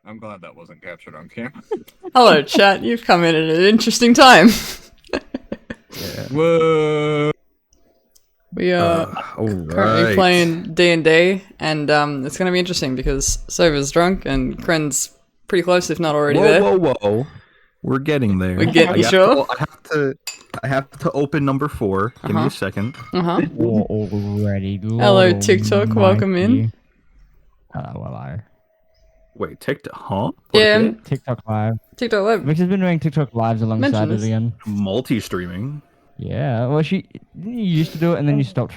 I'm glad that wasn't captured on camera. Hello, chat. You've come in at an interesting time. Whoa! We are currently playing D&D, and it's going to be interesting because Sova's drunk and Kren's pretty close, if not already there. Whoa! We're getting there. We're getting sure. I have to open number 4. Give me a second. Already. Hello, TikTok. Welcome in. Hello. Wait, TikTok? Huh? Yeah, TikTok Live. TikTok Live. Vix has been doing TikTok Lives alongside Mention it this. again. Multi-streaming. Yeah. Well, you used to do it and then you stopped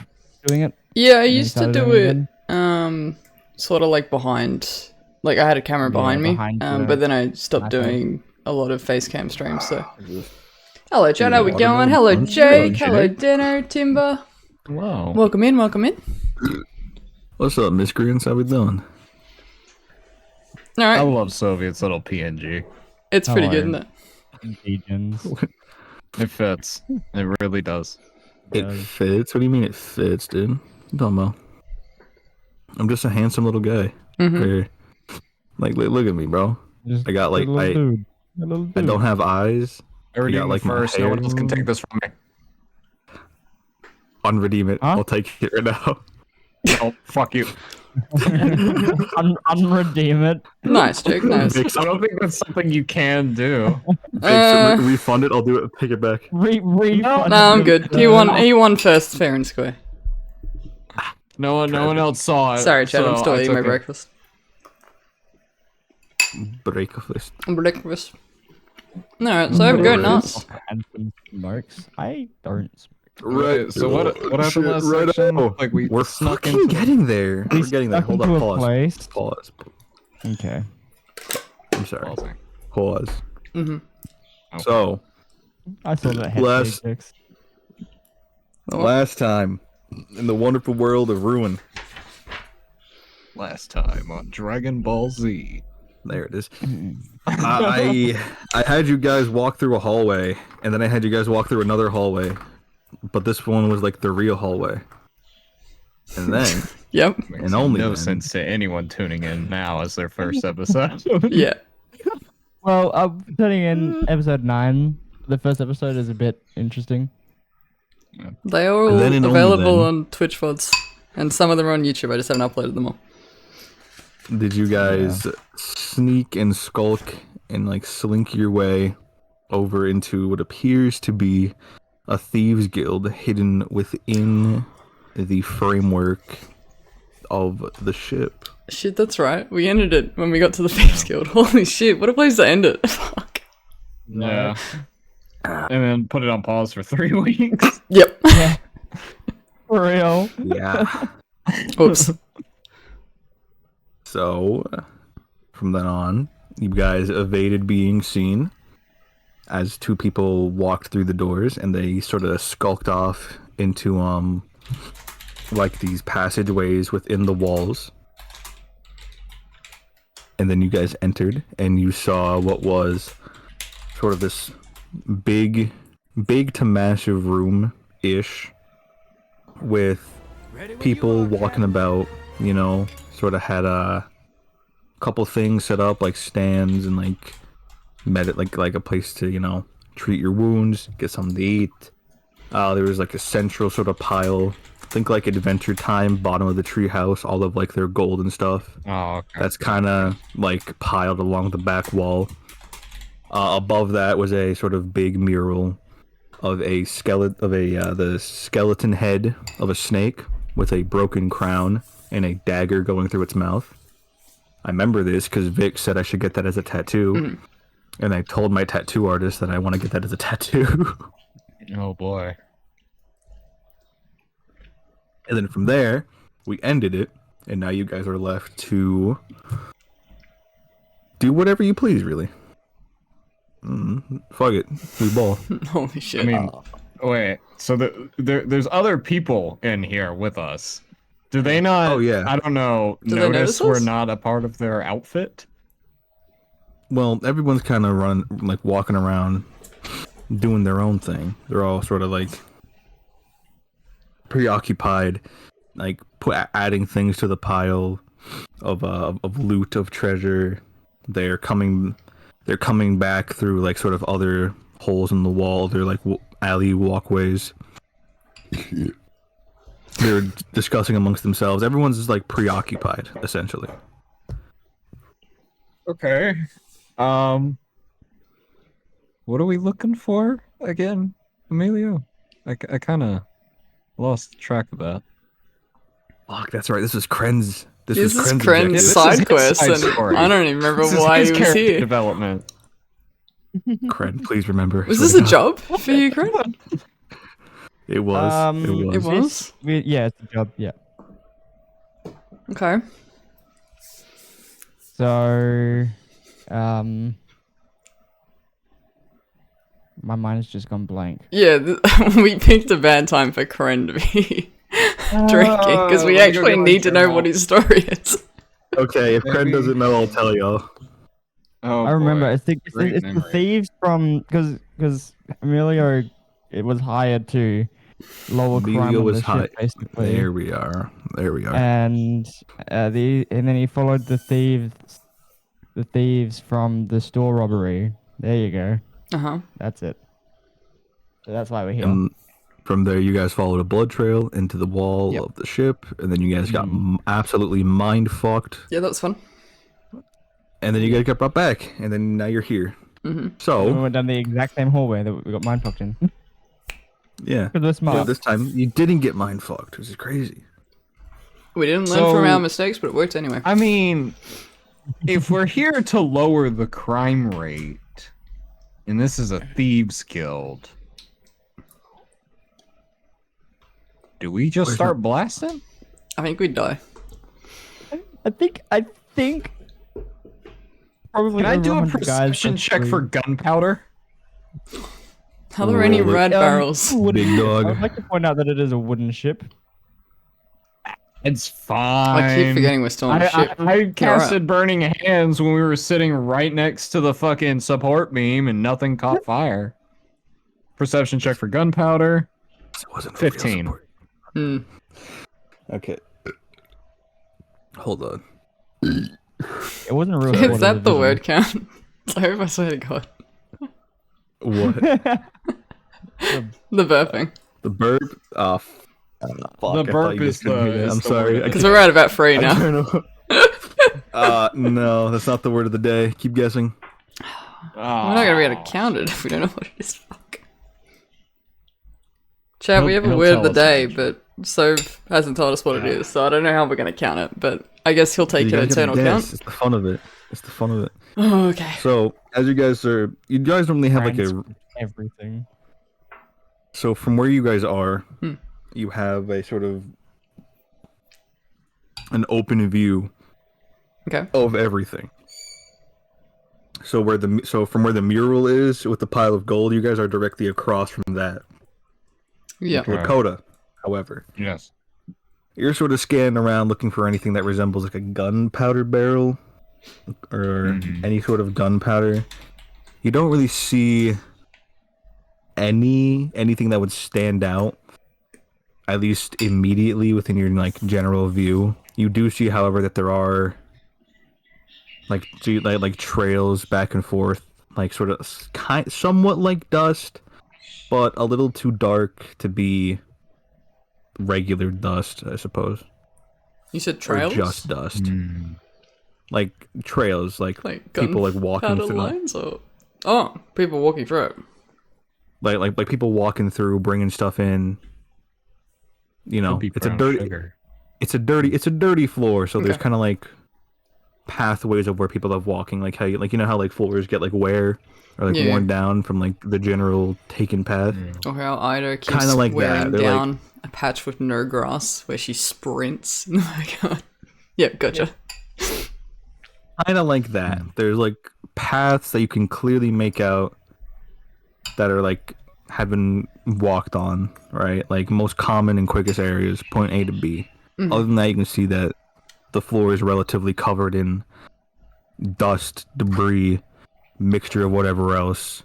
doing it. Yeah, I and you used to started do doing it, sort of like behind. Like, I had a camera behind me, behind the but then I stopped iPhone. doing a lot of face cam streams, so. Hello, chat. How we water going? no Hello, lunch? Jake. Hello, Hello, Jake. Dino, Timber. Whoa. Welcome in, welcome in. What's up, miscreants? How we doing? Alright, I love Soviet's little PNG. it's pretty good, Hello. isn't it? Agents. It fits. It really does. It fits? What do you mean it fits, dude? What you talking about? I'm just a handsome little guy. Mhm. Here. Like, look at me, bro. Just I got, like, a little I- dude. A little dude. I don't have eyes. I redeemed got, like, it my first. No one hair. else can take this from me. Unredeem it. Huh? I'll take it right now. Oh, fuck you. Unredeem it. Nice, Jake, nice. I don't think that's something you can do. Refund it. I'll do it. Take it back. No, No, I'm good. He won first, fair and square. No one else saw it. Sorry, chat, I'm so still I eating my took it. breakfast. Breakfast. Breakfast. Alright, so go nuts. And some smokes. I don't smoke. Right. So what happened last Right section? on. Like we We're snuck fucking into. getting there. We We're getting there. stuck Hold up. into a Pause. place. Pause. Okay. I'm sorry. Pausing. Pause. Mhm. Okay. So, I saw that head Last- fix. Oh. last time in the wonderful world of Ruin. Last time on Dragon Ball Z. There it is. I had you guys walk through a hallway, and then I had you guys walk through another hallway, but this one was like the real hallway. And then, Yep. Makes only no then. sense to anyone tuning in now as their first episode. Yeah. Well, I'm putting in episode 9. The first episode is a bit interesting. They are all And then and only available then. on Twitch VODs. And some of them are on YouTube, I just haven't uploaded them all. did you guys sneak and skulk and like slink your way over into what appears to be a thieves guild hidden within the framework of the ship? Shit, that's right. We ended it when we got to the Thieves Guild. Holy shit, what a place to end it. Fuck. Yeah. And then put it on pause for 3 weeks. Yep. For real. Yeah. Oops. So, from then on, you guys evaded being seen as 2 people walked through the doors, and they sort of skulked off into like these passageways within the walls. And then you guys entered, and you saw what was sort of this big to massive room-ish with people walking about, you know, sort of had a couple things set up like stands and like like a place to, you know, treat your wounds, get something to eat. There was like a central sort of pile, think like Adventure Time, bottom of the treehouse, all of like their gold and stuff. Oh, okay. That's kind of like piled along the back wall. Above that was a sort of big mural of a skeleton of the skeleton head of a snake with a broken crown and a dagger going through its mouth. I remember this because Vic said I should get that as a tattoo, and I told my tattoo artist that I want to get that as a tattoo. Oh boy. And then from there, we ended it, and now you guys are left to do whatever you please, really. Fuck it, we ball. Holy shit. I mean, wait. So there's other people in here with us. Do they not? Oh, yeah. I don't know. Do they Notice notice we're us? not a part of their outfit. Well, everyone's kind of like walking around, doing their own thing. They're all sort of like preoccupied, like adding things to the pile of loot, of treasure, They're coming back through like sort of other holes in the wall. They're like alley walkways. They're discussing amongst themselves. Everyone's just like preoccupied, essentially. Okay. What are we looking for again, Emilio? I kind of lost track of that. Fuck, that's right. This is Kren's. This is Kren's Kren's objective. This is side his quest, side and story. I don't even remember This is why his he was character here. development. Kren, please remember. Was Swear this to a God. job for you, Kren? It was. It was? Yeah, it's a job. Yeah. Okay. So, my mind has just gone blank. Yeah, we picked a bad time for Kren to be drinking, because we let me go actually get my need to know journal. what his story is. Okay, if Kren Maybe- doesn't know, I'll tell y'all. Oh, I remember. boy. It's the Great it's the memory. thieves from because Emilio it was hired to lower crime Emilio on was the hot. ship, basically. There we are. There we are. And then he followed the thieves from the store robbery. There you go. Uh-huh. That's it. So that's why we're here. And from there, you guys followed a blood trail into the wall Yep. of the ship, and then you guys got Mhm. absolutely mind fucked, Yeah, that was fun. and then you guys got brought back, and then now you're here. Mm-hmm. And we So went down the exact same hallway that we got mind fucked in. yeah, Because we're but smart. this time you didn't get mind fucked, which is crazy. We didn't learn from So- our mistakes, but it worked anyway. I mean, if we're here to lower the crime rate, and this is a thieves guild, do we just Where's start blasting? I think we'd die. I think probably Can I over do a 100 guys perception check free. for gunpowder? Are there any Roll it. red barrels? Wooden Big ship. dog. I would like to point out that it is a wooden ship. It's fine. I keep forgetting we're still on the ship. I casted Burning Hands when we were sitting right next to the fucking support beam and nothing caught fire. Perception check for gunpowder. It wasn't for real 15. support. Hmm. Okay. Hold on. It wasn't a real. Is support, that it was the a word count? I hope I swear to God. What? The burping. The burp? Oh, fuck. The I thought burp you guys is couldn't hear the- that. is I'm the sorry. word. I Because we're at about 3 now. No, that's not the word of the day. Keep guessing. We're not going to be able to count it if we don't know what it is. Fuck. Chad, we have a He'll word of tell the us day, eventually. but Sove hasn't told us what it is, so I don't know how we're going to count it, but I guess he'll take You an guys gotta internal guess. count. It's the fun of it. It's the fun of it. Oh, okay. So, as you guys normally have like a. everything. So, from where you guys are, Hmm. you have a sort of an open view Okay. of everything. So from where the mural is with the pile of gold, you guys are directly across from that. Yeah. Okay. Lakota, however, Yes. you're sort of scanning around looking for anything that resembles like a gunpowder barrel or any sort of gunpowder. You don't really see anything that would stand out, at least immediately within your like general view. You do see, however, that there are like trails back and forth, like sort of somewhat like dust, but a little too dark to be regular dust, I suppose. You said trails? Or just dust. Like trails, like people like walking gunpowder through, lines or... Oh, people walking through it. like people walking through, bringing stuff in. You know, Could be it's a brown dirty, sugar. it's a dirty floor. So there's Okay. kind of like pathways of where people have walking, like how you know how like floors get like wear or like Yeah. worn down from like the general taken path. Or how Ida keeps Kinda like wearing that. They're down a patch with no grass where she sprints in the backyard. Yep, gotcha. Kind of like that. There's like paths that you can clearly make out that are like have been walked on, right? Like most common and quickest areas, point A to B. Other than that, you can see that the floor is relatively covered in dust, debris, mixture of whatever else.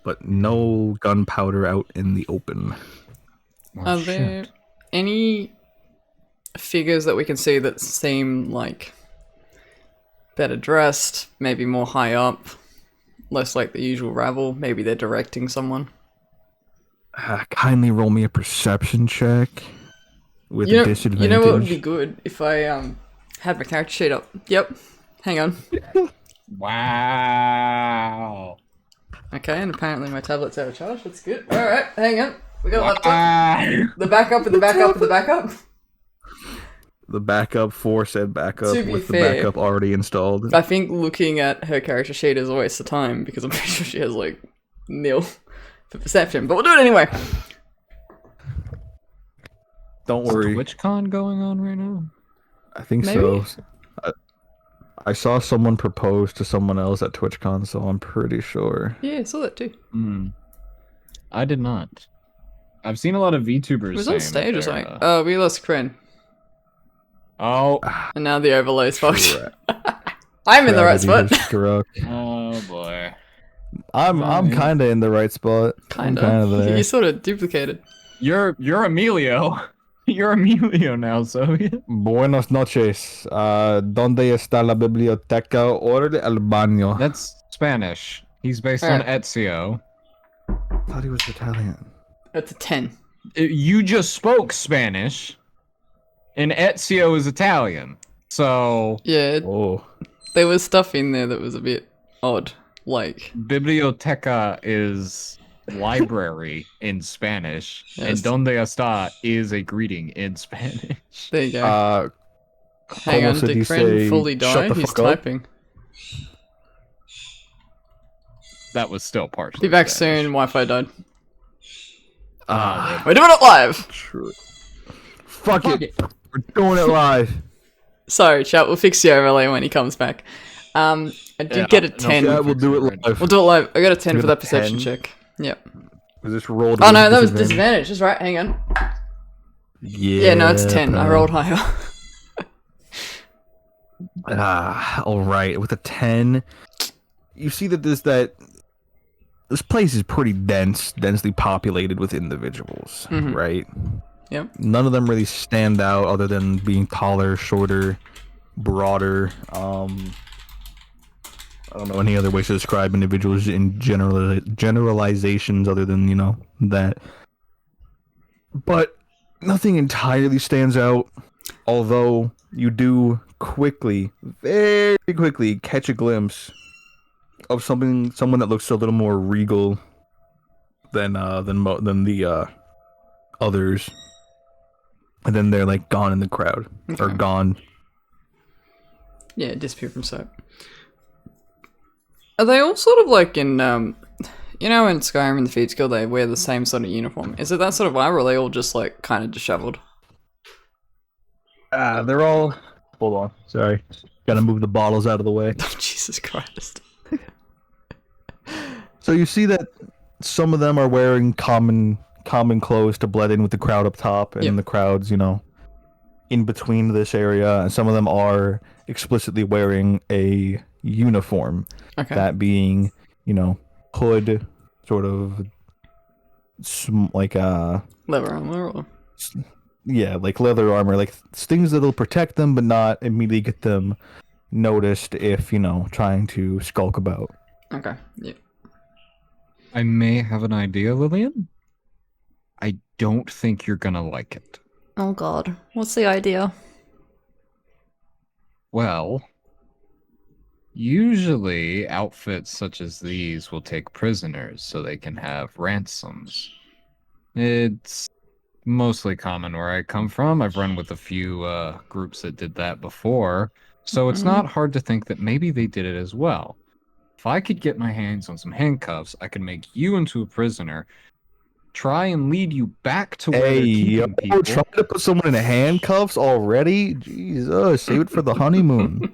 But no gunpowder out in the open. Oh, Are shit. there any figures that we can see that seem like better dressed, maybe more high up, less like the usual rabble. Maybe they're directing someone. Kindly roll me a perception check with You know, disadvantage. you know what would be good if I had my character sheet up. Yep. Hang on. Wow. Okay, and apparently my tablet's out of charge. That's good. All right, hang on. We got a laptop. The backup and the backup and the backup. The backup for said backup To be with fair, the backup already installed. I think looking at her character sheet is a waste of time because I'm pretty sure she has like nil for perception. But we'll do it anyway. Don't Is worry. TwitchCon going on right now? I think Maybe? so. I saw someone propose to someone else at TwitchCon, so I'm pretty sure. Yeah, I saw that too. Hmm. I did not. I've seen a lot of VTubers. It was saying on stage. It was that like, they're, oh, we lost Kryn, oh, and now the overlay's fucked. Tra- I'm in the right spot. tragedy has struck. oh boy. I'm yeah. kind of in the right spot. I'm Kinda. kind of there. You sort of duplicated. You're Emilio. You're Emilio now, so yeah. Buenas noches. ¿Dónde está la biblioteca or el baño? That's Spanish. He's based on Alright. Ezio. I thought he was Italian. That's a 10. You just spoke Spanish, and Ezio is Italian. So Yeah, Oh. there was stuff in there that was a bit odd. Like, biblioteca is library in Spanish, Yes. and donde está is a greeting in Spanish. there you go. Hang como on, se did dice, Kryn fully shut die? the He's fuck up? typing. That was still partially. Be back Spanish. soon, Wi-Fi died. Ah, We're doing it live! true. Fuck it. We're doing it live. Sorry, chat, we'll fix the overlay when he comes back. I did Yeah, get a no, 10. Yeah, we'll do it live. We'll do it live. I got a 10 You for got that a perception 10? check. Yep. Was this rolled? Oh with no, that was disadvantage. That's right, hang on. Yeah. Yeah, no, it's 10. I pal. rolled higher. All right. With a 10, you see that this place is pretty densely populated with individuals, Mhm. right? Yep. None of them really stand out other than being taller, shorter, broader. I don't know any other ways to describe individuals in generalizations other than, that. But nothing entirely stands out, although you do very quickly catch a glimpse of someone that looks a little more regal than the others. And then they're like gone in the crowd. Or Okay. gone. Yeah, disappear from sight. Are they all sort of like in, in Skyrim and the Thieves Guild, they wear the same sort of uniform? Is it that sort of vibe, or are they all just like kind of disheveled? They're all. Hold on. Sorry. Gotta move the bottles out of the way. Oh, Jesus Christ. So you see that some of them are wearing common clothes to blend in with the crowd up top, and Yep. the crowd's, in between this area, and some of them are explicitly wearing a uniform. Okay. That being, hood, sort of, like Leather armor or... yeah, like leather armor, like things that'll protect them, but not immediately get them noticed if trying to skulk about. Okay, yeah. I may have an idea, Lillian. I don't think you're gonna like it. Oh god. What's the idea? Well, usually outfits such as these will take prisoners so they can have ransoms. It's mostly common where I come from. I've run with a few groups that did that before, so it's Mhm. not hard to think that maybe they did it as well. If I could get my hands on some handcuffs, I could make you into a prisoner, try and lead you back to where they're Hey, keeping people. trying to put someone in handcuffs already? Jesus, save it for the honeymoon.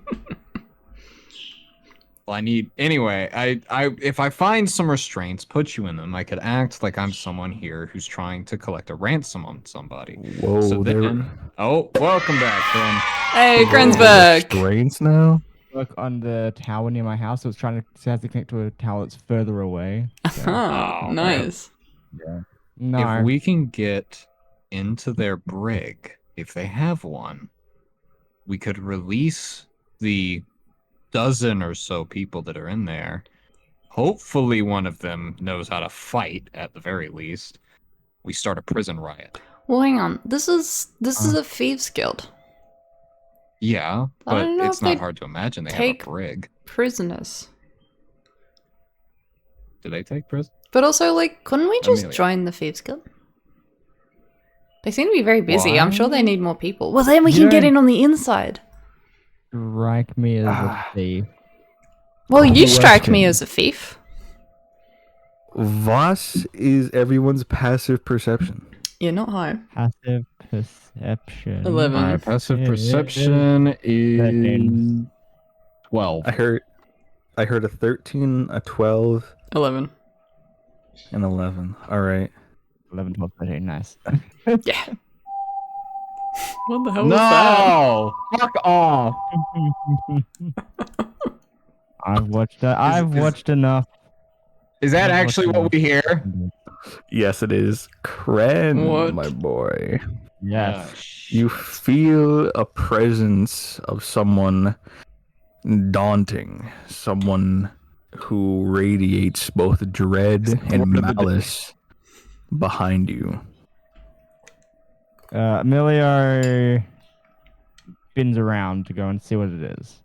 Well, anyway, I if I find some restraints, put you in them, I could act like I'm someone here who's trying to collect a ransom on somebody. Whoa, So they're then, welcome back, friend. Hey, Kryn's back! restraints now? Work on the tower near my house. So it's trying to has to connect to a tower that's further away. So, Huh, Oh, nice. no. If we can get into their brig, if they have one, we could release the dozen or so people that are in there. Hopefully one of them knows how to fight at the very least. We start a prison riot. Well, hang on. This is a thieves guild. Yeah, I but don't know it's if not they'd hard to imagine they take- have a brig. Prisoners. Do they take prison? But also, like, couldn't we just Amelia. join the thieves guild? They seem to be very busy. I'm sure they Why? need more people. Well, then we You can get don't- in on the inside. Strike me as a thief. Well, you strike me Question. as a thief. Voss is everyone's passive perception. You're not high. Passive perception. 11. My passive Yeah. perception is Thirteen. 12. I heard a 13, a 12, 11. and 11. All right. 11, 12, 13. Nice. Yeah. What the hell was that? No! Fuck off! I've watched enough. Is that I've actually watched what we hear? Yes, it is. Kren, What? my boy. Yes. You feel a presence of someone daunting, someone who radiates both dread and malice behind you. Emilio spins around to go and see what it is.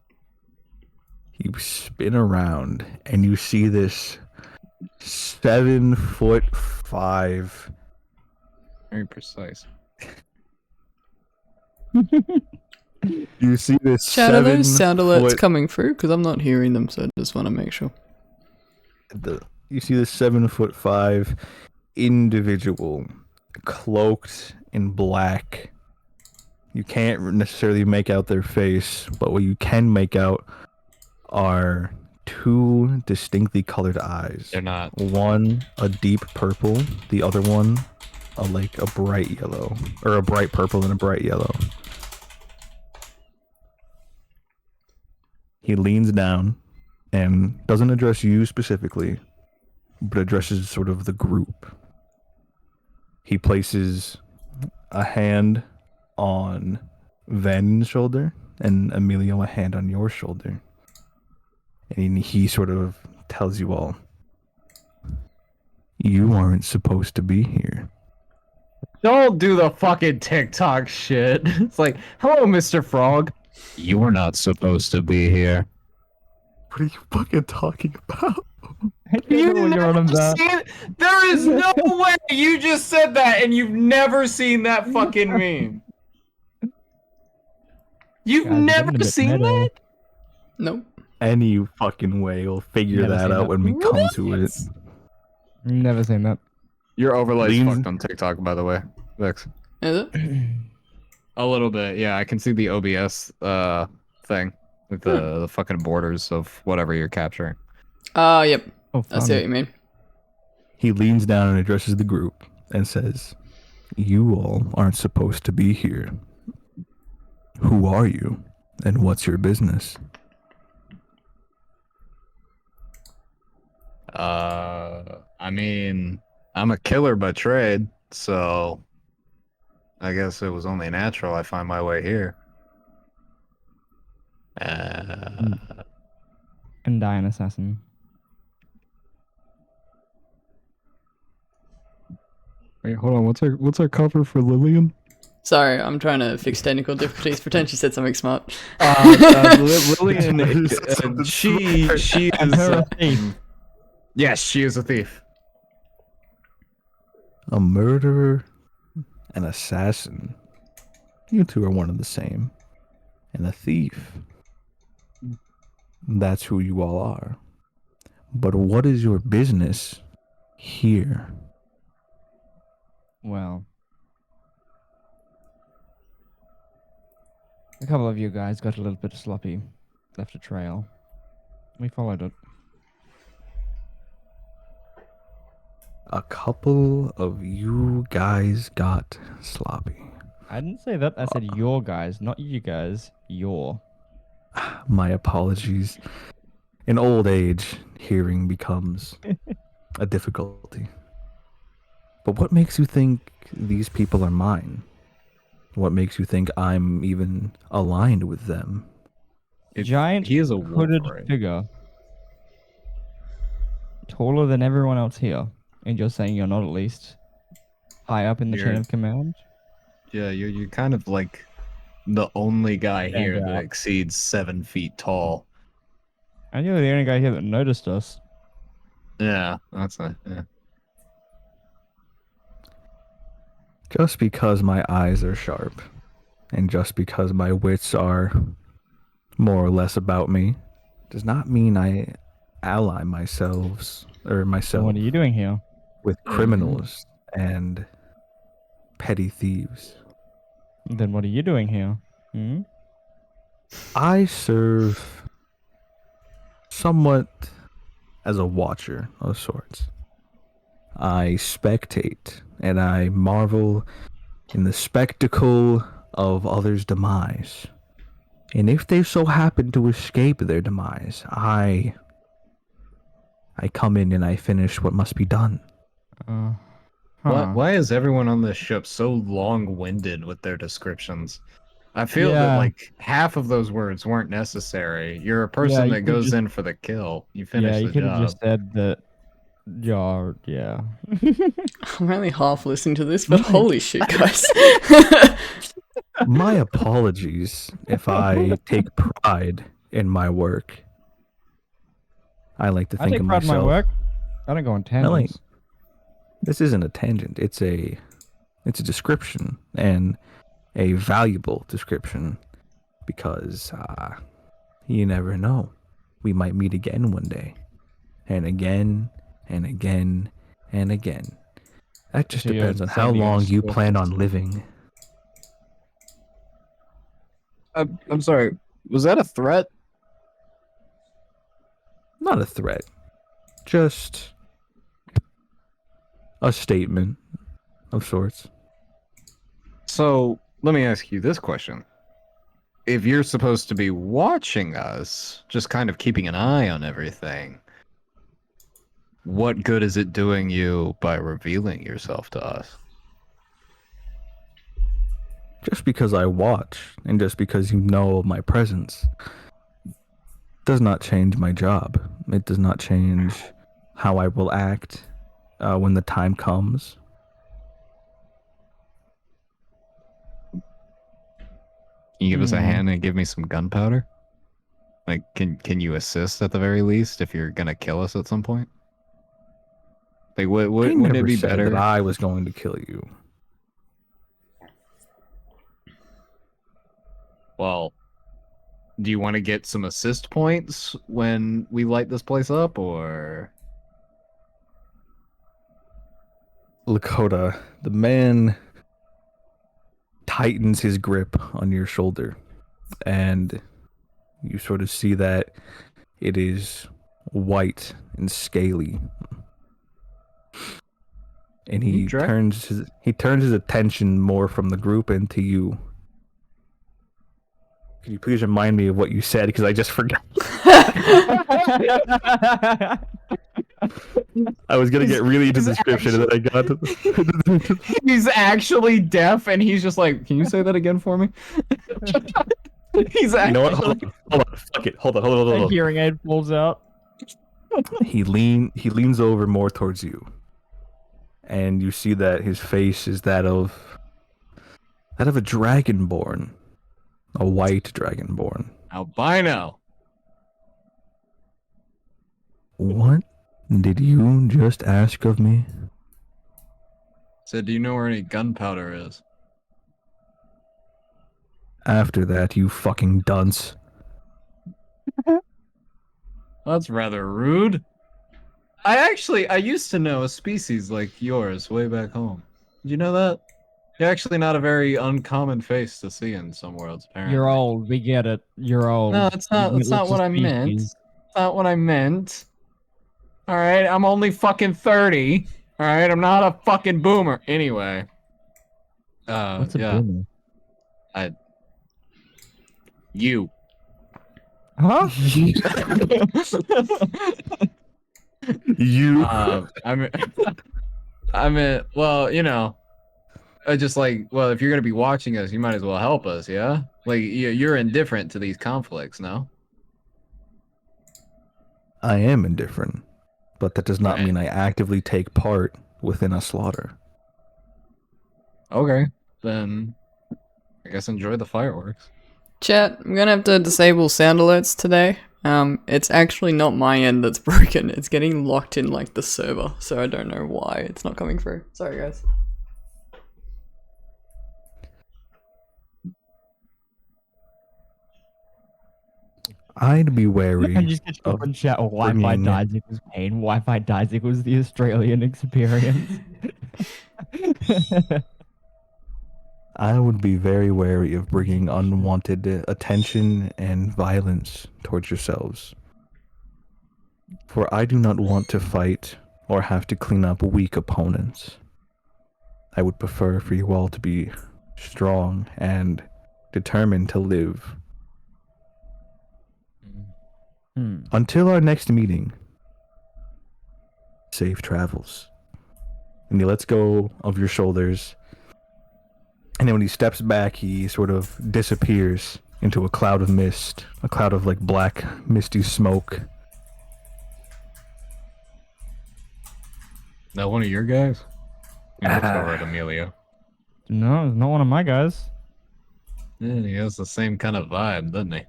You spin around and you see this 7'5" Very precise. You see this Chat, are those 7 sound alerts foot- coming through? Because I'm not hearing them, so I just want to make sure. You see this 7'5" individual cloaked in black. You can't necessarily make out their face, but what you can make out are two distinctly colored eyes. They're not. One a deep purple, the other one a bright yellow, or a bright purple and a bright yellow. He leans down and doesn't address you specifically, but addresses sort of the group. He places a hand on Van's shoulder and Emilio a hand on your shoulder. And he sort of tells you all, you aren't supposed to be here. Don't do the fucking TikTok shit. It's like, hello, Mr. Frog. You were not supposed to be here. What are you fucking talking about? You know what you're on never about. seen it? There is no way you just said that and you've never seen that fucking meme. You've Guys, you're getting a never bit seen meta. that? Nope. Any fucking way, we'll figure Never that seen out that. when we come to it. Never seen that. Your overlay's Leans- fucked on TikTok, by the way, Vix. Is it? A little bit, yeah. I can see the OBS thing with the fucking borders of whatever you're capturing. Yep. Oh, I see what you mean. He leans down and addresses the group and says, you all aren't supposed to be here. Who are you? And what's your business? I mean, I'm a killer by trade, so I guess it was only natural I find my way here. And die an assassin. Wait, hold on. What's our cover for Lillian? Sorry, I'm trying to fix technical difficulties. Pretend she said something smart. Lillian, she And is. her a thief. Yes, she is a thief. A murderer, an assassin. You two are one and the same. And a thief. That's who you all are. But what is your business here? Well, a couple of you guys got a little bit sloppy, left a trail. We followed it. A couple of you guys got sloppy. I didn't say that. I said your guys, not you guys. Your. My apologies. In old age, hearing becomes a difficulty. But what makes you think these people are mine? What makes you think I'm even aligned with them? Giant He is a hooded Wolverine. figure. Taller than everyone else here. And you're saying you're not at least high up in the chain You're- of command? Yeah, you're kind of like the only guy Stand here that out. exceeds 7 feet tall. And you're the only guy here that noticed us. Yeah, that's a yeah. Just because my eyes are sharp, and just because my wits are more or less about me, does not mean I ally myself So what are you doing here? with criminals and petty thieves. Then what are you doing here? Hmm? I serve somewhat as a watcher of sorts. I spectate and I marvel in the spectacle of others' demise. And if they so happen to escape their demise, I come in and I finish what must be done. Why is everyone on this ship so long-winded with their descriptions? I feel that Yeah. like half of those words weren't necessary. You're a person you that could've goes just- in for the kill. You finish Yeah, you the could have job. just said that you're, yeah. I'm only half listening to this, but holy shit, guys. My apologies if I take pride in my work. I like to I think take of pride in my myself. work. I don't go on tangents. This isn't a tangent. It's a description, and a valuable description, because you never know. We might meet again one day, and again, and again, and again. That just So you're depends on how sending long us you to a plan on festival. living. I'm sorry. Was that a threat? Not a threat, just a statement of sorts. So let me ask you this question. If you're supposed to be watching us, just kind of keeping an eye on everything, what good is it doing you by revealing yourself to us? Just because I watch, and just because you know of my presence, does not change my job. It does not change how I will act when the time comes. Can you give us a hand and give me some gunpowder? Like, can you assist at the very least if you're gonna kill us at some point? Like, I wouldn't never it be said better? that I was going to kill you. Well, do you want to get some assist points when we light this place up, or? Lakota, the man tightens his grip on your shoulder, and you sort of see that it is white and scaly. And he You dra- turns his attention more from the group into you. Can you please remind me of what you said, because I just forgot. I was gonna get really into the description, and then I got to He's actually deaf, and he's just like, "Can you say that again for me?" He's You know what? actually- Hold on. Fuck it. Hold on. A hearing aid falls out. He leans over more towards you, and you see that his face is that of a dragonborn, a white dragonborn. albino. What did you just ask of me? Said, "Do you know where any gunpowder is?" After that, you fucking dunce. That's rather rude. I used to know a species like yours way back home. Did you know that? You're actually not a very uncommon face to see in some worlds, apparently. You're old. We get it. You're old. No, that's not what I meant. That's not what I meant. Alright, I'm only fucking 30. Alright, I'm not a fucking boomer. Anyway. What's a yeah. boomer? You. Huh? You. I mean, well, you know, I just like, well, if you're gonna be watching us, you might as well help us, yeah? Like, you're indifferent to these conflicts, no? I am indifferent, but that does not Right. mean I actively take part within a slaughter. Okay, then I guess enjoy the fireworks. Chat, I'm gonna have to disable sound alerts today. It's actually not my end that's broken. It's getting locked in like the server, so I don't know why it's not coming through. Sorry, guys. I'd be wary I just get of one chat. Wi-Fi bringing- dies equals pain. Wi-Fi dies equals the Australian experience. I would be very wary of bringing unwanted attention and violence towards yourselves. For I do not want to fight or have to clean up weak opponents. I would prefer for you all to be strong and determined to live. Until our next meeting, safe travels. And he lets go of your shoulders. And then when he steps back, he sort of disappears into a cloud of mist, a cloud of like black, misty smoke. That one of your guys? He looks over at Emilio. No, it's not one of my guys. Yeah, he has the same kind of vibe, doesn't he?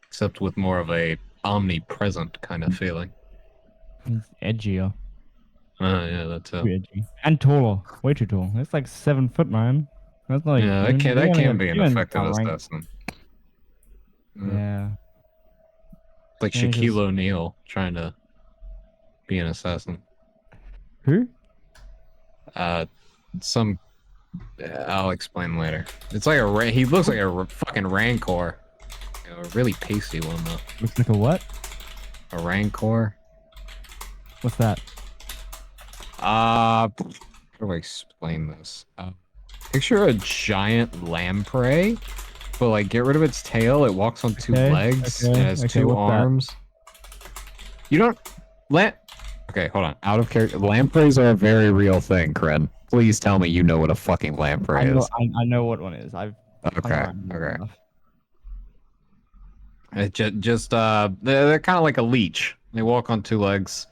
Except with more of a omnipresent kind of feeling. He's edgier. Yeah, that's Too edgy. And taller. Way too tall. It's like 7 foot, man. That's like yeah, that you can only be have an two in effective our rank. assessment. Yeah. It's like Yeah, he Shaquille just- O'Neal trying to be an assassin. Who? Some I'll explain later. It's like he looks like a fucking rancor. You know, a really pasty one though. Looks like a what? A rancor. What's that? How do I explain this? Picture a giant lamprey, but like get rid of its tail. It walks on two Okay, legs okay, and has okay, two what's that? arms. You don't Okay, hold on. Out of character. Lampreys are a very real thing, Kren. Please tell me you know what a fucking lamprey is. I know what one is. I've Okay, okay. It they're kind of like a leech. They walk on two legs.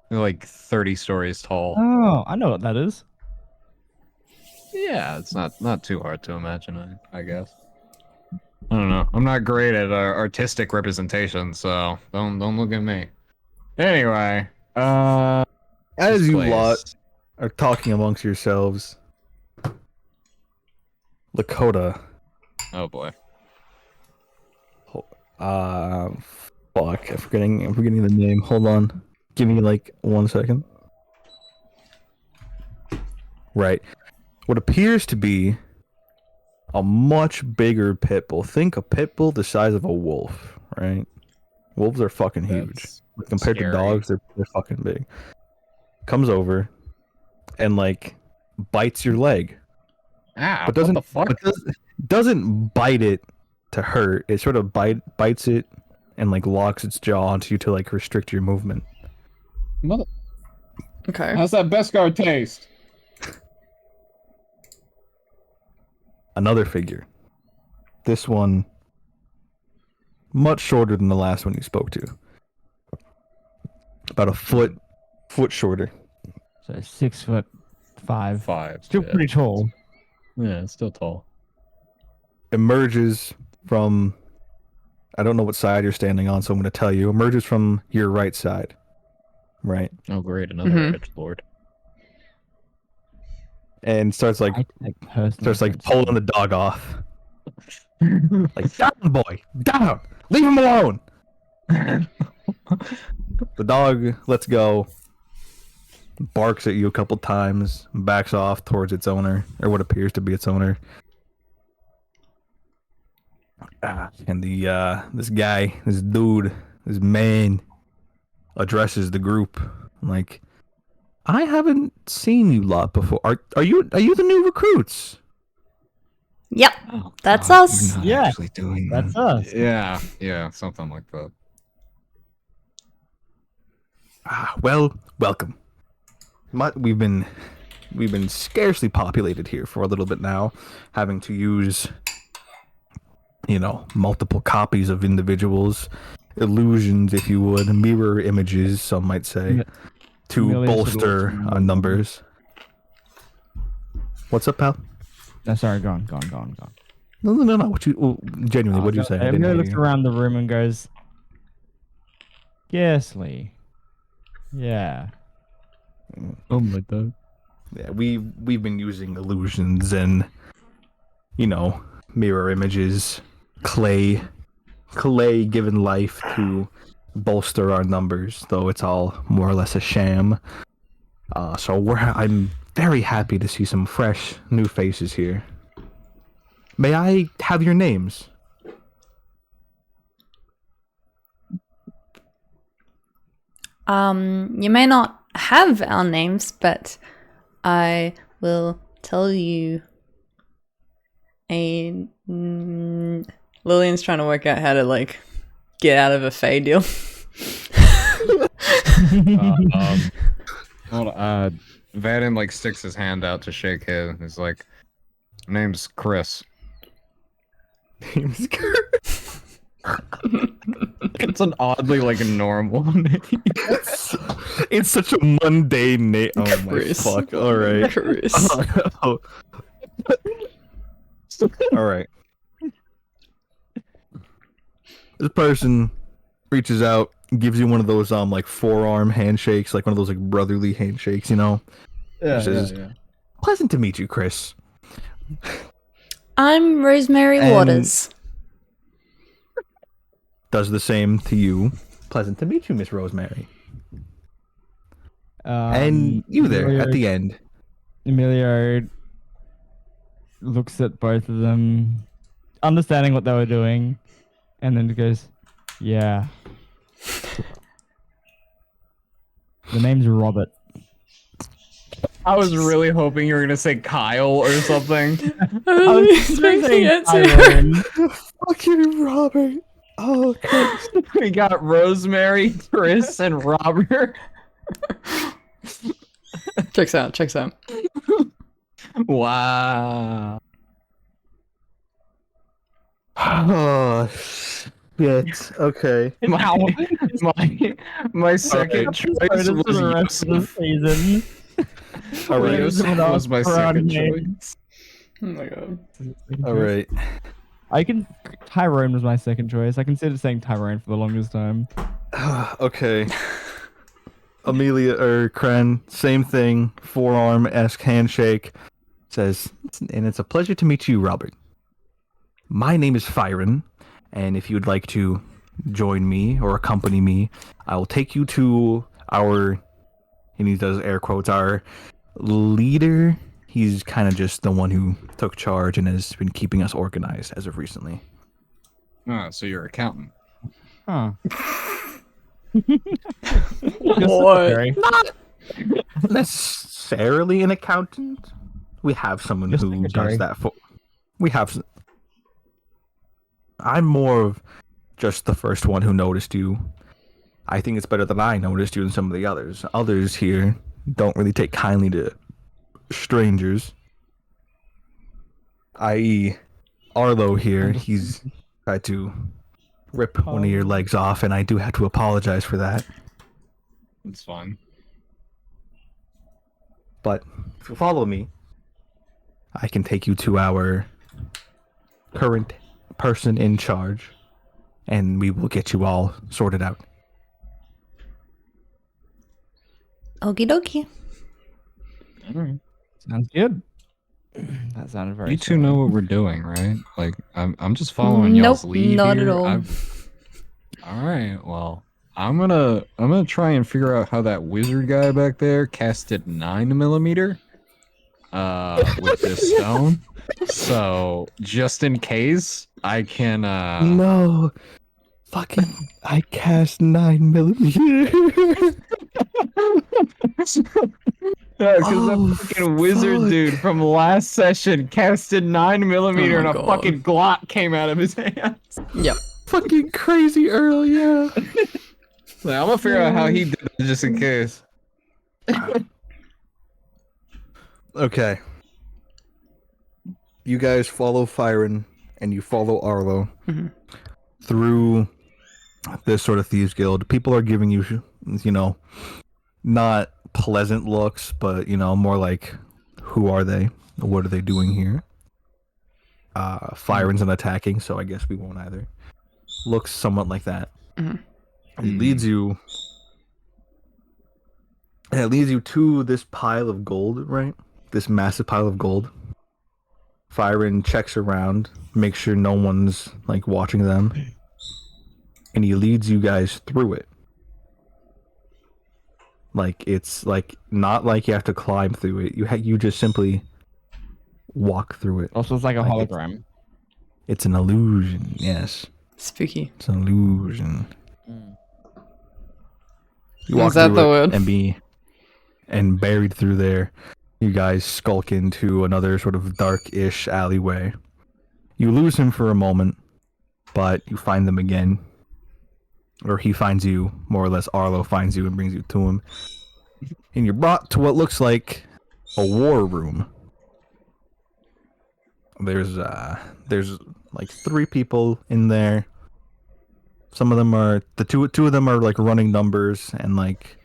They're like 30 stories tall. Oh, I know what that is. Yeah, it's not too hard to imagine, I guess. I don't know. I'm not great at artistic representation, so don't look at me. Anyway, As this you place. lot are talking amongst yourselves, Lakota, Oh boy. fuck, I'm forgetting the name. Hold on. Give me like 1 second. Right. What appears to be a much bigger pit bull. Think a pit bull the size of a wolf, right? Wolves are fucking huge. That's Like, compared scary. to dogs, they're fucking big. Comes over and like bites your leg. Ah, But doesn't what the fuck? but doesn't bite it to hurt. It sort of bites it and like locks its jaw onto you to like restrict your movement. Okay. How's that Beskar taste? Another figure. This one much shorter than the last one you spoke to. About a foot shorter. So 6'5". 5. Still yeah. pretty tall. Yeah, it's still tall. Emerges from, I don't know what side you're standing on, so I'm going to tell you. Emerges from your right side. Right. Oh great, another Mhm. edge lord. And starts like I take personal pulling offense. the dog off. Like, down, boy, down. Leave him alone. The dog lets go, barks at you a couple times, backs off towards its owner, or what appears to be its owner. And this guy, this dude, this man, addresses the group like, I haven't seen you lot before. Are you the new recruits? Yep. Oh, That's God, us. You're not Yeah, actually doing that's that. us. Yeah, something like that. Well, welcome. We've been we've been scarcely populated here for a little bit now, having to use, multiple copies of individuals, illusions, if you would, mirror images, some might say, to Millions of bolster dollars. our numbers. What's up, pal? No, sorry, go on. No. Genuinely, what did you say? I didn't Everybody hear looks you. around the room and goes, "Scarcely." Yeah. Oh my god. Yeah, we've been using illusions and mirror images, clay given life to bolster our numbers, though it's all more or less a sham. So I'm very happy to see some fresh new faces here. May I have your names? You may not have our names, but I will tell you Lillian's trying to work out how to like get out of a Fey deal. Hold on, Vaden like sticks his hand out to shake his. He's like, "Name's Chris." It's an oddly like normal name. It's such a mundane name. Oh Chris. my fuck! All right. Chris. Oh. All right. This person reaches out, gives you one of those like forearm handshakes, like one of those like brotherly handshakes, Yeah, Says, "Pleasant to meet you, Chris." I'm Rosemary And- Waters. Does the same to you. Pleasant to meet you, Miss Rosemary. And you there at the end. Emilio looks at both of them, understanding what they were doing, and then goes, "Yeah." The name's Robert. I was really hoping you were gonna say Kyle or something. I was expecting it to. Tyrone. Fucking Robert. Oh, Chris. We got Rosemary, Chris, and Robert. Checks out. Wow. Oh, shit. Okay. My second choice For the rest of the was season. All right. Yusuf was my second Name. choice. Oh my god. All right. Tyrone was my second choice. I considered saying Tyrone for the longest time. Okay. Amelia or Kren, same thing. Forearm-esque handshake. Says, "And it's a pleasure to meet you, Robert. My name is Fyron, and if you'd like to join me or accompany me, I will take you to our," and he does air quotes, "our leader." He's kind of just the one who took charge and has been keeping us organized as of recently. Oh, so you're accountant. Huh. What? Not necessarily an accountant. We have someone Just who secretary. does that for. We have. I'm more of just the first one who noticed you. I think it's better that I noticed you than some of the others. Others here don't really take kindly to strangers. I.e., Arlo here. He's tried to rip one of your legs off, and I do have to apologize for that. It's fine. But if you follow me, I can take you to our current person in charge, and we will get you all sorted out. Okie dokie. Alright. Sounds good. That sounded very. You two know what we're doing, right? Like, I'm just following y'all's Nope, lead not here. at all. All right, well, I'm gonna try and figure out how that wizard guy back there casted 9mm with this stone. So just in case, I can No, fucking, I cast 9mm. Yeah, because Oh, that fucking wizard fuck. dude from last session casted 9mm Oh and my a God. fucking Glock came out of his hands. Yep. Fucking crazy Earl, yeah. Like, I'm gonna figure out how he did it just in case. Okay. You guys follow Fyron and you follow Arlo through this sort of thieves guild. People are giving you, not pleasant looks, but more like, who are they? What are they doing here? Fyron's an attacking, so I guess we won't either. Looks somewhat like that. It leads you. It leads you to this pile of gold, right? This massive pile of gold. Fyron checks around, makes sure no one's like watching them, and he leads you guys through it. Like it's like not like you have to climb through it. You just simply walk through it. Also, it's like a Like hologram. It's an illusion. Yes, Spooky. it's an illusion. You Is that through the it word? And buried through there, you guys skulk into another sort of dark-ish alleyway. You lose him for a moment, but you find them again. Or he finds you, more or less. Arlo finds you and brings you to him. And you're brought to what looks like a war room. There's like 3 people in there. Some of them are two of them are like running numbers and like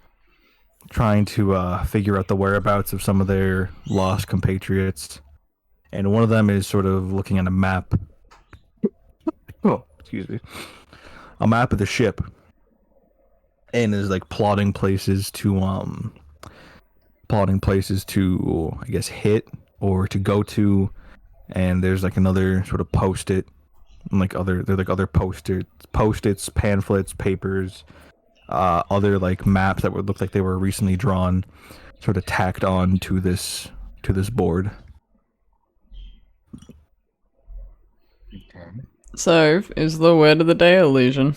trying to figure out the whereabouts of some of their lost compatriots. And one of them is sort of looking at a map. Oh, excuse me. A map of the ship. And is like plotting places to I guess hit or to go to. And there's like another sort of post-it, and like other post-its, pamphlets, papers, other like maps that would look like they were recently drawn, sort of tacked on to this board. Okay. So, is the word of the day illusion?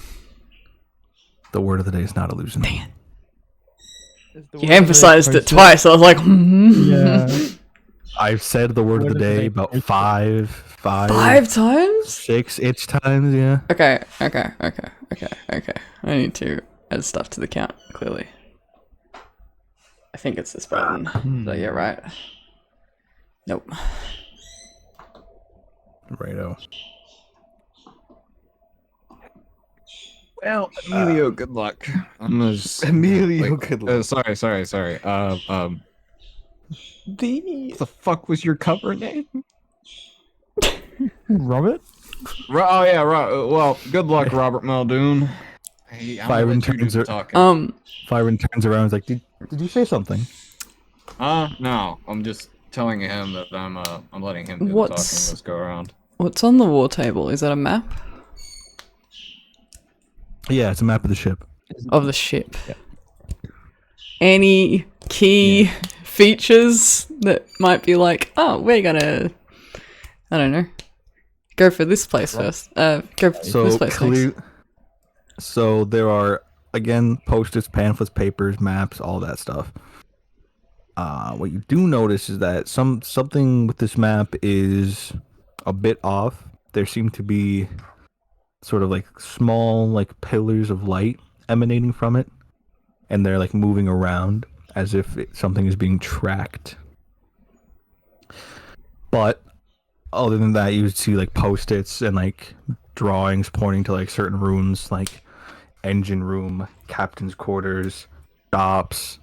The word of the day is not illusion. You emphasized it twice. I was like, Yeah. I've said the word of the day about five, 5 times? 6 times. Yeah. Okay. I need to add stuff to the count, clearly. I think it's this button. So, yeah, right. Nope. Righto. Well, Emilio, good luck. Emilio, good luck. Sorry. What the fuck was your cover name? Robert? Oh yeah, well, good luck, Robert Muldoon. Hey, I'm gonna Fyron let you do turns the her- talking. Fyron turns around and is like, did you say something? No, I'm just telling him that I'm letting him do the What's- talking. Let's go around. What's on the war table? Is that a map Yeah, it's a map of the ship. of the ship? Any key features that might be like, oh, we're gonna, I don't know, go for this place first. Go for this place next. So there are again post-its, pamphlets, papers, maps, all that stuff. What you do notice is that something with this map is a bit off. There seem to be sort of like small like pillars of light emanating from it, and they're like moving around as if something is being tracked. But other than that, you would see like post-its and like drawings pointing to like certain rooms, like engine room, captain's quarters, shops,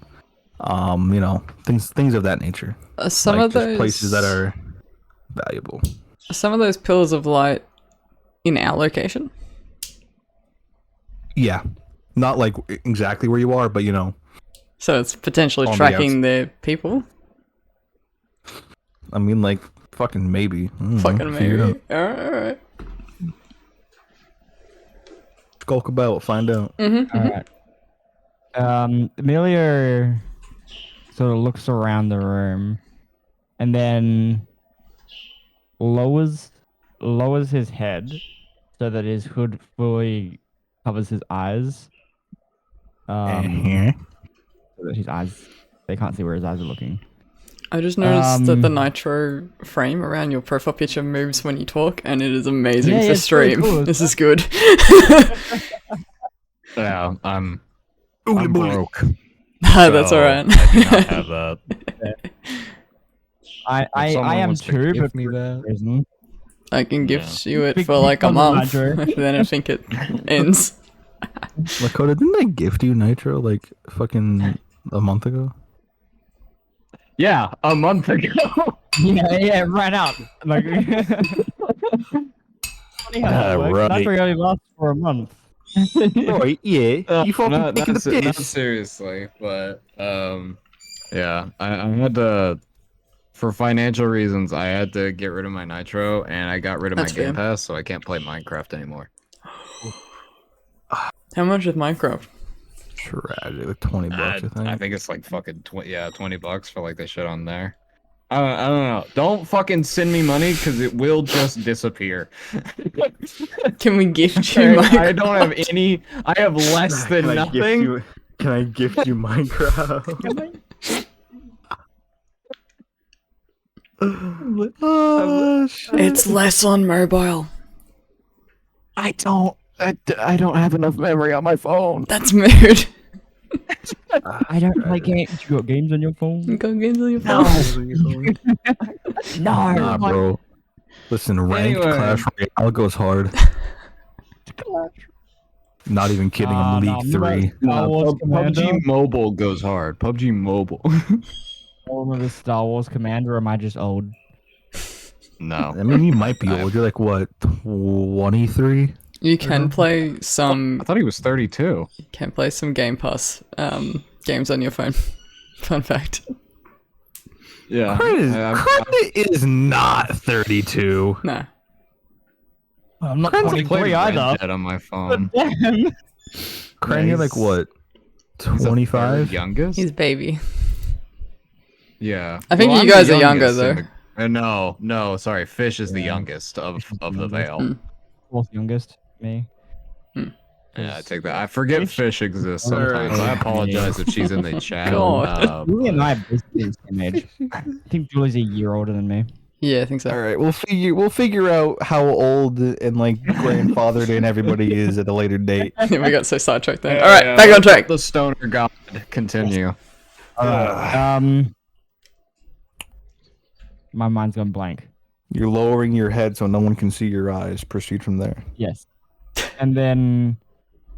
things of that nature. Some like of just those places that are valuable. Some of those pillars of light in our location. Yeah, not like exactly where you are, but So it's potentially On the tracking their people. I mean, like fucking maybe. I don't know, Fucking figure it maybe. out. Alright. Skulk about, find out. Alright. Emilio sort of looks around the room and then lowers his head so that his hood fully covers his eyes. Uh-huh. So that his eyes, they can't see where his eyes are looking. I just noticed that the nitro frame around your profile picture moves when you talk, and it is amazing Yeah, for it's pretty stream. cool, This is good. Yeah, I'm Ooly booly. broke. That's so alright. I do not have that. I someone am wants to too, gift but me for a that. reason. I can gift you it Big- for like a big month, Nitro. then I think it ends. Lakota, didn't I gift you Nitro like fucking a month ago? Yeah, a month ago. Yeah, right out. Like, funny how that works. Right. Nitro only lasts for a month. Right, yeah. You fucking not, taking not, the se- not piss. seriously, but yeah, I had to, for financial reasons, I had to get rid of my Nitro, and I got rid of That's my Game fair. Pass, so I can't play Minecraft anymore. How much is Minecraft? Tragic, like 20 bucks, I think. I think it's like fucking $20 for like the shit on there. I don't know. Don't fucking send me money because it will just disappear. Can we gift you Minecraft? I don't have any. I have less than Can I nothing. gift you? Can I gift you Minecraft? Oh, shit. It's less on mobile. I don't have enough memory on my phone. That's mood. I don't play games. You got games on your phone? You got games on your phone? No. Nah, bro. Listen, ranked Anyway. Clash Royale goes hard. Not even kidding. I'm League 3. Star Wars Commander. PUBG Mobile goes hard. PUBG Mobile. Remember Star Wars Commander, or am I just old? No. I mean, you might be old. You're like, what, 23? You can play some I thought he was 32. Game Pass games on your phone. Fun fact. Yeah. Credit is not 32. Nah. I'm not I 23 played Red either. Dead on my phone. Damn. Cran, you're like, what, He's a third 25? youngest? He's baby. Yeah. I think you I'm the guys are younger, youngest in though. no, sorry. Fish is the youngest of the Vale. Fourth youngest, me. Yeah, I take that. I forget Fish exists sometimes. I apologize if she's in the chat. God. Julie and I are basically the same age. I think Julie's a year older than me. Yeah, I think so. All right, we'll figure out how old and like grandfathered in everybody is at a later date. We got so sidetracked there. Alright, back on track. The stoner god. Continue. My mind's gone blank. You're lowering your head so no one can see your eyes. Proceed from there. Yes. And then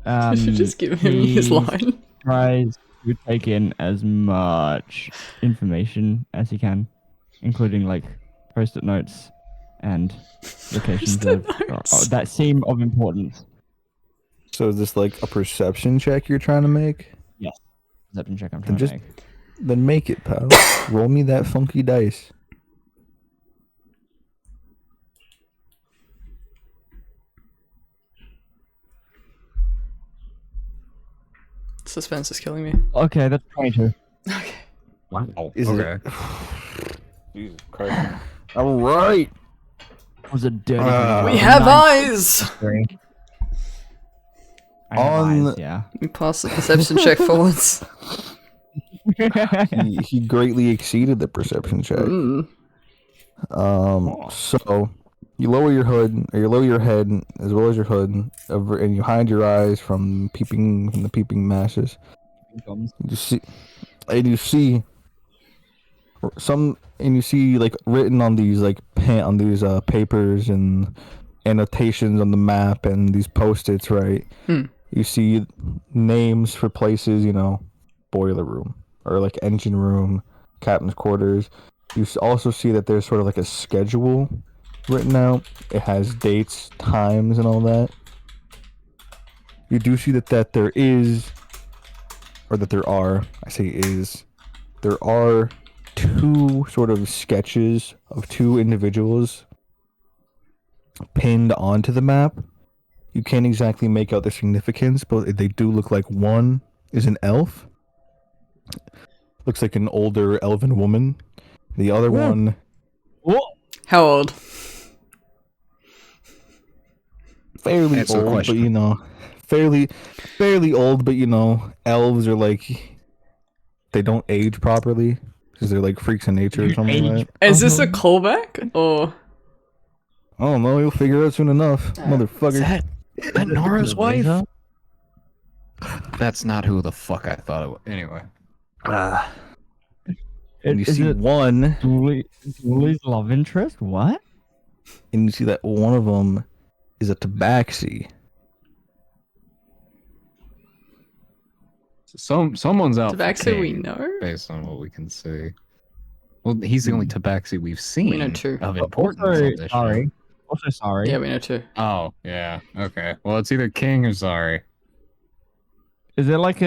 You should just give him his he line. tries to take in as much information as he can, including like post-it notes and locations Post-it notes. that seem of importance. So is this like a perception check you're trying to make? Perception check I'm Then trying just- to make. Then make it, pal. Roll me that funky dice. Suspense is killing me. Okay, that's 22. Okay. Wow. Is okay. it? Jesus Christ. All right. Was a dirty. We have eyes! I have On- eyes, yeah. We pass the perception check forwards. He greatly exceeded the perception check. Mm. So you lower your hood, or you lower your head as well as your hood, and you hide your eyes from the peeping masses. You see like written on these like papers and annotations on the map and these post-its, right? You see names for places, boiler room or like engine room, captain's quarters. You also see that there's sort of like a schedule written out. It has dates, times, and all that. You do see that there are two sort of sketches of two individuals pinned onto the map. You can't exactly make out their significance, but they do look like one is an elf. Looks like an older elven woman. The other one, How old? fairly Answer the old, question. but fairly old, but elves are like, they don't age properly because they're like freaks of nature or something like that. Is this a callback? Or. I don't know. You'll figure it out soon enough, motherfucker. Is that Nora's wife? That's not who the fuck I thought it was. Anyway. And you Is see it one, Julie's love interest? What? and you see that one of them is a tabaxi. Someone's out for Tabaxi we King, know? based on what we can see. Well, he's the only Tabaxi we've seen know two. of importance Also, on this sorry. show. Also, sorry. Yeah, we know too. Oh, yeah. Okay. Well, it's either King or Zari. Is there like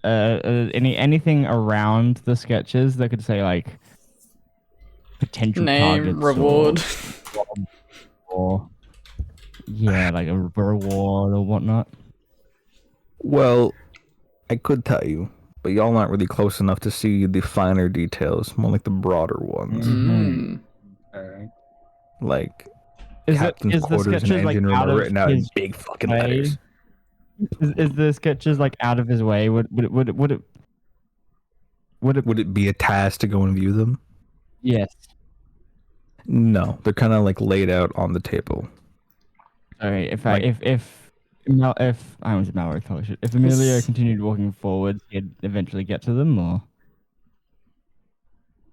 anything around the sketches that could say like potential Name, targets reward. or yeah, like a reward or whatnot? Well, I could tell you, but y'all not really close enough to see the finer details, more like the broader ones. Mm. Alright. Like Is captain's it is the quarters and sketches like engine room out are of written out in his big fucking way? letters. Is the sketches like out of his way? Would it? Would it be a task to go and view them? Yes. No, they're kind of like laid out on the table. Sorry, if Like- if I was Mallory College, if Emilio continued walking forward, he'd eventually get to them, or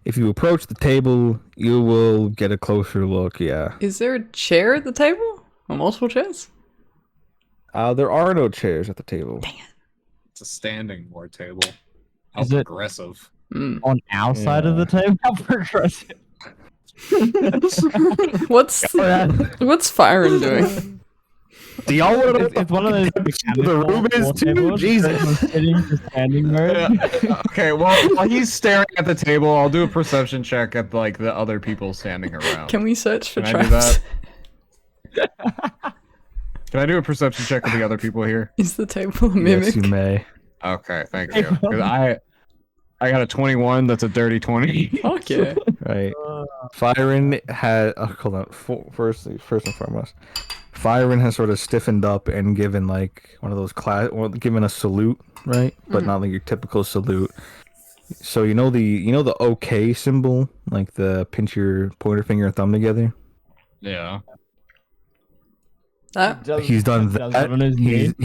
If you approach the table, you will get a closer look. Yeah. Is there a chair at the table? Or multiple chairs? There are no chairs at the table. It's a standing war table. How Is it- progressive. Mm. on our side of the table? How progressive. What's Fyron doing? Do y'all want to know It's one of those the room is too? Jesus. Sitting to standing mode. Okay, well, while he's staring at the table, I'll do a perception check at like the other people standing around. Can we search for Can I do traps? Can I do a perception check of the other people here? Is the table a mimic? Yes, you may. Okay, thank you. 'Cause I got a 21. That's a dirty 20. Fuck yeah. Right. Fyron had. Hold on. First and foremost, Fyron has sort of stiffened up and given like one of those given a salute, right? But not like your typical salute. So you know the OK symbol, like the pinch your pointer finger and thumb together. Yeah. That? He's done that.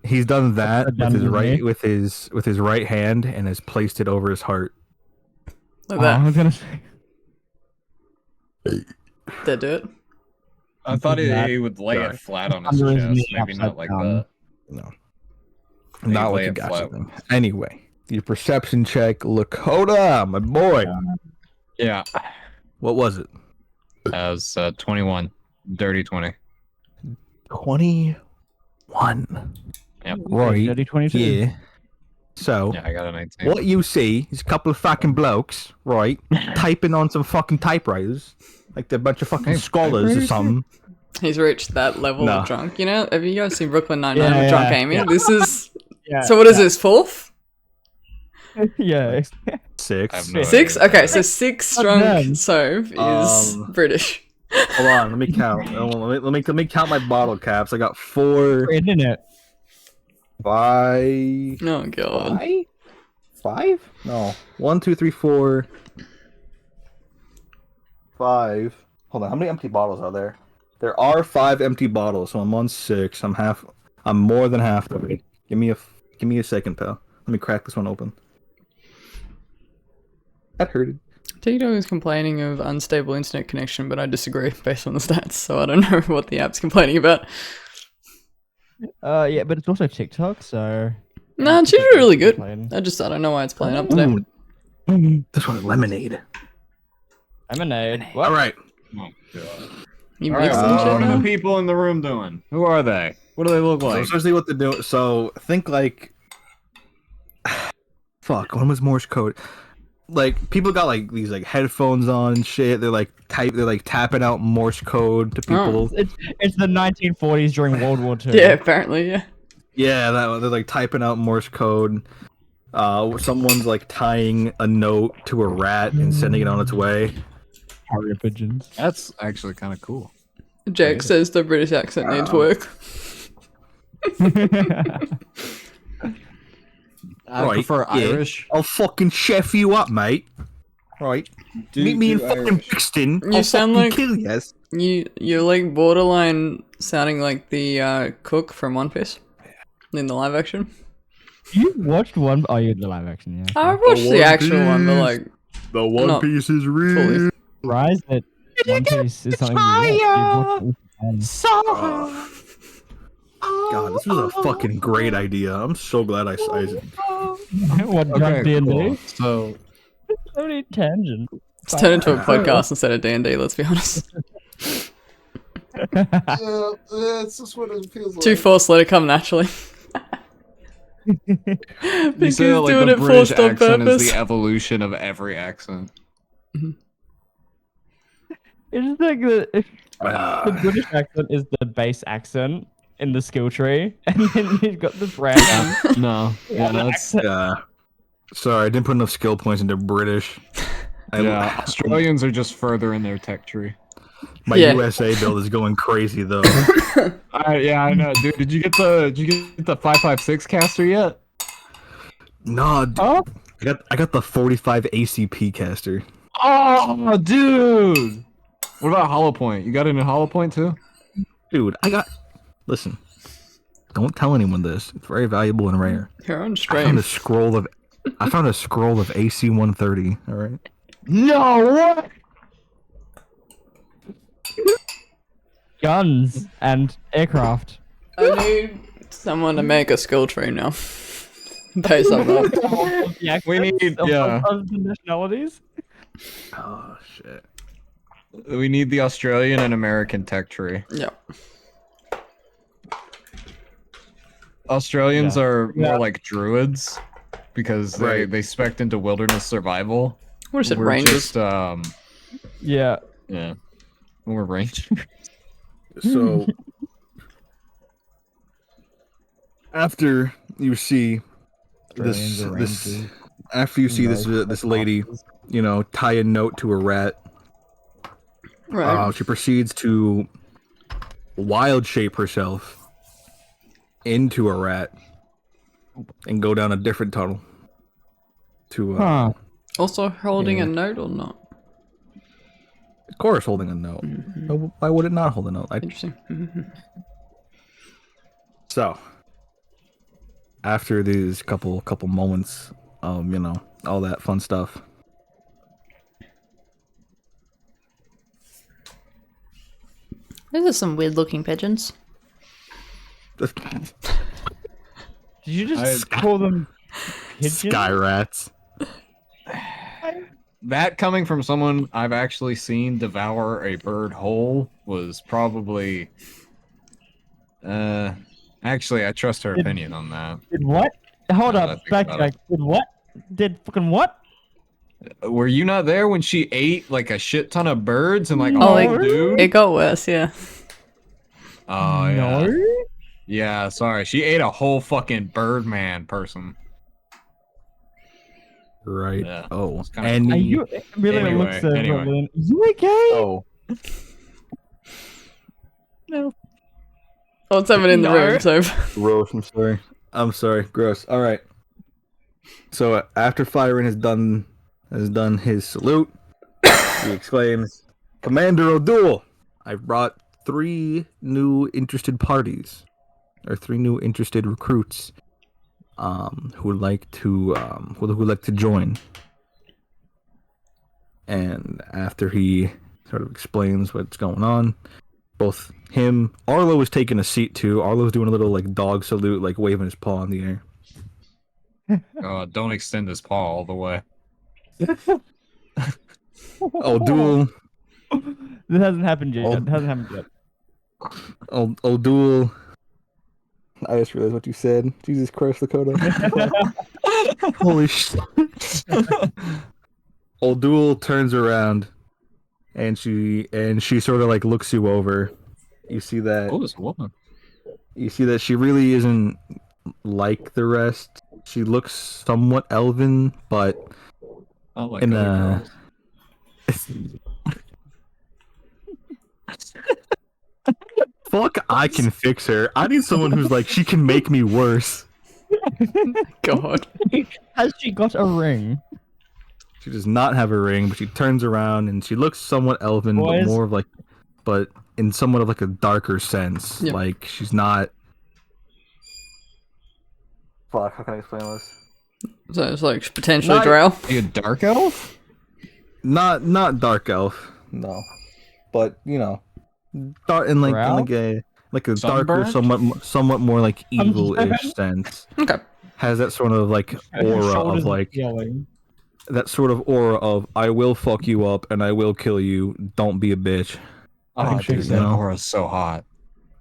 He's done that with his right hand and has placed it over his heart. Like I that. was gonna say. They do it. I thought That- he would lay Sorry. it flat on his Under his chest. knee, Maybe not upside like down. that. No, Maybe not lay like a it gotcha flat. thing. Anyway, your perception check, Lakota, my boy. Yeah. What was it? As 21. Dirty 20. 21. Yep. Right. 30-22. Yeah. So, Yeah, I got a 19. what you see is a couple of fucking blokes, right, typing on some fucking typewriters, like they're a bunch of fucking scholars or typewriters? something. He's reached that level No. of drunk. You know, have you guys seen Brooklyn Nine-Nine with Yeah, Drunk yeah, Amy? yeah. This is... Yeah. So what is this, fourth? Yeah. I Six. have no Six? idea. Okay, so six drunk done. Sove is British. Hold on, let me count. Let me count my bottle caps. I got 4, Internet. 5. Oh god. 5? No. 1, 2, 3, 4, 5. Hold on, how many empty bottles are there? There are 5 empty bottles, so I'm on 6. I'm more than half of it. Give me a second, pal. Let me crack this one open. That hurted. TikTok is complaining of unstable internet connection, but I disagree based on the stats, so I don't know what the app's complaining about. Yeah, but it's also TikTok, so. No, it's usually really good. Playing. I don't know why it's playing up today. This one is lemonade. Lemonade. What? All right. Oh, God. You All right, mixing what shit are now? the people in the room doing? Who are they? What do they look So like? essentially what they're doing. So think like, fuck. When was Morse code? Like people got like these like headphones on and shit. They're like tapping out Morse code to people. It's the 1940s during World War II. Yeah, apparently, yeah. Yeah, they're like typing out Morse code. Someone's like tying a note to a rat and sending it on its way. Carrier pigeons. That's actually kind of cool. Jake says the British accent needs work. I Right, prefer yeah. Irish. I'll fucking chef you up, mate. Right. Meet me in fucking Brixton. You I'll sound fucking like- kill yes. You're like borderline sounding like the cook from One Piece in the live action. You watched one? Oh, you had the live action, yeah. I watched the One actual one, but Piece. like The One Not Piece is real. fully. Rise that One Piece is something you God, this was a fucking great idea. I'm so glad I What Okay, D&D? cool. So So many tangents. It's turned into a podcast instead of D&D, let's be honest. it's just what it feels Too forced, let it come naturally. You Because say that like doing the it British forced on accent is purpose. the evolution of every accent. It's like the British accent is the base accent in the skill tree, and then you've got the random. No, yeah, that's Sorry, I didn't put enough skill points into British. yeah. Australians are just further in their tech tree. My Yeah. USA build is going crazy though. Yeah, I know, dude. Did you get the 556 caster yet? No, dude, Oh, I got the 45 ACP caster. Oh, dude. What about Hollow Point? You got it in Hollow Point too? Dude, listen. Don't tell anyone this. It's very valuable and rare. You're on I found stream. I found a scroll of AC 130, alright? No, what? guns and aircraft. I need someone to make a skill tree now. Based on that. The We need- accents yeah. of the nationalities. Oh shit. We need the Australian and American tech tree. Yep. Australians Yeah. are Yeah. more like druids because Right. they spec'd into wilderness survival. What is it, We're Rangers? just Yeah. yeah. We're rangers. So after you see this Australians are this rangers. after you see this No. this lady, you know, tie a note to a rat, Right. she proceeds to wild shape herself into a rat and go down a different tunnel to Huh. Also holding yeah. a note or not? of course holding a note. Why would it not hold a note? Interesting. So after these couple moments of, you know, all that fun stuff, Those are some weird looking pigeons. Did you just call them pigeons? sky rats. That coming from someone I've actually seen devour a bird whole was probably actually I trust her opinion on that. Did what? Hold Now that I up. think about Backtrack. Did what? Did fucking what? Were you not there when she ate like a shit ton of birds and like a No. whole it, dude? it got worse, yeah. Oh yeah. No. Yeah, sorry. She ate a whole fucking Birdman person. Right. Yeah, Oh, it's kinda and Are you really Anyway, looks at anyway. Berlin. You okay? oh, What's happening in the No. room, so gross. I'm sorry. Gross. All right. So after Firen has done his salute, he exclaims, "Commander O'Doul, I've brought 3 new interested parties, or 3 new interested recruits, who would like to join." And after he sort of explains what's going on, both him, Arlo was taking a seat too. Arlo's doing a little like dog salute, like waving his paw in the air. Don't extend his paw all the way. O'Doul, This hasn't happened yet. It hasn't happened yet. O'Doul. I just realized what you said. Jesus Christ, Lakota. Holy shit. O'Doul turns around and she sort of like looks you over. You see that Oh, this woman. she really isn't like the rest. She looks somewhat elven, but Oh, like in other a girls. fuck, I can fix her. I need someone who's like she can make me worse. God. Has she got a ring? She does not have a ring, but she turns around and she looks somewhat elven, but Boys. more of like, but in somewhat of like a darker sense. Yeah. Like she's not. Fuck, how can I explain this? So it's like potentially Not- Drow. Are you a dark elf? Not dark elf, no. But you know, dark in like Drow? like a darker, Sunburned? somewhat more like evil-ish Sunburned? sense. Okay. Has that sort of like aura Shoulders of like feeling. that sort of aura of I will fuck you up and I will kill you. Don't be a bitch. Oh, can dude, fix that that. aura's so hot.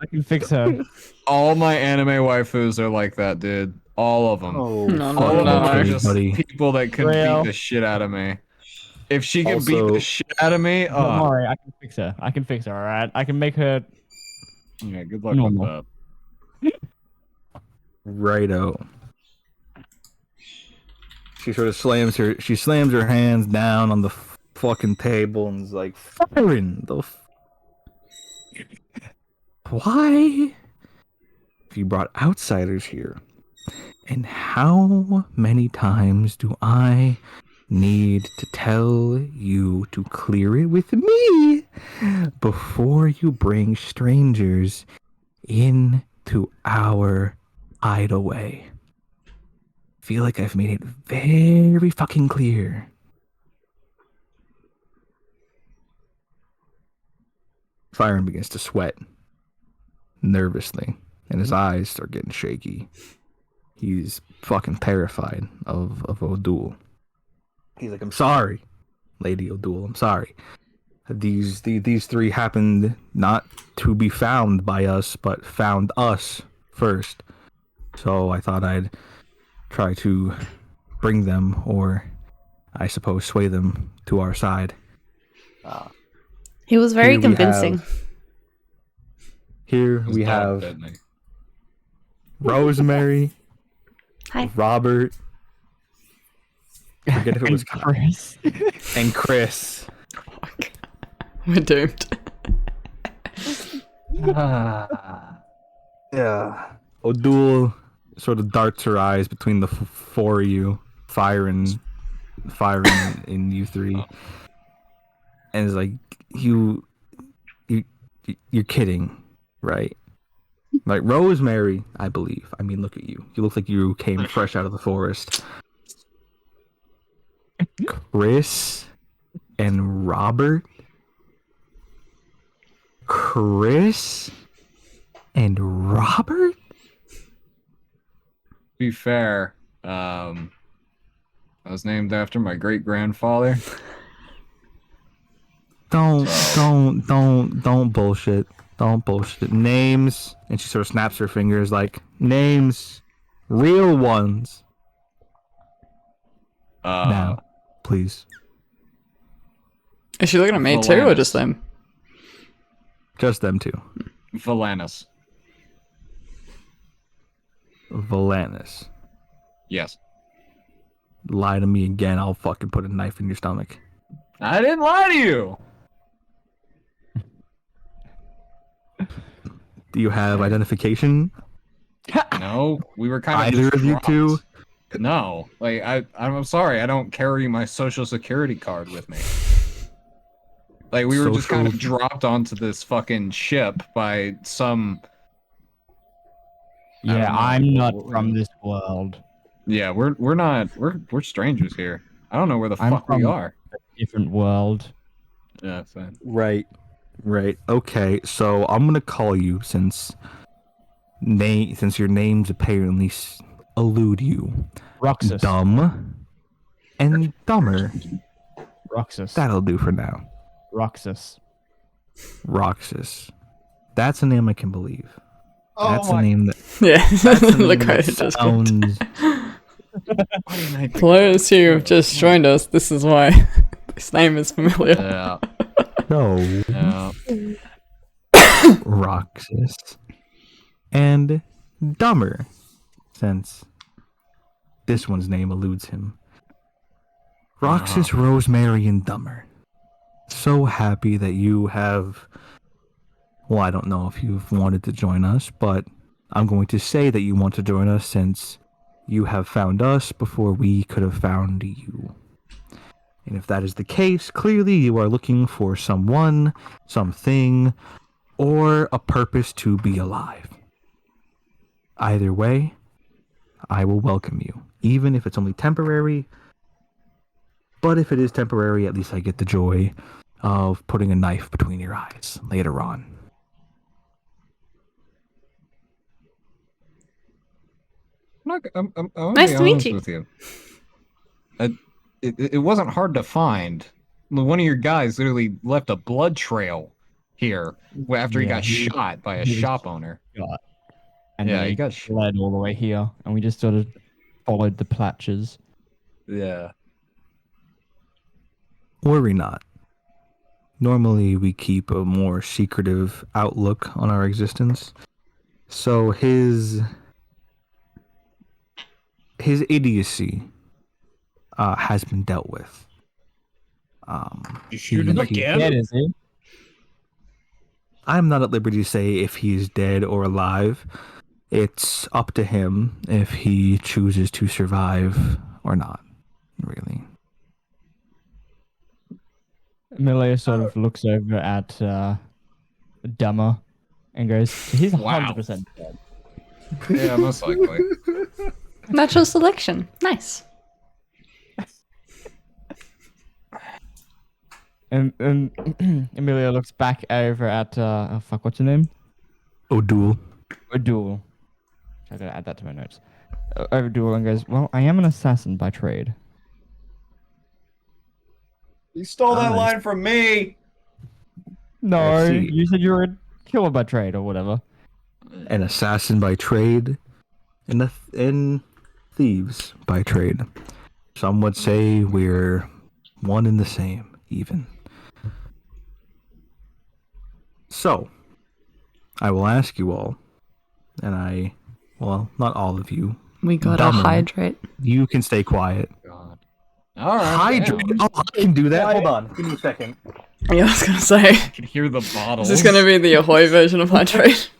I can fix her. All my anime waifus are like that, dude. All of them. Oh, No, fuck All of no, them no. are just buddy. people that can Real. beat the shit out of me. If she can beat Also- the shit out of me, Don't worry, I can fix her. I can fix her, alright? I can make her yeah, good luck Normal. with that. Righto. She sort of slams her hands down on the fucking table and is like, firing the why have you brought outsiders here? And how many times do I need to tell you to clear it with me before you bring strangers into our hideaway? Feel like I've made it very fucking clear. Fyron begins to sweat nervously, and his eyes start getting shaky. He's fucking terrified of O'Doul. He's like, I'm sorry, Lady O'Doul, I'm sorry. These three happened not to be found by us, but found us first. So I thought I'd try to bring them, or I suppose sway them to our side. He was very Here we convincing. Here His we dog have bit me. Rosemary, Hi. Robert, forget if it was Chris. and Chris. We're doomed. Yeah. O'Doul sort of darts her eyes between the four of you, firing in you three, and is like, you're kidding, right? Like Rosemary, I believe. I mean, look at you. You look like you came fresh out of the forest. Chris and Robert. Chris and Robert? To be fair, I was named after my great grandfather. Don't bullshit. Don't bullshit. Names. And she sort of snaps her fingers like, names. Real ones. Now, please. Is she looking at me too, or just them? Just them two. Valanis. Valanis. Yes. Lie to me again, I'll fucking put a knife in your stomach. I didn't lie to you. Do you have identification? No, we were kind of Either of you two? No, like I'm sorry, I don't carry my social security card with me. Like we were just kind of dropped onto this fucking ship by some. I Yeah, don't know. I'm not from this world. Yeah, we're not. We're strangers here. I don't know where the I'm fuck we from- are. Different world. Yeah, fine. Right. Okay, so I'm gonna call you since your names apparently elude you. Roxas. Dumb and dumber. Roxas. That'll do for now. Roxas. Roxas. That's a name I can believe. Oh That's a name that Yeah. that's a name Look how that it just got. sounds Those who have just joined us, this is why this name is familiar. Yeah. no Yeah. Roxas and dumber, since this one's name eludes him. Roxas, Rosemary, and Dumber. So happy that you have. Well, I don't know if you've wanted to join us, but I'm going to say that you want to join us since you have found us before we could have found you. And if that is the case, clearly you are looking for someone, something, or a purpose to be alive. Either way, I will welcome you, even if it's only temporary. But if it is temporary, at least I get the joy of putting a knife between your eyes later on. I'm gonna Nice be to meet honest you. with you. It wasn't hard to find. One of your guys literally left a blood trail here after he Yeah, got shot by a he was shop owner. shot. And Yeah, then he he got fled all the way here, and we just sort of followed the platches. Yeah. Worry not. Normally, we keep a more secretive outlook on our existence. So his idiocy has been dealt with. You shoot him again? Dead, is he? I'm not at liberty to say if he's dead or alive. It's up to him if he chooses to survive or not, really. Amelia sort of looks over at Dummer and goes, he's Wow. 100% dead. Yeah, most likely. Natural selection. Nice. And Amelia looks back over at, oh fuck, what's her name? O'Doul. O'Doul. I gotta add that to my notes. O'Doul and goes, well, I am an assassin by trade. You stole that Nice. line from me. No, I see. you said you were a killer by trade or whatever. An assassin by trade, and thieves by trade. Some would say we're one and the same, even. So, I will ask you all, and well, not all of you. We gotta Dumber. hydrate. You can stay quiet. God. All right. Hydrate. damn. Oh, I can do that. Hold on. Give me a second. Yeah, I was gonna say. I can hear the bottles. Is this gonna be the Ahoy version of hydrate?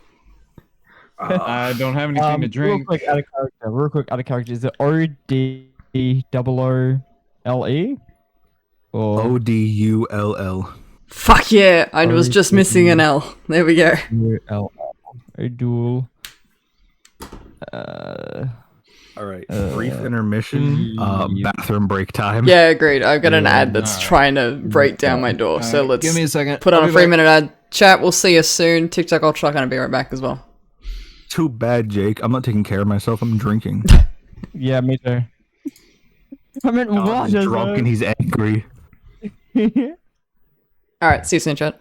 I don't have anything to drink. Real quick out of character. Is it ODOOLE? Or Odull. Fuck yeah! I was just missing an L. There we go. ULL? O'Doul. All right. Brief intermission. yeah. Bathroom break time. Yeah, agreed. I've got an ad that's alright. trying to break down my door, so let's Give me a second. put on I'll a be back. 3-minute ad. Chat, we'll see you soon. TikTok, I'll try to be right back as well. Too bad, Jake. I'm not taking care of myself. I'm drinking. Yeah, me too. I meant He's water. drunk and he's angry. Alright, see you soon, chat.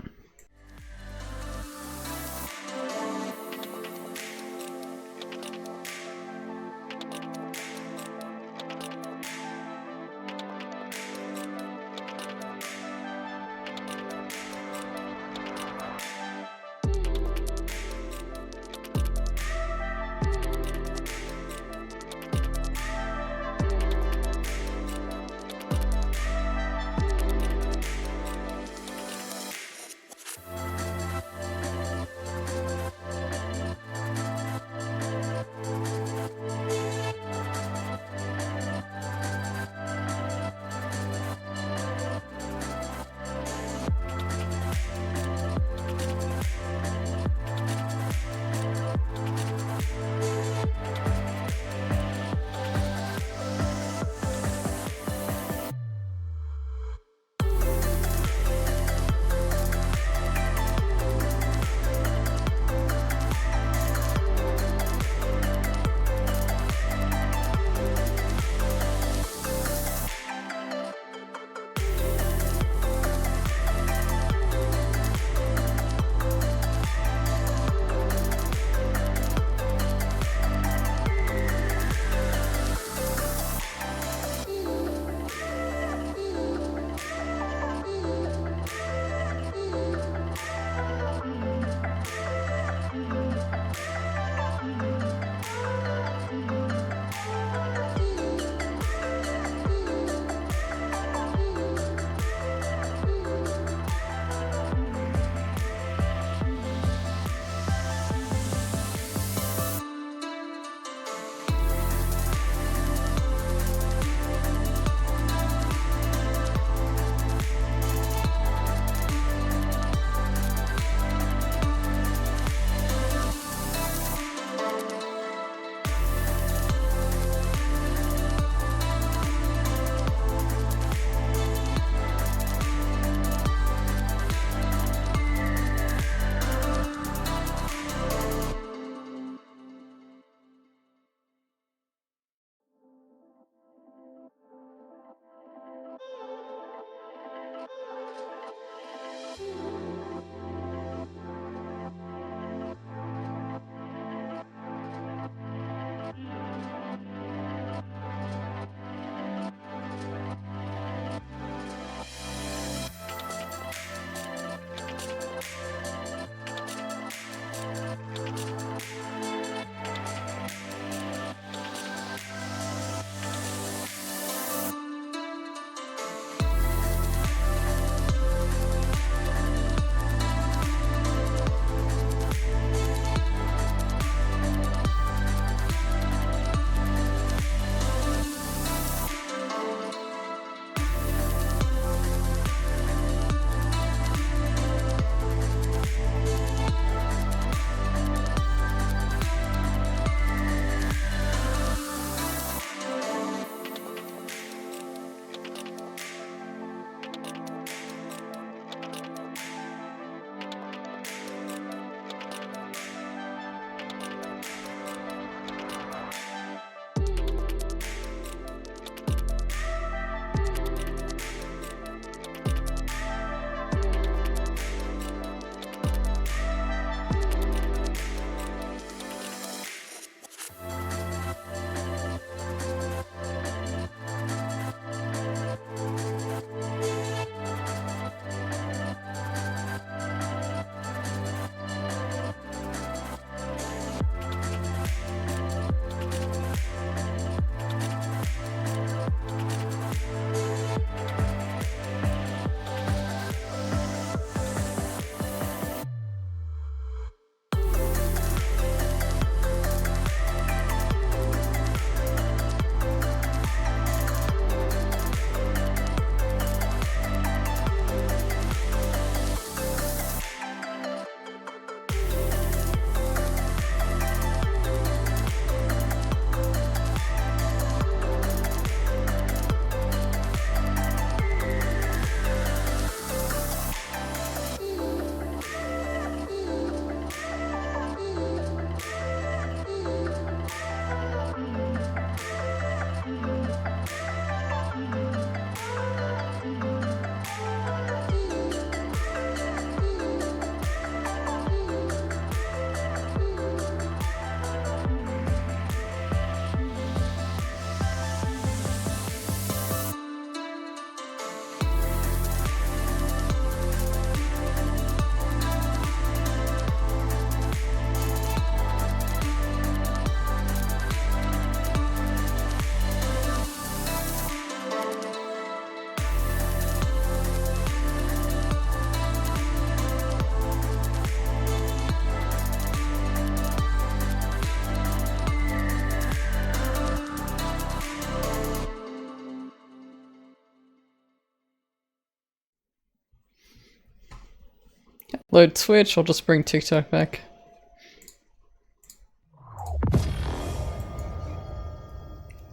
Load Twitch, I'll just bring TikTok back.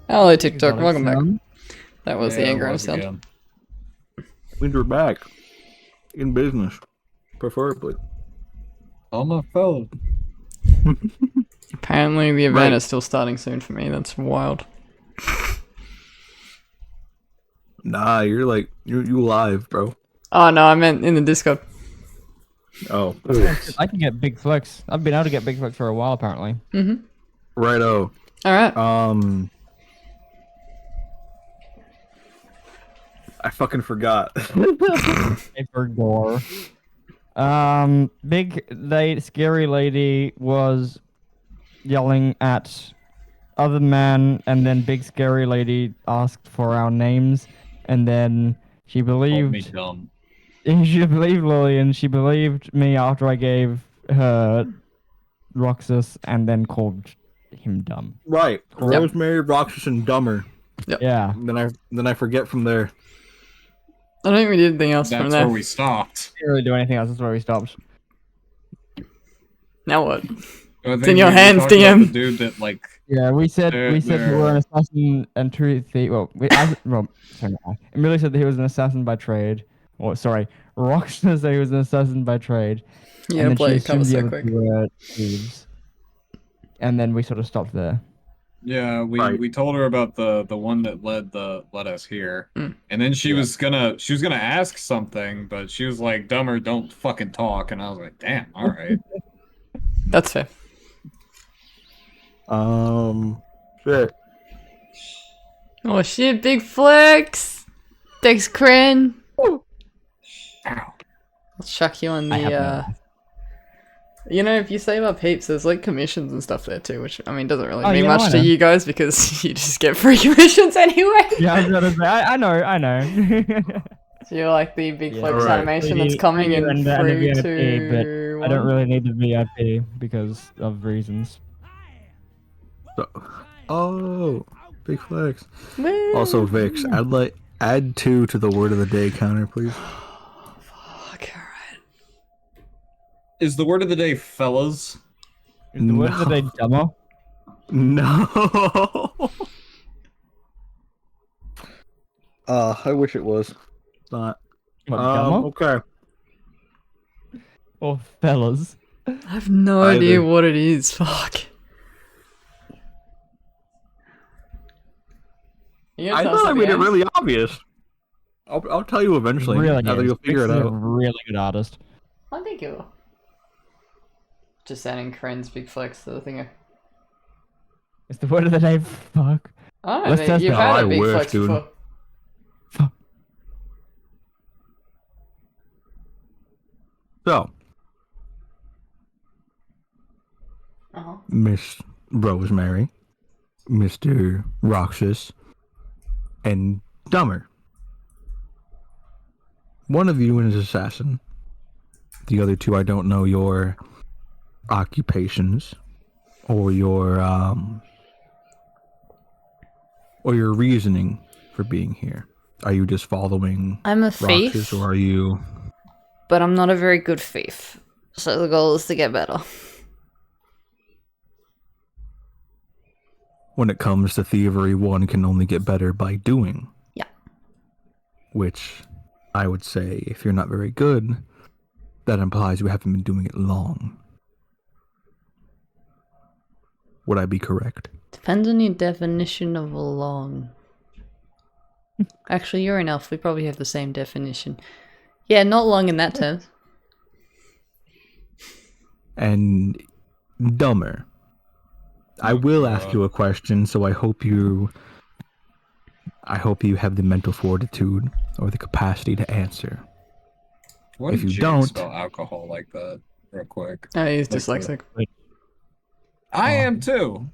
Hello TikTok, welcome back. That was the Yeah, it engram was sound. again. Winter back. In business. Preferably. All my fellas. Apparently the event Right. is still starting soon for me, that's wild. Nah, you're like, you live, bro. Oh no, I meant in the Discord. Oh. I can get big flex. I've been able to get big flex for a while apparently. Righto. Alright. I fucking forgot. Paper door. Scary lady was yelling at other man, and then big scary lady asked for our names, and then she Called me believed dumb. she believed Lillian. She believed me after I gave her Roxas, and then called him dumb. Right. Rosemary, Roxas, and Dumber. Yeah. Then I forget from there. I don't think we did anything else from That's there. where we stopped. Didn't really do anything else. That's where we stopped. Now what? I think in your we hands, talked about DM. The dude that like Yeah, we said They're- we said we they're- were an assassin and true thief. Well, sorry, no. Emilio said that he was an assassin by trade. Or sorry, Roxana said he was an assassin by trade. Yeah, and then play she it cover assumed the so other quick. two were thieves. And then we sort of stopped there. yeah, Right. we told her about the one that led us here. Mm. And then she was gonna ask something, but she was like, "Dumber, don't fucking talk." And I was like, "Damn, all right." That's fair. Shit. Oh shit, big flex! Thanks, Kren! Ow. I'll chuck you on I have the, You know, if you save up heaps, there's like commissions and stuff there too, which, I mean, doesn't really Oh, mean yeah, much I to know. you guys because you just get free commissions anyway! Yeah, I was gonna say, I know. So you're like the big Yeah, flex right. animation We that's need- coming we in need and a 3, VIP, 2, I don't 1. really need the VIP because of reasons. Oh, big flex. Woo! Also, Vix, add 2 to the word of the day counter, please. Fuck, alright. Is the word of the day fellas? Is the word of the day dumber? No. I wish it was. It's not. What, dumber? Okay. Or fellas? I have no idea Either. what it is, fuck. You I gonna tell us thought I at the made it end? really obvious. I'll tell you eventually. Really After is. you'll figure it Vix is a out. really good artist. I think you will. Just adding Kren's big flex to the thing. It's the word of the day. Fuck. I don't know, Let's test you've it. had I a big wish, flex dude. before. So, Uh-huh. Miss Rosemary, Mr. Roxas, and Dumber. One of you is an assassin. The other two, I don't know your occupations or your reasoning for being here. Are you just following I'm a Roxas, thief, or are you? but I'm not a very good thief. So the goal is to get better. When it comes to thievery, one can only get better by doing. Yeah. Which I would say, if you're not very good, that implies you haven't been doing it long. Would I be correct? Depends on your definition of long. Actually, you're an elf. We probably have the same definition. Yeah, not long in that terms. And Dumber. I will ask you a question, so I hope you have the mental fortitude or the capacity to answer. What If did you Jake don't- spell alcohol like that? Real quick. Oh, he's Like dyslexic. I am too.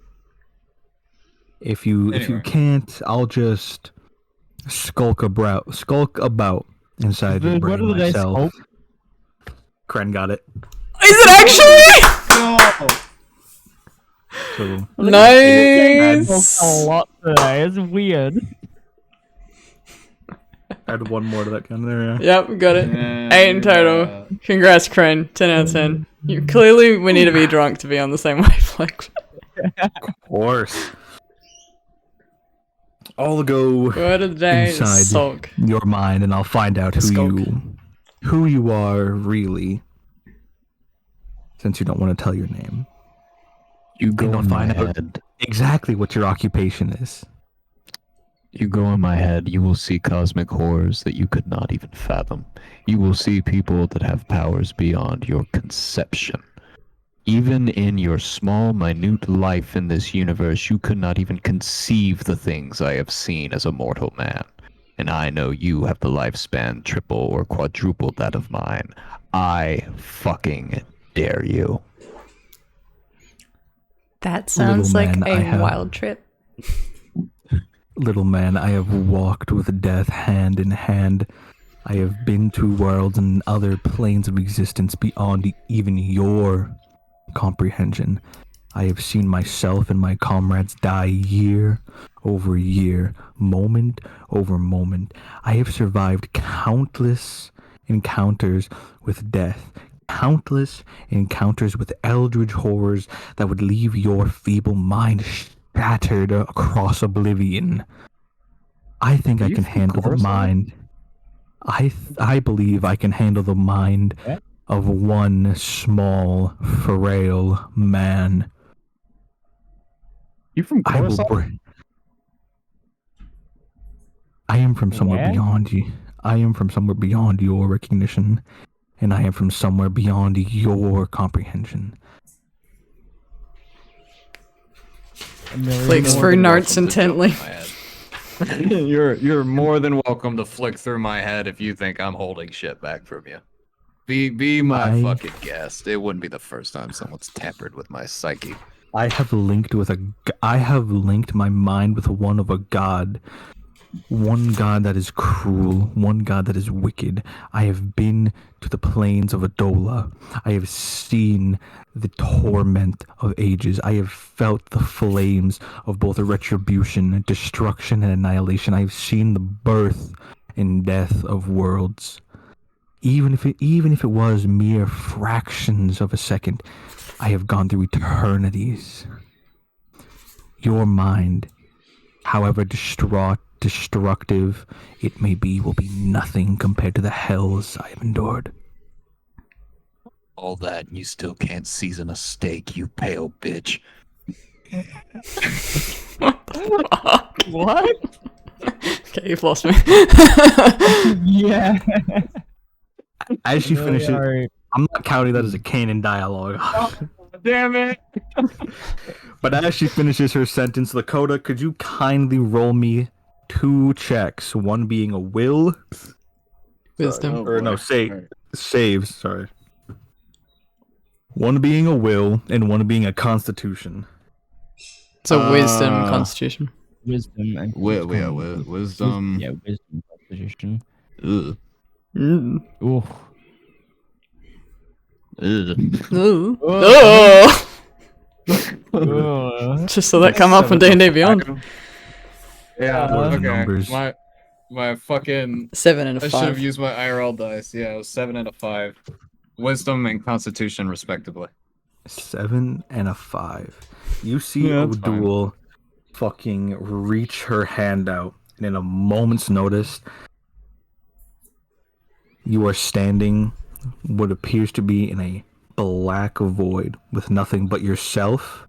If you Anyway. can't, I'll just skulk about inside The your word brain of the day, myself. skulk. Kren got it. Is it actually? No. So Nice! A lot today. It's weird. Add one more to that count there. Yep, got it. And 8 in total. Congrats, Crane. 10 out of 10. Clearly, we need to be drunk to be on the same wavelength. Of course. I'll go Word of the day is inside sulk. your mind, and I'll find out Skulk. who you are really. Since you don't want to tell your name, You go And I'll in my find out head. exactly what your occupation is. You go in my head, you will see cosmic horrors that you could not even fathom. You will see people that have powers beyond your conception. Even in your small, minute life in this universe, you could not even conceive the things I have seen as a mortal man. And I know you have the lifespan triple or quadruple that of mine. I fucking dare you. That sounds Little like man, I a have- wild trip. Little man, I have walked with death hand in hand. I have been to worlds and other planes of existence beyond even your comprehension. I have seen myself and my comrades die year over year, moment over moment. I have survived countless encounters with death, countless encounters with eldritch horrors that would leave your feeble mind shattered across oblivion. I think I You can from handle the Coruscant? mind. I believe I can handle the mind Yeah. of one small, frail man. You from I will. Coruscant? I am from somewhere Where? beyond you. I am from somewhere beyond your recognition, and I am from somewhere beyond your comprehension. Flicks through notes intently. You're more than welcome to flick through my head if you think I'm holding shit back from you. Be my I- fucking guest. It wouldn't be the first time someone's tampered with my psyche. I have linked my mind with one of a god. One god that is cruel, one god that is wicked. I have been to the plains of Adola. I have seen the torment of ages. I have felt the flames of both retribution, destruction, and annihilation. I have seen the birth and death of worlds. Even if it was mere fractions of a second, I have gone through eternities. Your mind, however destructive it may be, will be nothing compared to the hells I have endured. All that, and you still can't season a steak, you pale bitch. What? Okay, you've lost me. Yeah. As she finishes, Sorry. I'm not counting that as a canon dialogue. Damn it! But as she finishes her sentence, Lakota, could you kindly roll me 2 checks? One being a will, Wisdom. or no, saves. Sorry. One being a will and one being a constitution. So wisdom, constitution. Wisdom and Wisdom. Yeah, wisdom composition. Ugh. Mm. Ooh. Ugh. Ooh. Oh! Ooh. Just so that come up on D&D Beyond. Yeah. What are the Okay. numbers? My fucking. 7 and I a should have 5. used my IRL dice. Yeah, it was 7 and a 5. Wisdom and Constitution, respectively. 7 and a 5. You see Yeah, that's fine. Odul fucking reach her hand out, and in a moment's notice, you are standing what appears to be in a black void with nothing but yourself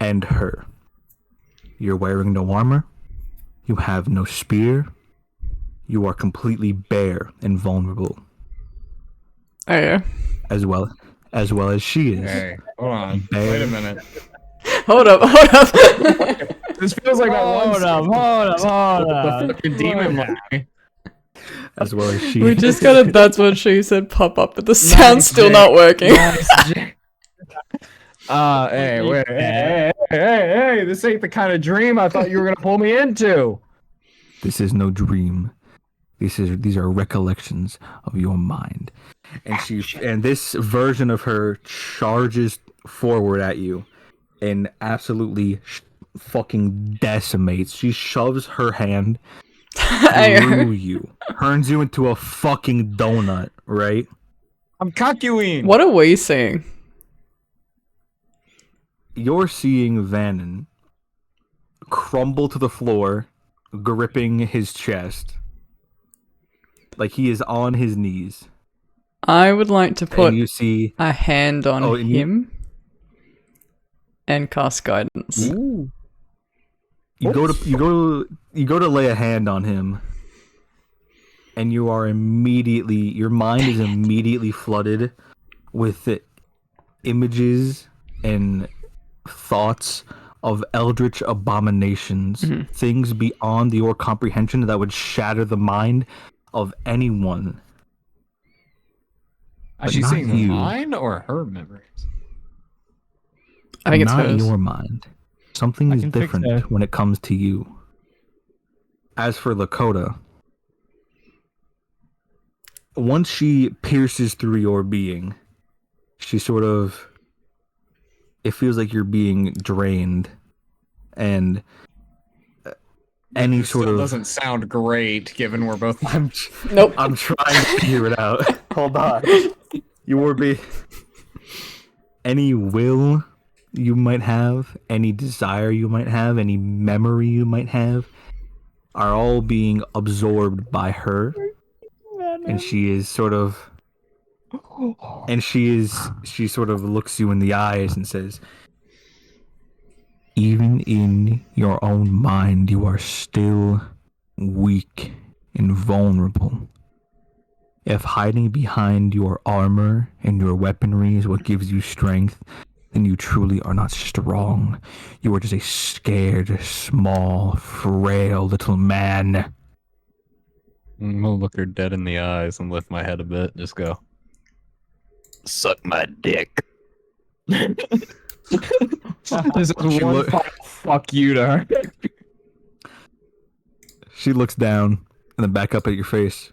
and her. You're wearing no armor. You have no spear. You are completely bare and vulnerable, Oh yeah. as well as she is. Hey, hold on. Bare. Wait a minute. Hold up. This feels like that one Hold up, hold up, hold the up. fucking demon monkey. As well as she We is. just got a that's what she said pop up, but the sound's still Jake. not working. Hey, wait, hey, this ain't the kind of dream I thought you were gonna pull me into. This is no dream. These are recollections of your mind. And this version of her charges forward at you and absolutely fucking decimates. She shoves her hand through you, turns you into a fucking donut, right? I'm Kakyoin. What are we seeing? You're seeing Vannon crumble to the floor, gripping his chest. Like he is on his knees. I would like to put And you see a hand on Oh, and him and cast guidance. you go to lay a hand on him, and you are immediately your mind is immediately flooded with images and thoughts of eldritch abominations, things beyond your comprehension that would shatter the mind of anyone. Is But she not seeing you. mine or her memories? I think it's Not hers. your mind. Something I is can fix different that. when it comes to you. As for Lakota, once she pierces through your being, she sort of. It feels like you're being drained, and any It sort still of. doesn't sound great, given we're both. Nope. I'm trying to figure it out. Hold on. You will be. Any will you might have, any desire you might have, any memory you might have, are all being absorbed by her. And she is sort of. And she sort of looks you in the eyes and says, even in your own mind, you are still weak and vulnerable. If hiding behind your armor and your weaponry is what gives you strength, then you truly are not strong. You are just a scared, small, frail little man. I'm gonna look her dead in the eyes and lift my head a bit. Just go. Suck my dick. This is She one look- fuck you to her. She looks down and then back up at your face.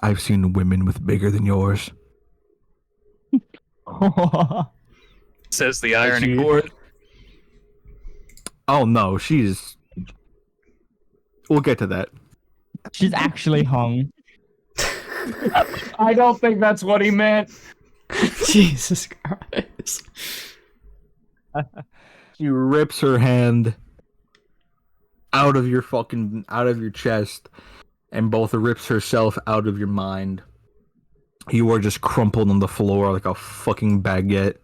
I've seen women with bigger than yours. Says the she- irony board. Oh no, she's. We'll get to that. She's actually hung. I don't think that's what he meant. Jesus Christ. She rips her hand out of your chest, and both rips herself out of your mind. You are just crumpled on the floor like a fucking baguette.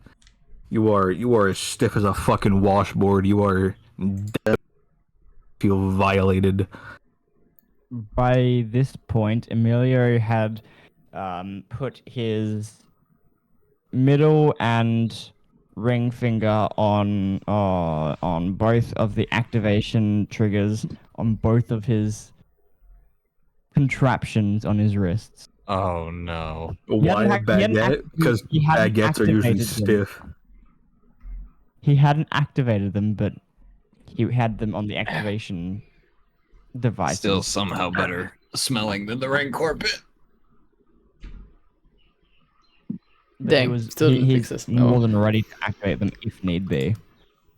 You are as stiff as a fucking washboard. You are feel violated. By this point, Emilio had put his middle and ring finger on both of the activation triggers on both of his contraptions on his wrists. Oh no. Why a he hadn't baguette? Because he hadn't baguettes are usually activated them. stiff. He hadn't activated them, but he had them on the activation device. Still somehow better smelling than the Rancor pit. But Dang, still didn't fix this. more No. than ready to activate them if need be.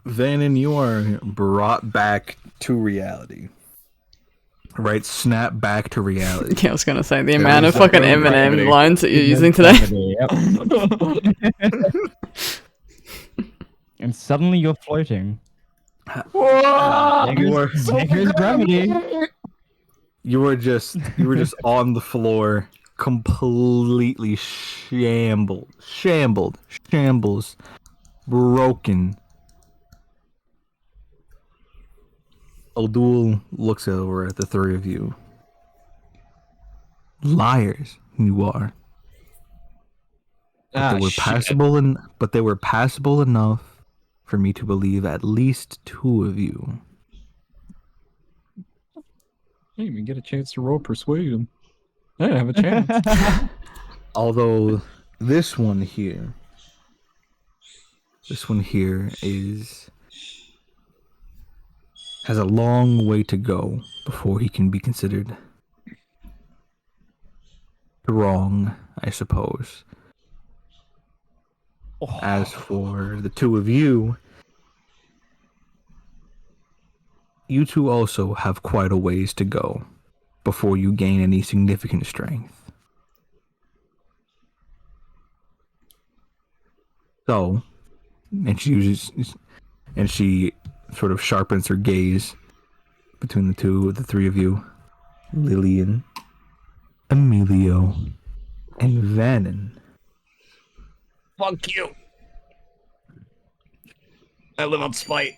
Vannon, you are brought back to reality. Right? Snap back to reality. Yeah, I was gonna say the There amount is of no fucking gravity. Eminem lines that you're using today. Yep. And suddenly you're floating. There You are there goes gravity. you were just on the floor, completely shambles, broken. Odul looks over at the three of you. Liars, you are. But they were passable, but they were passable enough for me to believe at least two of you. I didn't even get a chance to roll persuade him. I didn't have a chance. Although this one here has a long way to go before he can be considered wrong, I suppose. As for the two of you, you two also have quite a ways to go before you gain any significant strength. So, and she sort of sharpens her gaze between the three of you, Lillian, Emilio, and Vannon. Fuck you. I live on spite.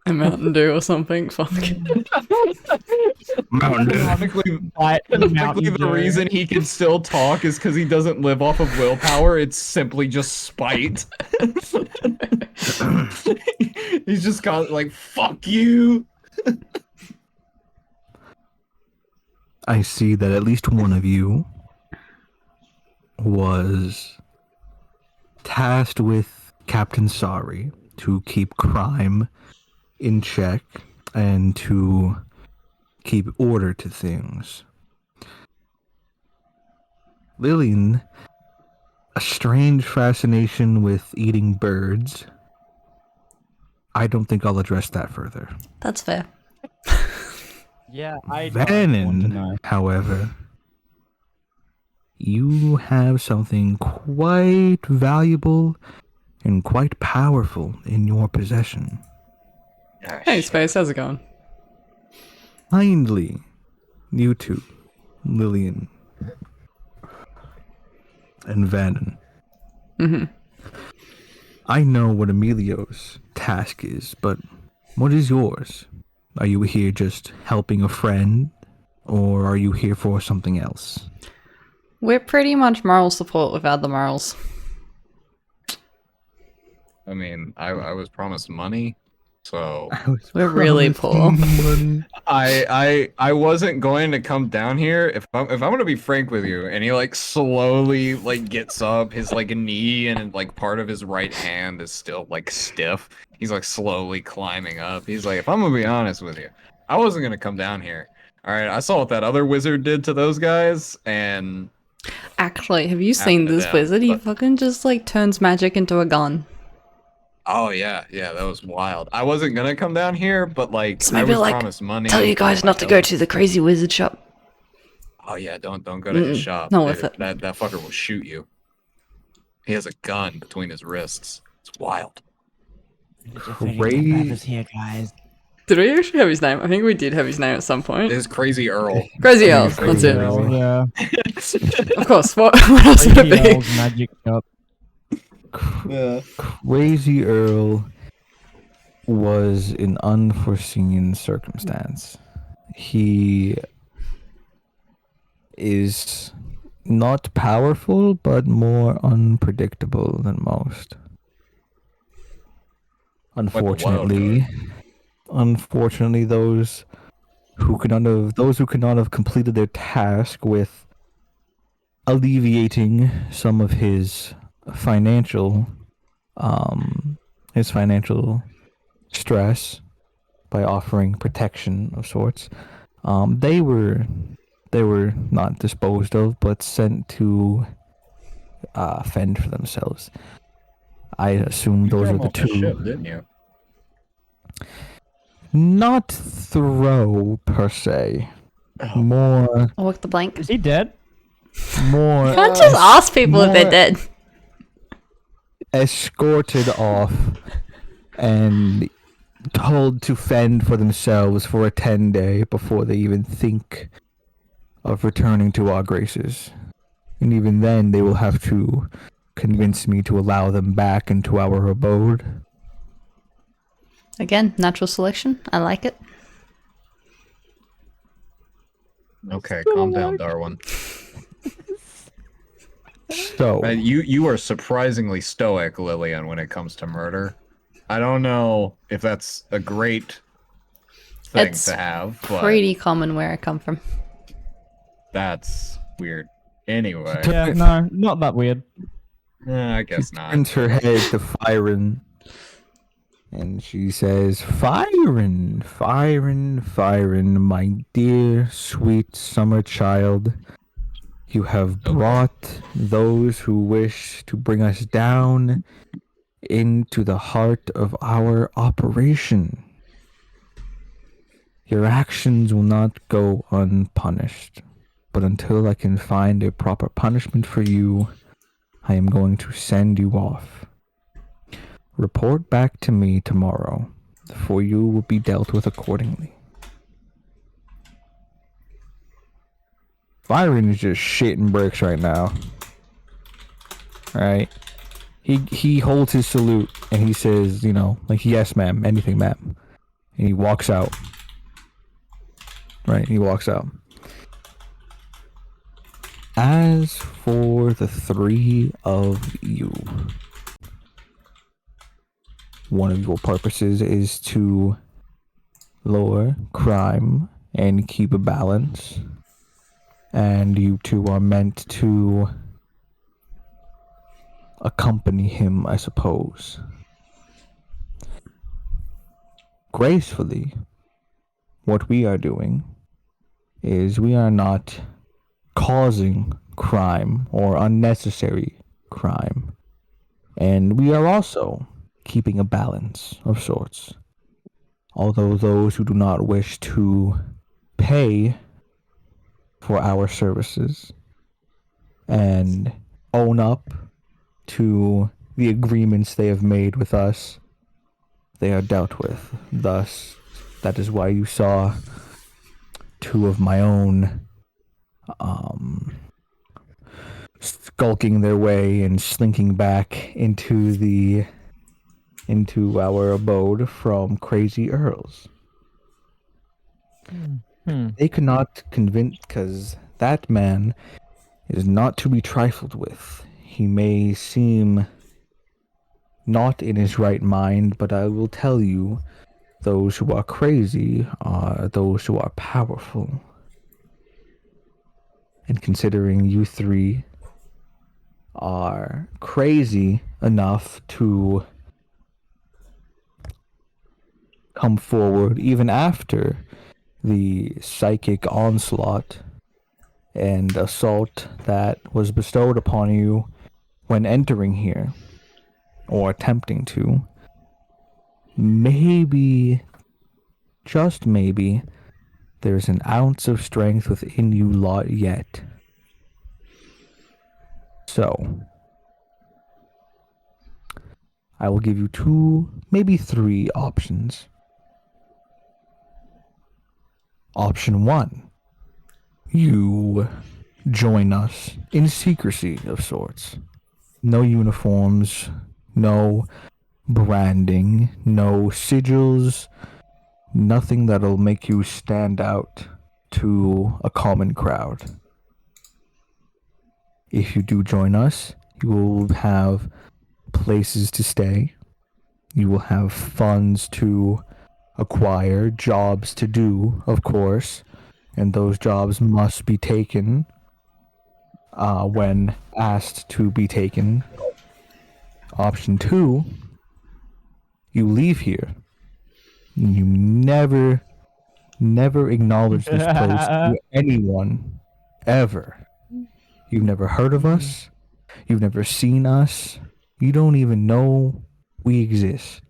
A Mountain Dew or something. Fuck. Mountain Dew. Technically, the reason he can still talk is because he doesn't live off of willpower. It's simply just spite. He's just got like, fuck you. I see that at least one of you was tasked with Captain Sari to keep crime in check and to keep order to things. Lillian, a strange fascination with eating birds. I don't think I'll address that further. That's fair. Yeah, I don't want to Vannon, know. however, you have something quite valuable and quite powerful in your possession. Hey, Space, how's it going? Kindly, you two, Lillian and Vannon. Mm-hmm. I know what Emilio's task is, but what is yours? Are you here just helping a friend, or are you here for something else? We're pretty much moral support without the morals. I mean, I was promised money, so We're really poor. I wasn't going to come down here if I'm gonna be frank with you. And he like slowly like gets up, his like knee and like part of his right hand is still like stiff. He's like slowly climbing up. He's like, if I'm gonna be honest with you, I wasn't gonna come down here. All right, I saw what that other wizard did to those guys, and Actually, have you seen Happened to this them, wizard? He but- fucking just like turns magic into a gun. oh yeah, that was wild. I wasn't gonna come down here, but like So I maybe, was like, promised money. Tell you guys not to go to the crazy wizard shop. Oh yeah, don't go to his shop. not worth it. That fucker will shoot you. He has a gun between his wrists. It's wild. Crazy. here, guys. Did we actually have his name? I think we did have his name at some point. This is Crazy Earl. Crazy Elf, that's Crazy it. Earl. Yeah. Of course, what else would it Crazy be? Earl's magic shop. Crazy Earl was an unforeseen circumstance. He is not powerful, but more unpredictable than most. Unfortunately, those who could not have completed their task with alleviating some of his financial stress by offering protection of sorts, they were not disposed of but sent to fend for themselves. I assume those are the two. didn't you? Not throw per se. More I'll work the blank. Is he dead? more Can't just ask people if they're more- dead. escorted off and told to fend for themselves for a 10-day before they even think of returning to our graces. And even then, they will have to convince me to allow them back into our abode. Again, natural selection. I like it. Okay, calm down, Darwin. So, Man, you are surprisingly stoic, Lillian, when it comes to murder. I don't know if that's a great thing It's to have, but Pretty common where I come from. that's weird. Anyway, Yeah, no, not that weird. I guess not. turns her head to Fyron. And she says, Fyron, my dear, sweet summer child. You have brought those who wish to bring us down into the heart of our operation. Your actions will not go unpunished, but until I can find a proper punishment for you, I am going to send you off. Report back to me tomorrow, for you will be dealt with accordingly. Byron is just shitting bricks right now. Alright? He holds his salute and he says, you know, like, yes, ma'am, anything, ma'am. And he walks out. Right, he walks out. As for the three of you, one of your purposes is to lower crime and keep a balance. And you two are meant to accompany him, I suppose. Gracefully, what we are doing is we are not causing crime or unnecessary crime. And we are also keeping a balance of sorts. Although those who do not wish to pay for our services and own up to the agreements they have made with us, they are dealt with. Thus, that is why you saw two of my own skulking their way and slinking back into our abode from Crazy Earls. They could not convince, because that man is not to be trifled with. He may seem not in his right mind, but I will tell you, those who are crazy are those who are powerful. And considering you three are crazy enough to come forward even after the psychic onslaught and assault that was bestowed upon you when entering here, or attempting to, maybe, just maybe, there's an ounce of strength within you lot yet. So, I will give you 2, maybe 3 options. Option 1. You join us in secrecy of sorts. No uniforms, no branding, no sigils, nothing that'll make you stand out to a common crowd. If you do join us, you will have places to stay. You will have funds to acquire, jobs to do, of course, and those jobs must be taken when asked to be taken. Option 2, you leave here. You never acknowledge this place to anyone, ever. You've never heard of us. You've never seen us. You don't even know we exist.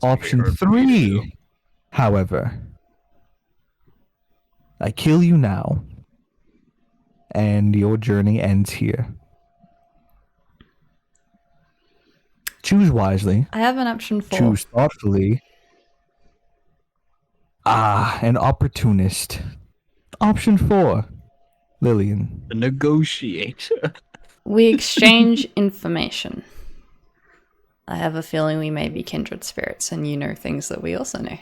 Option 3, however, I kill you now, and your journey ends here. Choose wisely. I have an option 4. Choose thoughtfully. An opportunist. Option 4, Lillian. The negotiator. We exchange information. I have a feeling we may be kindred spirits, and you know things that we also know.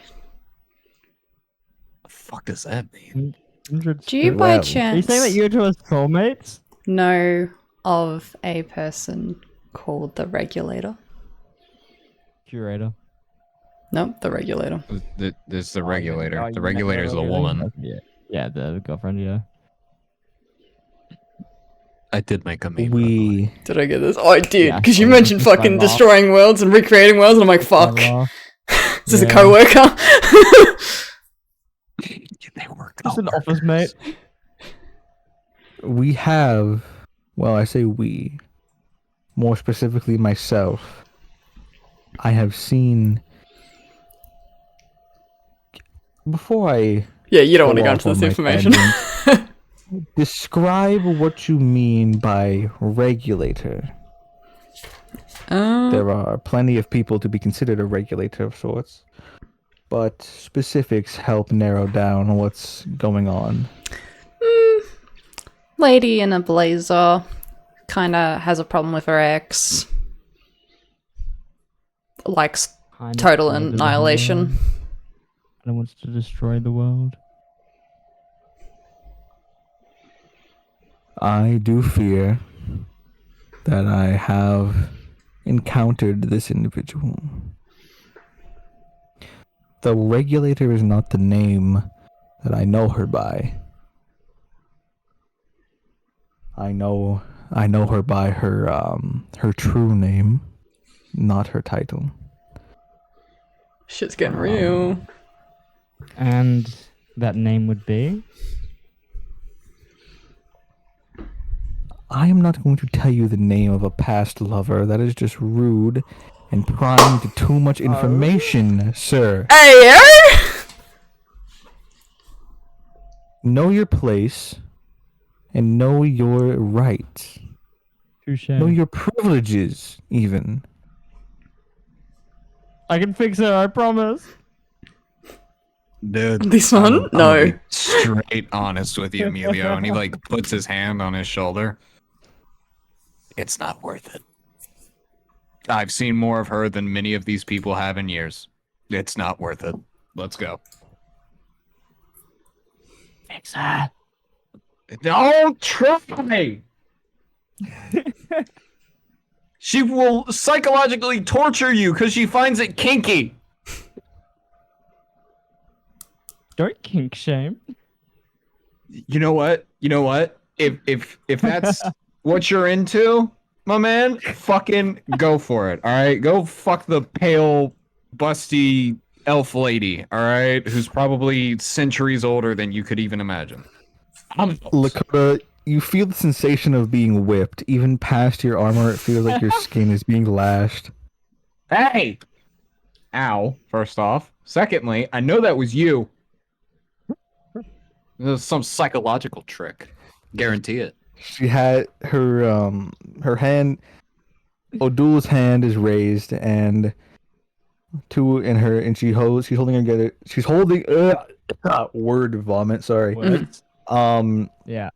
The fuck does that mean? Do you by Well, Are you chance saying that you two are soulmates? know of a person called the Regulator? Curator. Nope, the Regulator. There's the regulator. Oh, The you regulator is a met woman. Yeah, the girlfriend, yeah. I did make a meme. We Did I get this? Oh, I did, Yeah, because you I mentioned just fucking went off. destroying worlds and recreating worlds, and I'm like, fuck. Is this a Yeah. co-worker? They work. Just an office mate. have, well, I say we. more specifically myself, I have seen. Before I Yeah, you don't want to go off into on this my information. tangent, describe what you mean by regulator. There are plenty of people to be considered a regulator of sorts, but specifics help narrow down what's going on. Lady in a blazer kinda has a problem with her ex. Likes Kind of total murders the annihilation. world and wants to destroy the world. I do fear that I have encountered this individual. The regulator is not the name that I know her by. I know her by her true name, not her title. Shit's getting real. And that name would be? I am not going to tell you the name of a past lover. That is just rude and prying to too much information, sir. Hey, Know your place and know your rights. Touche. Know your privileges, even. I can fix her, I promise. Dude, This one? I'm No. gonna be straight honest with you, Emilio. And he like puts his hand on his shoulder. It's not worth it. I've seen more of her than many of these people have in years. It's not worth it. Let's go. Fix her. Don't try! She will psychologically torture you because she finds it kinky. Don't kink shame. You know what? If that's what you're into, my man, fucking go for it. All right, go fuck the pale, busty elf lady. All right, who's probably centuries older than you could even imagine. Lakota, you feel the sensation of being whipped. Even past your armor, it feels like your skin is being lashed. Hey! Ow, first off. Secondly, I know that was you. This is some psychological trick. Guarantee it. She had her hand. Odul's hand is raised, and she's holding together. She's holding word vomit. Sorry. What? Yeah.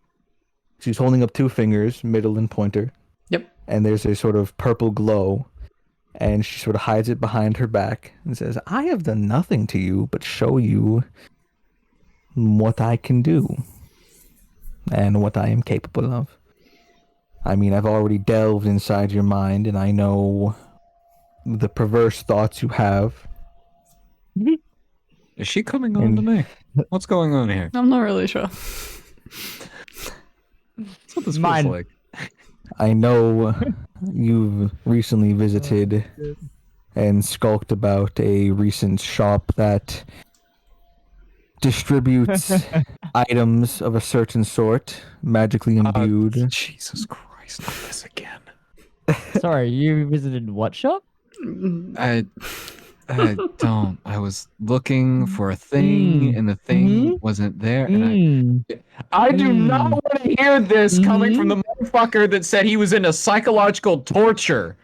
She's holding up two fingers, middle and pointer. Yep. And there's a sort of purple glow, and she sort of hides it behind her back and says, "I have done nothing to you but show you what I can do and what I am capable of. I mean, I've already delved inside your mind, and I know the perverse thoughts you have." Is she coming on to me? What's going on here? I'm not really sure. That's what this Mine. feels like. I know you've recently visited and skulked about a recent shop that distributes items of a certain sort, magically imbued. Jesus Christ, not this again. Sorry, you visited what shop? I don't. I was looking for a thing, and the thing wasn't there. And I do not want to hear this coming from the motherfucker that said he was into psychological torture.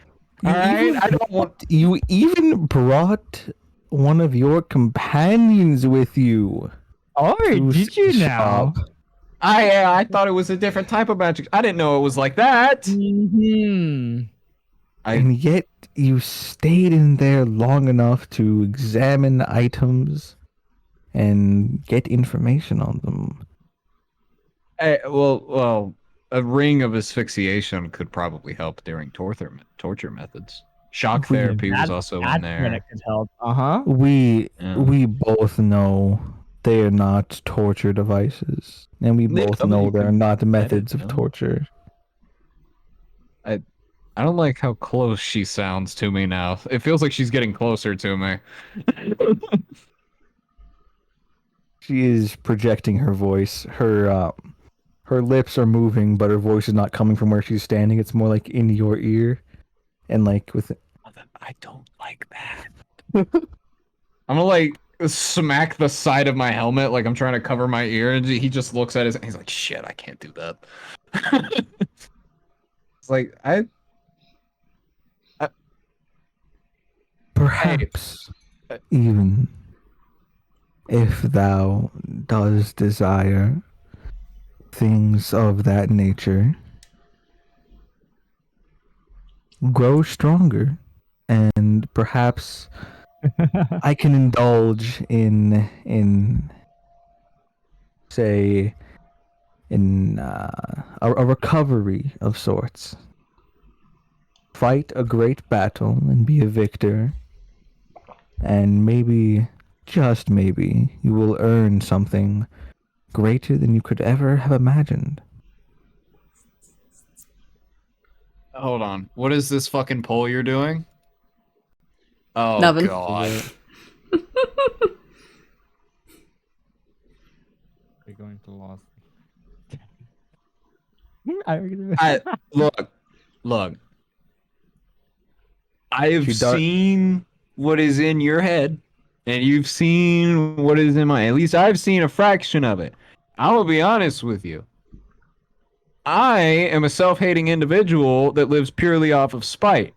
All right, I don't want. You even brought one of your companions with you. Oh, to did you the now? shop. I thought it was a different type of magic. I didn't know it was like that. And yet you stayed in there long enough to examine items and get information on them. Well, a ring of asphyxiation could probably help during torture methods. Shock therapy was also in there. When it could help. Uh-huh. We Yeah. both know they are not torture devices, and we Yeah, both I mean, know you they're could not edit, methods of no? torture. I don't like how close she sounds to me now. It feels like she's getting closer to me. She is projecting her voice. Her lips are moving, but her voice is not coming from where she's standing. It's more like in your ear. and like with I don't like that. I'm gonna like smack the side of my helmet like I'm trying to cover my ear, and he just looks at his. He's like, "Shit, I can't do that." It's like perhaps even if thou does desire things of that nature, grow stronger, and perhaps I can indulge in say in a recovery of sorts. Fight a great battle and be a victor, and maybe, just maybe, you will earn something greater than you could ever have imagined. hold on. What is this fucking poll you're doing? Oh Nothing. god. We're going to lose. Look. I have She does- seen what is in your head, and you've seen what is in mine. At least I've seen a fraction of it. I will be honest with you. I am a self-hating individual that lives purely off of spite.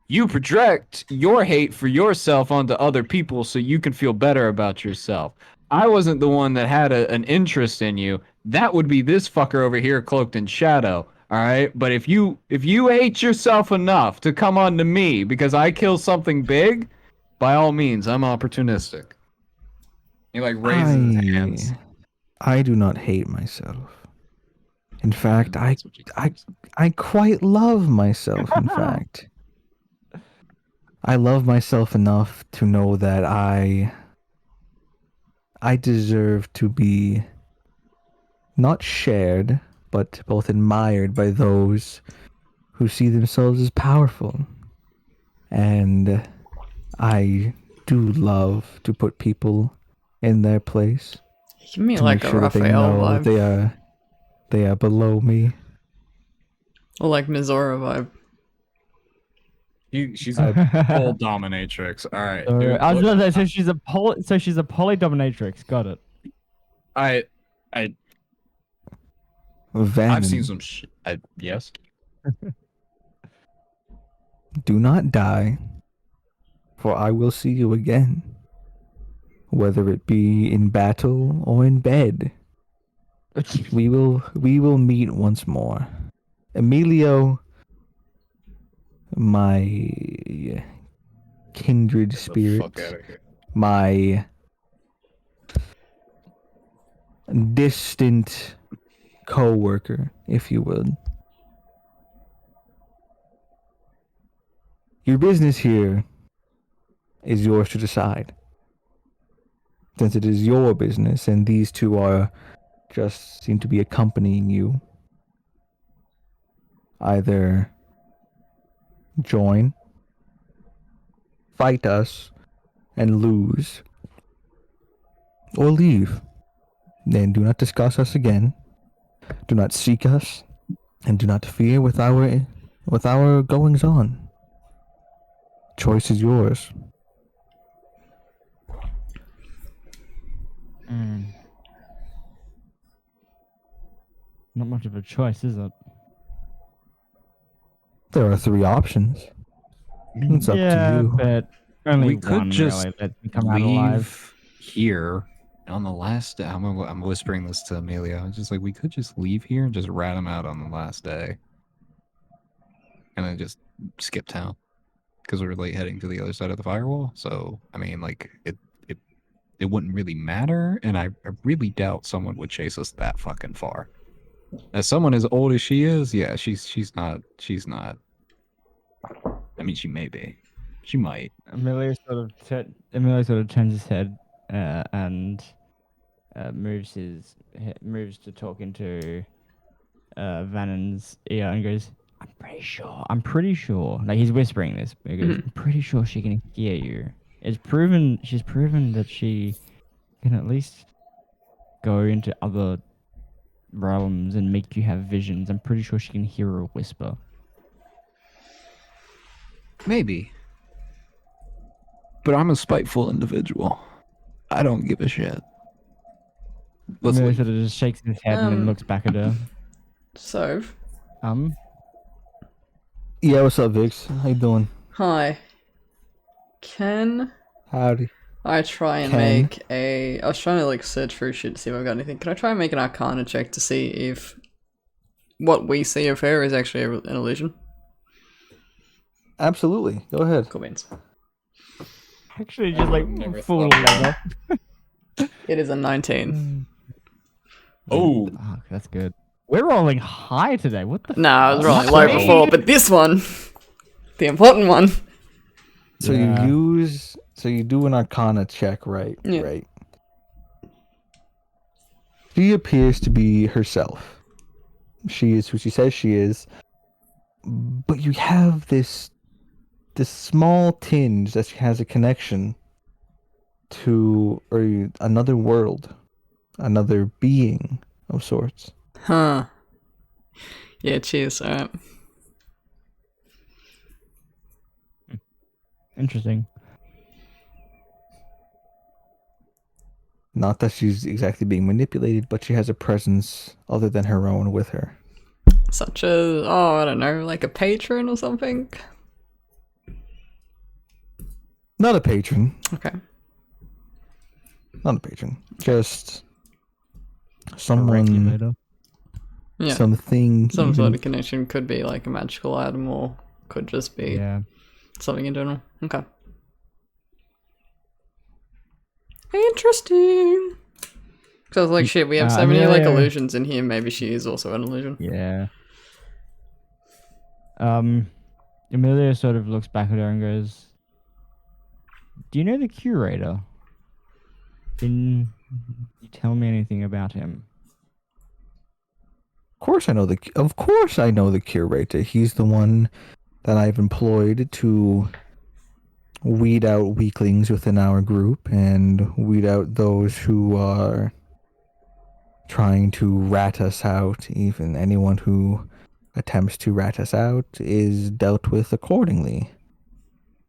You project your hate for yourself onto other people so you can feel better about yourself. I wasn't the one that had an interest in you. That would be this fucker over here cloaked in shadow. All right, but if you hate yourself enough to come on to me because I kill something big, by all means, I'm opportunistic. He like raises his hands. I do not hate myself. In fact, That's what you I quite love myself, in fact. I love myself enough to know that I deserve to be not shared, but both admired by those who see themselves as powerful. And I do love to put people in their place. Give me To like make a sure that they Raphael know vibe. they are below me. Or like Mizora vibe. She's a full dominatrix. All right, dude. I was Look, gonna say, so she's a poly dominatrix. Got it. I've Vannon, seen some shit. Yes. do not die, for I will see you again, whether it be in battle or in bed. We will meet once more. Emilio, my kindred Get the fuck spirit, outta here. my distant co-worker, if you would. Your business here is yours to decide. Since it is your business and these two are just seem to be accompanying you, either join, fight us, and lose, or leave. Then do not discuss us again. Do not seek us, and do not fear with our goings on. Choice is yours. Not much of a choice, is it? There are three options. It's up to you. but only We could one just really lets me come out alive. leave here on the last day. I'm whispering this to Amelia. It's just like we could just leave here and just rat him out on the last day, and then just skip town because we're late heading to the other side of the firewall. So I mean, like it wouldn't really matter, and I really doubt someone would chase us that fucking far. As someone as old as she is, yeah, she's not. I mean, she may be. She might. Emilio sort of turns his head and moves to talk into Vannon's ear and goes, I'm pretty sure, like he's whispering this, but he goes, I'm pretty sure she can hear you. She's proven that she can at least go into other realms and make you have visions. I'm pretty sure she can hear a whisper. Maybe. But I'm a spiteful individual. I don't give a shit. Let's Amelia leave. sort of just shakes his head and then looks back at her. So, Yeah, what's up, Vix? How you doing? hi. Can Howdy. I try and Can? make a... I was trying to, like, search through shit to see if I've got anything. Can I try and make an Arcana check to see if what we see of her is actually an illusion? Absolutely. Go ahead. Cool beans. Actually, just like Never full thought about level. It is a 19. Oh. Fuck, that's good. We're rolling high today. What the? No, I was rolling That's low right. before, but this one, the important one. So Yeah. you do an Arcana check, right? Yeah. Right. She appears to be herself. She is who she says she is. But you have this small tinge that she has a connection to another world, another being of sorts. Huh. Yeah, cheers. Alright. Interesting. Not that she's exactly being manipulated, but she has a presence other than her own with her. Such as, oh, I don't know, like a patron or something? Not a patron. Okay. Not a patron. Just A someone, regulator. Yeah. something. Some even- sort of connection could be like a magical item or could just be Yeah. something in general. Okay. Interesting. So I was like, shit, we have so many like Amelia- illusions in here, maybe she is also an illusion. Yeah. Amelia sort of looks back at her and goes, "Do you know the curator? Can you tell me anything about him?" Of course I know the curator. He's the one that I've employed to weed out weaklings within our group and weed out those who are trying to rat us out. Even anyone who attempts to rat us out is dealt with accordingly.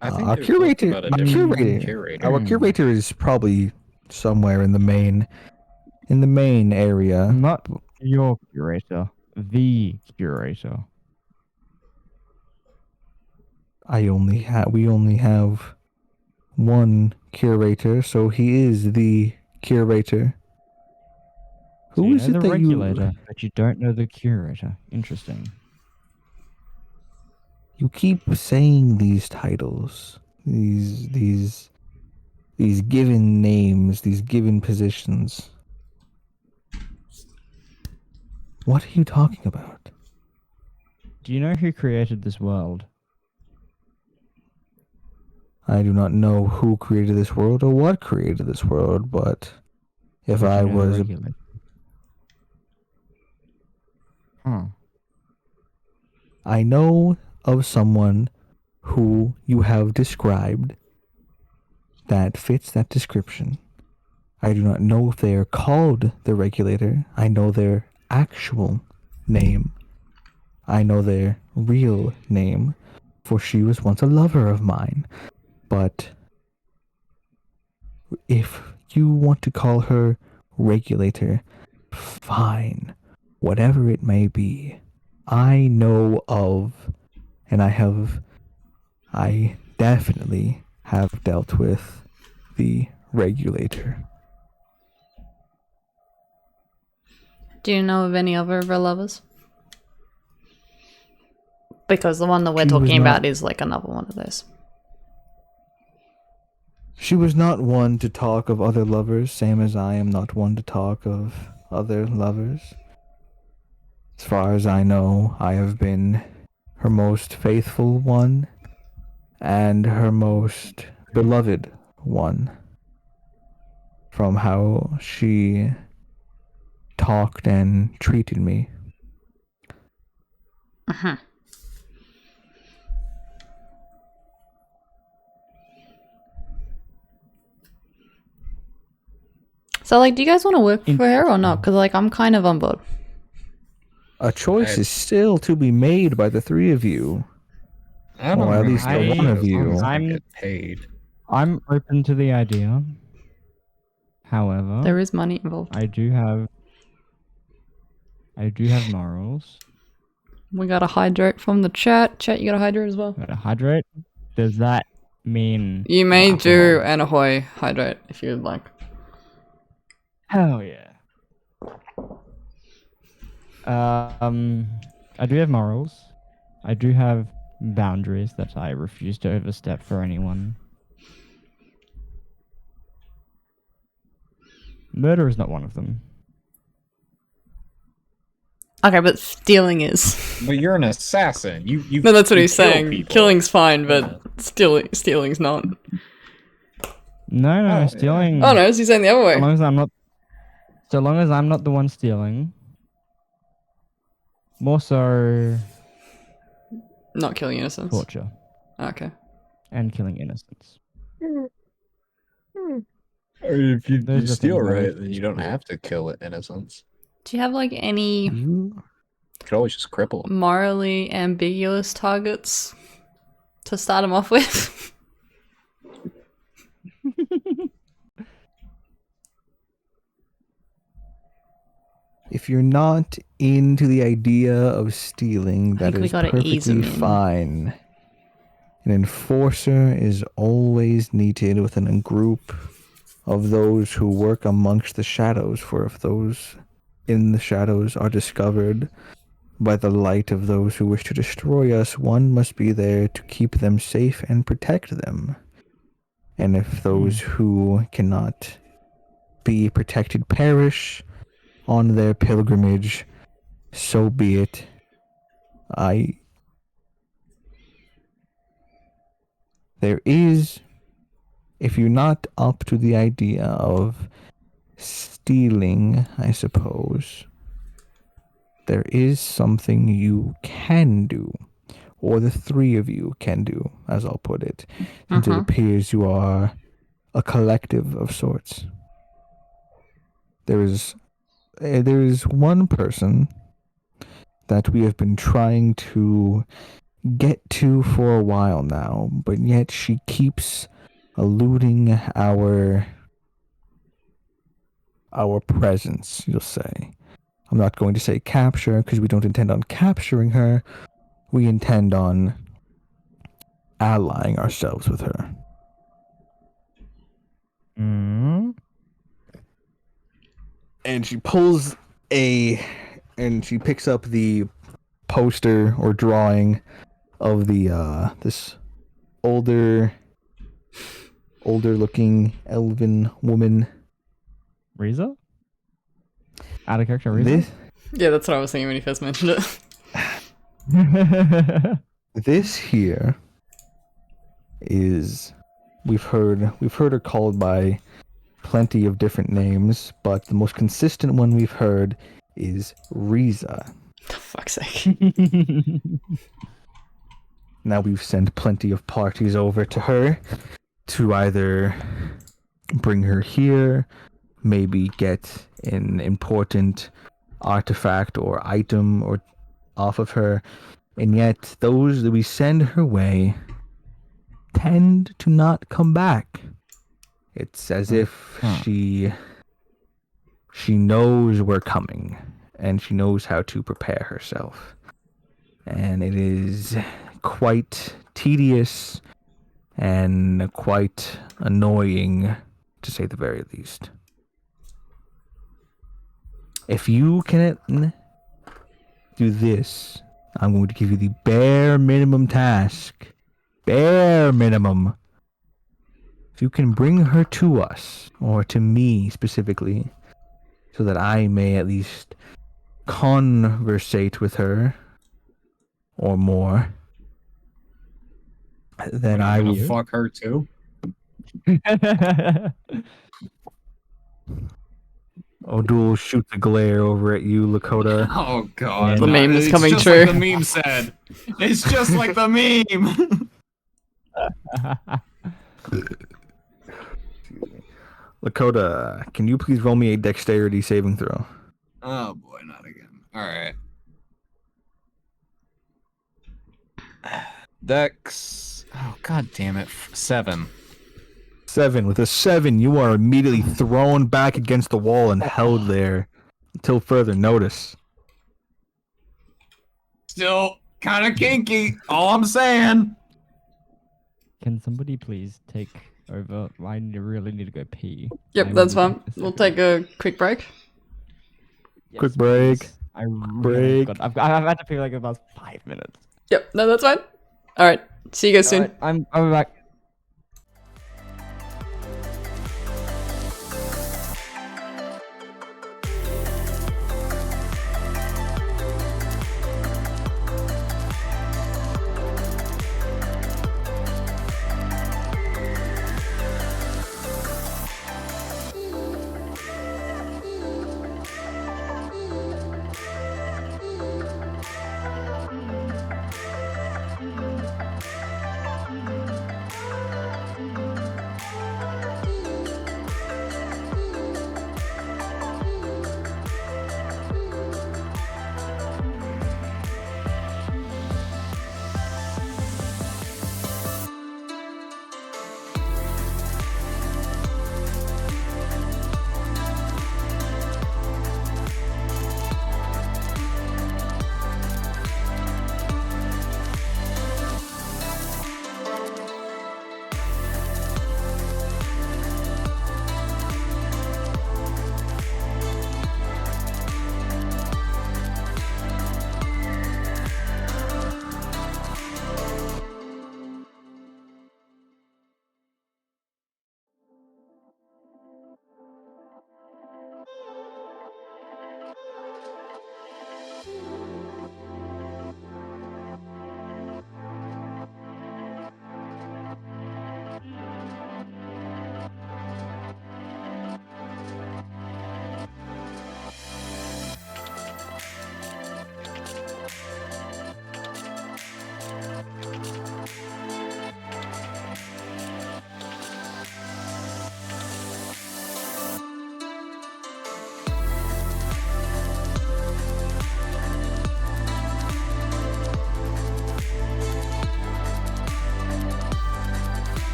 I think Our they're talking curator, about a our different curator, our curator is probably somewhere in the main area. Not your curator, the curator. We only have one curator, so he is the curator. So Who you is know it the that regulator, but you don't know the curator. Interesting. you keep saying these titles, these given names, these given positions? What are you talking about? Do you know who created this world? I do not know who created this world or what created this world, but if But you I know the was regulator. Huh. I know of someone who you have described that fits that description. I do not know if they are called the Regulator. I know their actual name. I know their real name, for she was once a lover of mine. But if you want to call her Regulator, fine. Whatever it may be. I know of, and I definitely have dealt with the Regulator. Do you know of any other of her lovers? Because the one that we're She was talking not- about is like another one of those. She was not one to talk of other lovers, same as I am not one to talk of other lovers. As far as I know, I have been her most faithful one and her most beloved one. From how she talked and treated me. Uh-huh. So, like, do you guys want to work for her or not? Because, like, I'm kind of on board. A choice I- is still to be made by the three of you. I don't Or at really least give a the shit one of as long you. as I I'm- get paid. I'm open to the idea. However, There is money involved. I do have morals. We got a hydrate from the chat. Chat, you got a hydrate as well. Gotta hydrate. Does that mean You may alcohol? do an Ahoy hydrate if you'd like. Hell yeah. I do have morals. I do have boundaries that I refuse to overstep for anyone. Murder is not one of them. Okay, but stealing is. But you're an assassin. You No, that's what you he's kill saying. people. Killing's fine, but Yeah. stealing's not. No, Oh, stealing. Oh no, is he saying the other way? So long as I'm not the one stealing. More so Not killing innocents. torture Okay. and killing innocents. If you, Those you are steal things I right, refuse then you to don't do. have to kill innocents. Do you have like any You You could always just cripple them. morally ambiguous targets to start them off with? If you're not into the idea of stealing, I think that we is gotta ease perfectly 'em in. fine. An enforcer is always needed within a group of those who work amongst the shadows, for if those in the shadows are discovered by the light of those who wish to destroy us, one must be there to keep them safe and protect them. And if those who cannot be protected perish on their pilgrimage, so be it. There is, if you're not up to the idea of stealing, I suppose, there is something you can do, or the three of you can do, as I'll put it, since it Mhm. appears you are a collective of sorts. There is one person that we have been trying to get to for a while now, but yet she keeps eluding our presence, you'll say. I'm not going to say capture, because we don't intend on capturing her. We intend on allying ourselves with her. Mm. And she she picks up the poster or drawing of the this older looking elven woman. Riza? Out of character Riza? This Yeah, that's what I was thinking when you first mentioned it. this here is we've heard her called by plenty of different names, but the most consistent one we've heard is Riza. For fuck's sake. Now we've sent plenty of parties over to her to either bring her here, maybe get an important artifact or item or off of her, and yet those that we send her way tend to not come back. It's as if she knows we're coming, and she knows how to prepare herself. And it is quite tedious and quite annoying, to say the very least. If you can do this, I'm going to give you the bare minimum task. Bare minimum. If you can bring her to us, or to me specifically, so that I may at least conversate with her, or more, then I gonna will. fuck her too. O'Doul shoots a glare over at you, Lakota. Oh god. The meme is It's coming just true. Like the meme said. It's just like the meme. Lakota, can you please roll me a dexterity saving throw? Oh boy, not again. All right. Dex. Oh, god damn it. 7. 7. With a 7, you are immediately thrown back against the wall and held there until further notice. Still kind of kinky. All I'm saying. Can somebody please take over? Really need to go pee. Yep, I that's will fine. be back a We'll second. take a quick break. Quick break. Please. I really Break. got. I've had to pee like about 5 minutes. Yep, no, that's fine. Alright, see you guys soon. Alright, I'll be back.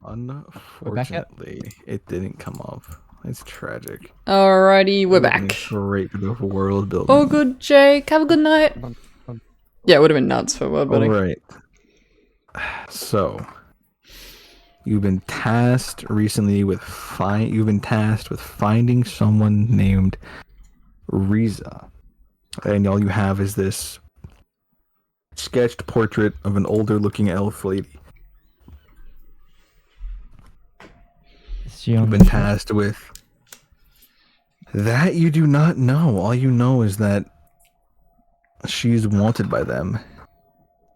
Unfortunately, it didn't come up. It's tragic. Alrighty, we're back. Great bit of world building. Oh, good, Jake. Have a good night. Yeah, it would have been nuts for world All building. right. So, you've been tasked recently with finding someone named Riza, and all you have is this sketched portrait of an older-looking elf lady. You've been tasked with that. You do not know. All you know is that she's wanted by them.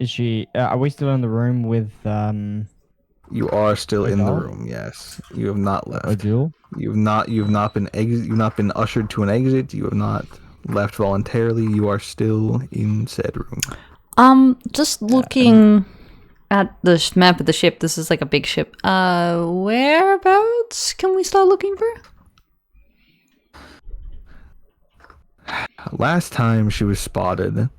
Is she? Are we still in the room with You are still in the Adele? room. Yes, you have not left. Odile? You've not been ushered to an exit. You have not left voluntarily. You are still in said room. Just looking at the map of the ship. This is like a big ship. Whereabouts can we start looking for? Last time she was spotted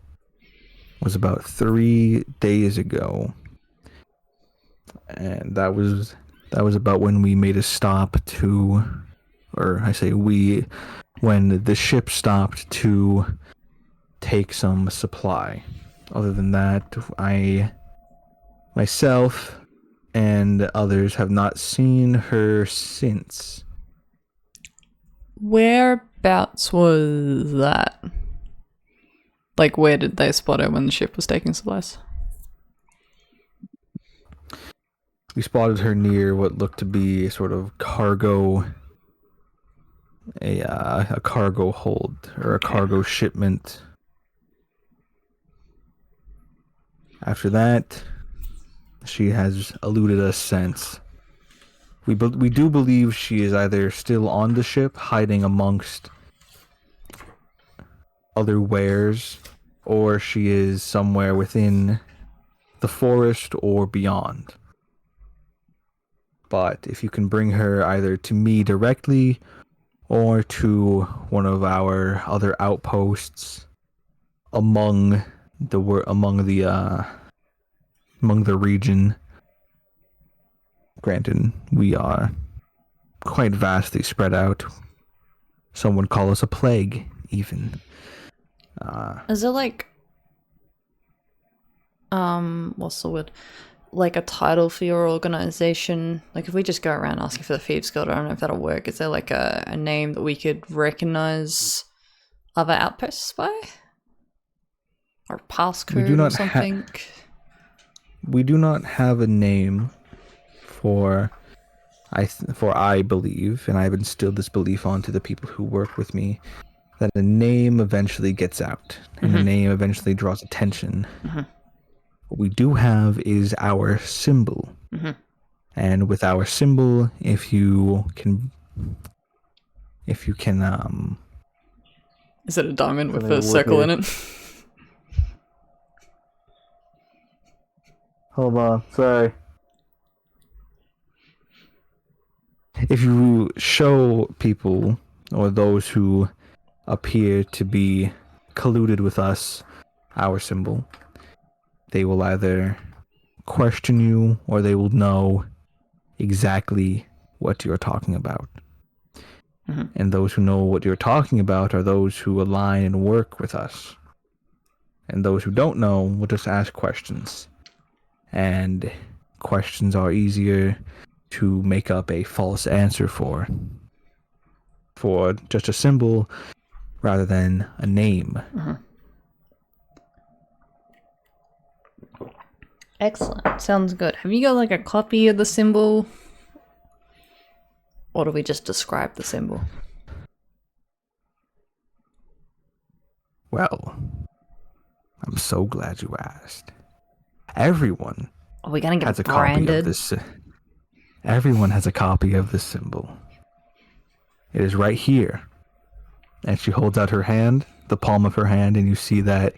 was about 3 days ago, and that was about when we made a stop to, or I say we, when the ship stopped to take some supply. Other than that, I myself and others have not seen her since. Whereabouts was that? Like, where did they spot her when the ship was taking supplies? We spotted her near what looked to be a sort of cargo, a cargo hold or a cargo shipment. After that, she has eluded us since. We do believe she is either still on the ship, hiding amongst other wares, or she is somewhere within the forest or beyond. But if you can bring her either to me directly or to one of our other outposts among the region. Granted, we are quite vastly spread out. Some would call us a plague, even. Is there like, what's the word? Like a title for your organization? Like if we just go around asking for the Thieves Guild, I don't know if that'll work. Is there like a name that we could recognize other outposts by? Or passcode or something? We do not have a name for I believe, and I've instilled this belief onto the people who work with me, that a name eventually gets out, and the name eventually draws attention. What we do have is our symbol. And with our symbol, if you can Is it a diamond with a circle in it? Hold on, sorry. If you show people, or those who appear to be colluded with us, our symbol, they will either question you or they will know exactly what you're talking about. And those who know what you're talking about are those who align and work with us. And those who don't know will just ask questions. And questions are easier to make up a false answer for just a symbol rather than a name. Excellent. Sounds good. Have you got like a copy of the symbol? Or do we just describe the symbol? Well, I'm so glad you asked. Everyone Are we gonna has get a copy of branded? this. Everyone has a copy of this symbol. It is right here. And she holds out her hand, the palm of her hand, and you see that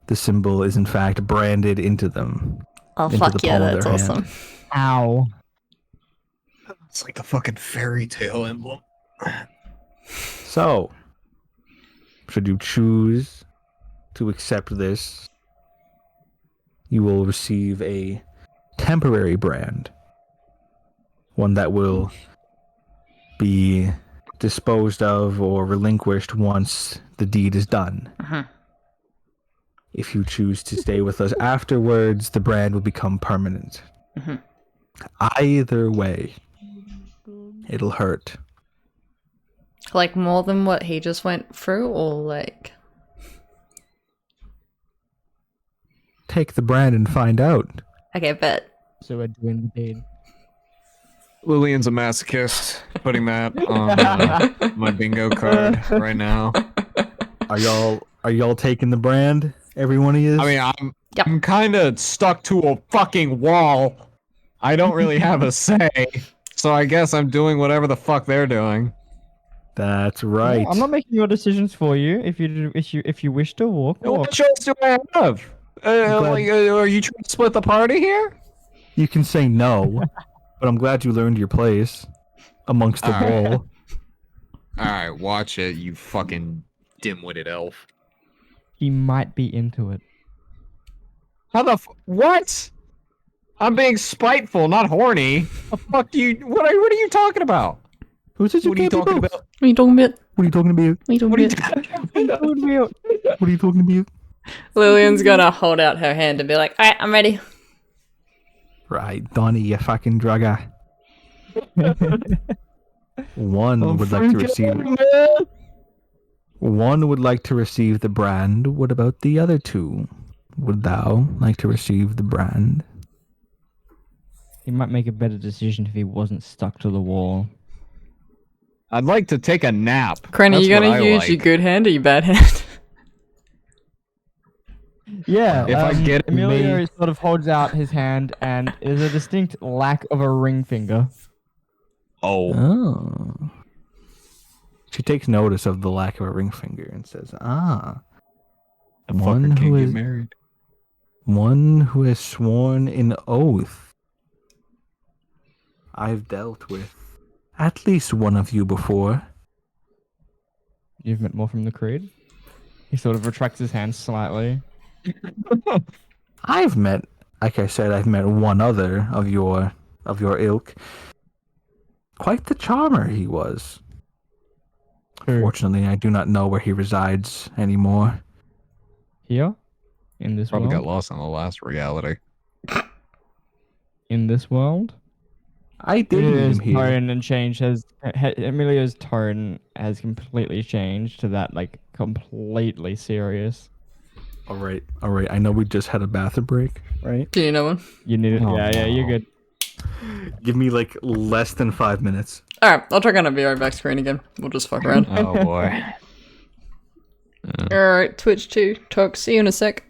the symbol is in fact branded into them. Oh into fuck the yeah, palm of that's their awesome. hand. Ow. It's like the fucking fairy tale emblem. So, should you choose to accept this, you will receive a temporary brand one that will be disposed of or relinquished once the deed is done. If you choose to stay with us afterwards, the brand will become permanent. Either way, it'll hurt. Like more than what he just went through, or like. Take the brand and find out. Okay, bet. So we're doing the deed. Lillian's a masochist. Putting that on my bingo card right now. Are y'all taking the brand? Every one of you? I mean, Yep. I'm kind of stuck to a fucking wall. I don't really have a say, so I guess I'm doing whatever the fuck they're doing. That's right. No, I'm not making your decisions for you. If you wish to walk. What choice do I have? Are you trying to split the party here? You can say no, but I'm glad you learned your place amongst the All right. ball. All right, watch it, you fucking dim-witted elf. He might be into it. How the what? I'm being spiteful, not horny. The fuck do you? What are you talking about? Who's it? What are you talking about? What are you talking about? What are you talking about? What are you talking What are you about? talking about? What are you talking about? Lillian's gonna hold out her hand and be like, alright, I'm ready. Right, Donnie, you fucking drugger. One would like to receive. One would like to receive the brand. What about the other two? Would thou like to receive the brand? He might make a better decision if he wasn't stuck to the wall. I'd like to take a nap. Cranny, That's you gonna what I use like. your good hand or your bad hand? Yeah, If I get Emilio me- sort of holds out his hand, and there's a distinct lack of a ring finger. Oh, Oh. She takes notice of the lack of a ring finger and says, "Ah, the one fucker who can't get is married. one who has sworn an oath. I've dealt with at least one of you before." You've met more from the Creed? He sort of retracts his hand slightly. I've met, like I said, I've met one other of your ilk. Quite the charmer he was. Who? Fortunately, I do not know where he resides anymore. Here? In this Probably world? got lost in the last reality. In this world? I did meet Emilio's him here. tone and change has Emilio's tone has completely changed to that like completely serious. All right. I know we just had a bathroom break, right? Do you know one? You need it. Oh, Yeah, you're no. good. Give me like less than 5 minutes. Alright, I'll try and be right back screen again. We'll just fuck around. Oh boy. Alright, Twitch 2. Talk. See you in a sec.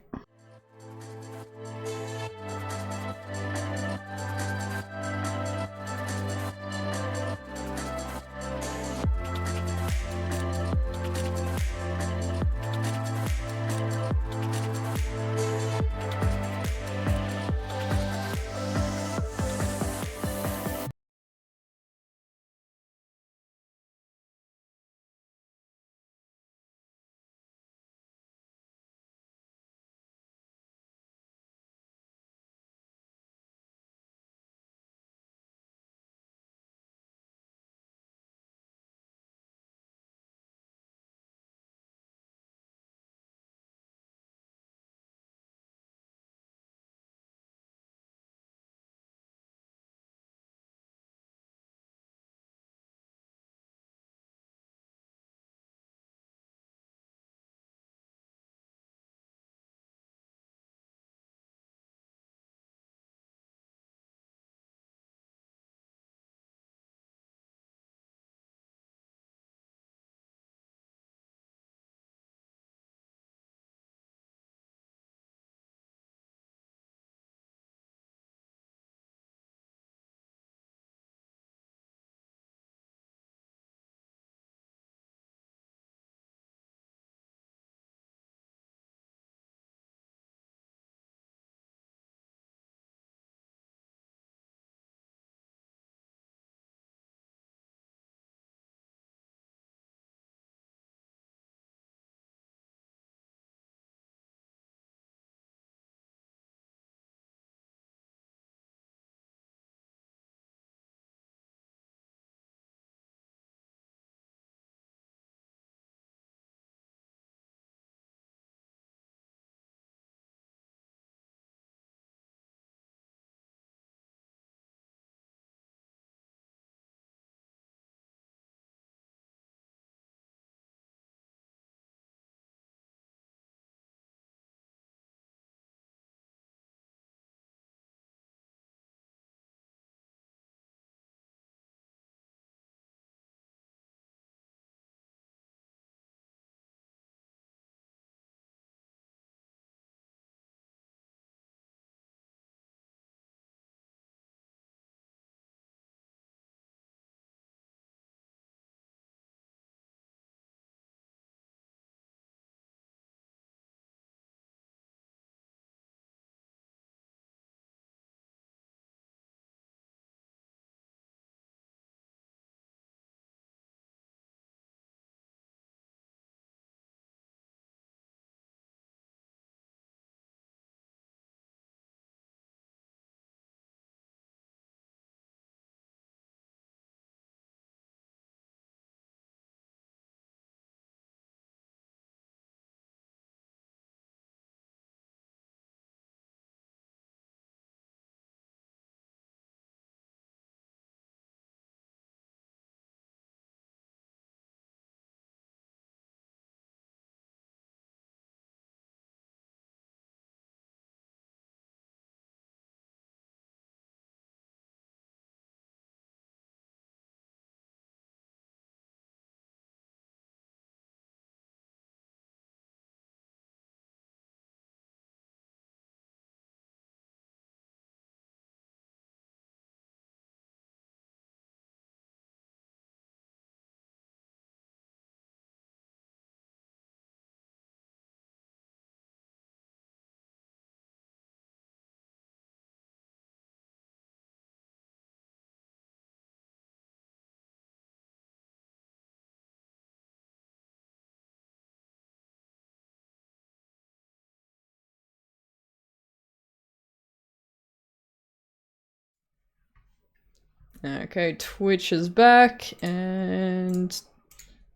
Okay, Twitch is back and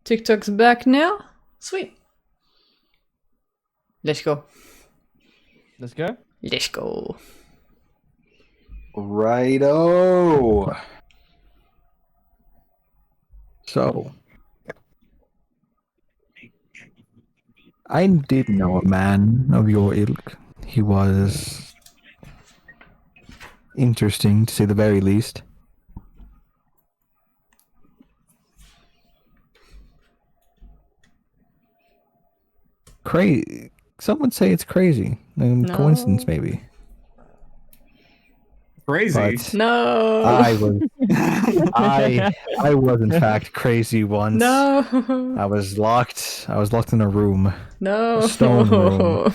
TikTok's back now. Sweet. Let's go. Let's go. Let's go. Righto. So, I did know a man of your ilk. He was interesting, to say the very least. Some would say it's crazy. No. Coincidence, maybe. Crazy. But No. I was, I was in fact crazy once. No. I was locked in a room. No. A stone room.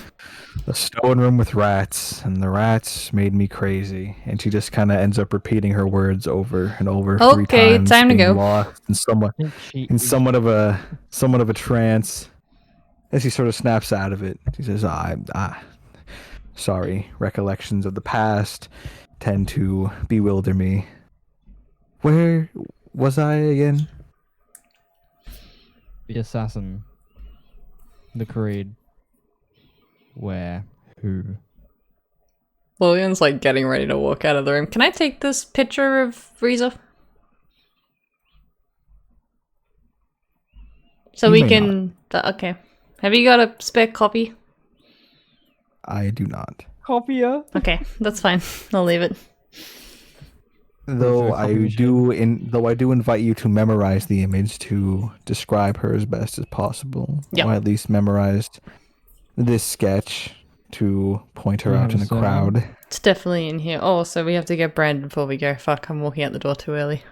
A stone room with rats, and the rats made me crazy. And she just kind of ends up repeating her words over and over 3 Okay, times. time to being go. Lost in somewhat of a trance. And she sort of snaps out of it. She says, sorry, recollections of the past tend to bewilder me. Where was I again? The assassin. The Creed. Where? Who? Lillian's like getting ready to walk out of the room. Can I take this picture of Reza? So You we may can. Okay. Have you got a spare copy? I do not. Copier. Okay, that's fine. I'll leave it. Though copy machine. I do invite you to memorize the image to describe her as best as possible. Yeah. Or at least memorize this sketch to point her Do you out have in a the surname? crowd. It's definitely in here. Oh, so we have to get Brandon before we go. Fuck, I'm walking out the door too early.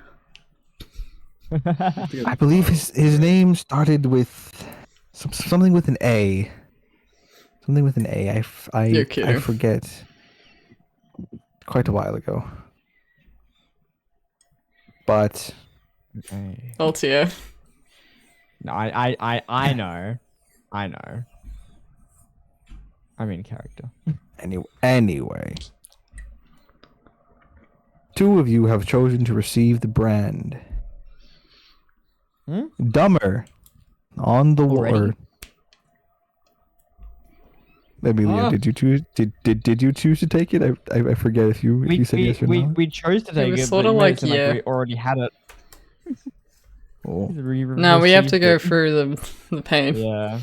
I believe his name started with something with an A. Something with an A. You're I kidding. forget. Quite a while ago. But Okay. Altia. No, I know. I know. I'm in character. anyway. 2 of you have chosen to receive the brand. Hmm? Dumber. On the Already? word. Amelia, Ah. did you choose? Did you choose to take it? I forget if you said yes or not. We chose to take was it, sorta but you made like, it sound yeah. we already had it. Oh. No, we have to received go it. through the pain. Yeah.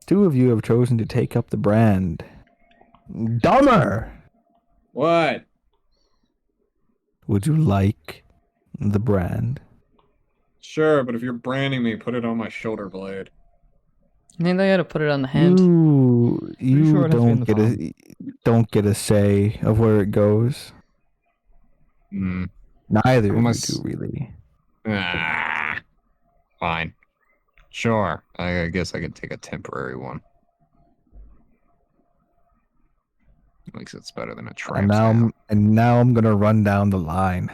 2 of you have chosen to take up the brand. Dumber. What? Would you like the brand? Sure, but if you're branding me, put it on my shoulder blade. I think they gotta put it on the hand. You sure it has to be in don't the don't get a say of where it goes. Hmm. Neither of you Unless- do, really. Ah. Fine. Sure. I guess I could take a temporary one. At least it's better than a tramp stamp. And now I'm gonna run down the line.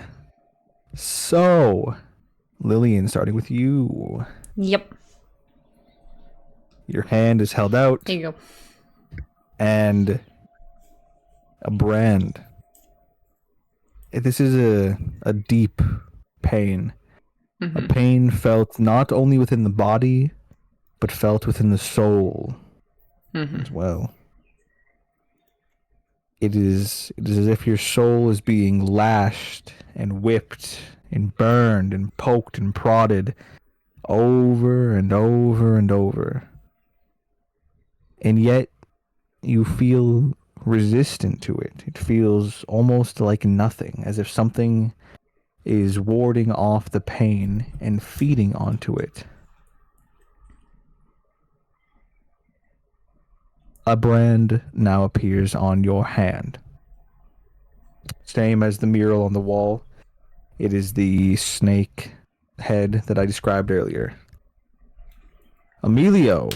So, Lillian, starting with you. Yep. Your hand is held out, Here you go. and a brand. This is a deep pain. A Mhm. pain felt not only within the body, but felt within the soul Mhm. as well. It is as if your soul is being lashed and whipped and burned and poked and prodded over and over and over. And yet you feel resistant to it. It feels almost like nothing, as if something is warding off the pain and feeding onto it. A brand now appears on your hand. Same as the mural on the wall. It is the snake head that I described earlier. Emilio,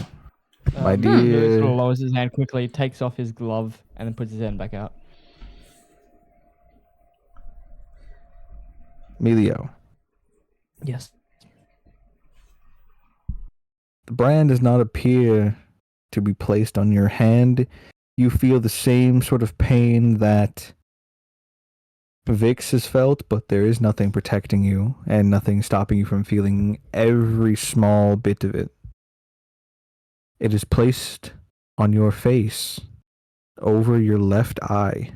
my He sort dear. of lowers his hand quickly, takes off his glove, and then puts his hand back out. Emilio, Yes. the brand does not appear to be placed on your hand. You feel the same sort of pain that Vix has felt, but there is nothing protecting you and nothing stopping you from feeling every small bit of it. It is placed on your face, over your left eye.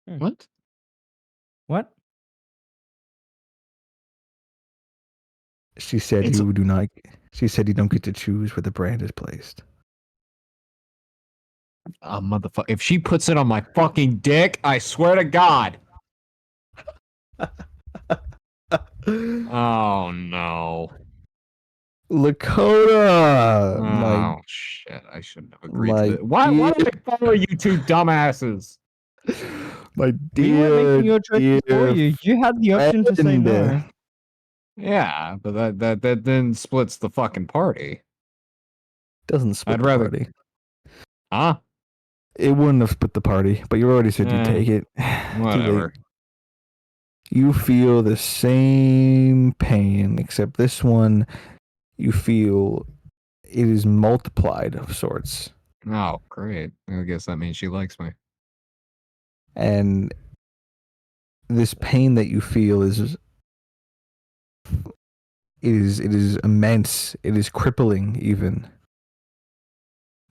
What? What? She said It's- you do not. She said you don't get to choose where the brand is placed. Motherfucker. If she puts it on my fucking dick, I swear to God. Oh no. Lakota, Oh shit. I shouldn't have agreed my to that. Why did I follow you two dumbasses? my We weren't dear, making your choices for dear you. You had the option to say friend. no. Yeah, but that then splits the fucking party. Doesn't split I'd the rather- party. Huh? It wouldn't have split the party, but you already said you'd Eh, take it. Too late. Whatever. You feel the same pain, except this one, you feel it is multiplied of sorts. Oh, great. I guess that means she likes me. And this pain that you feel is immense. It is crippling even.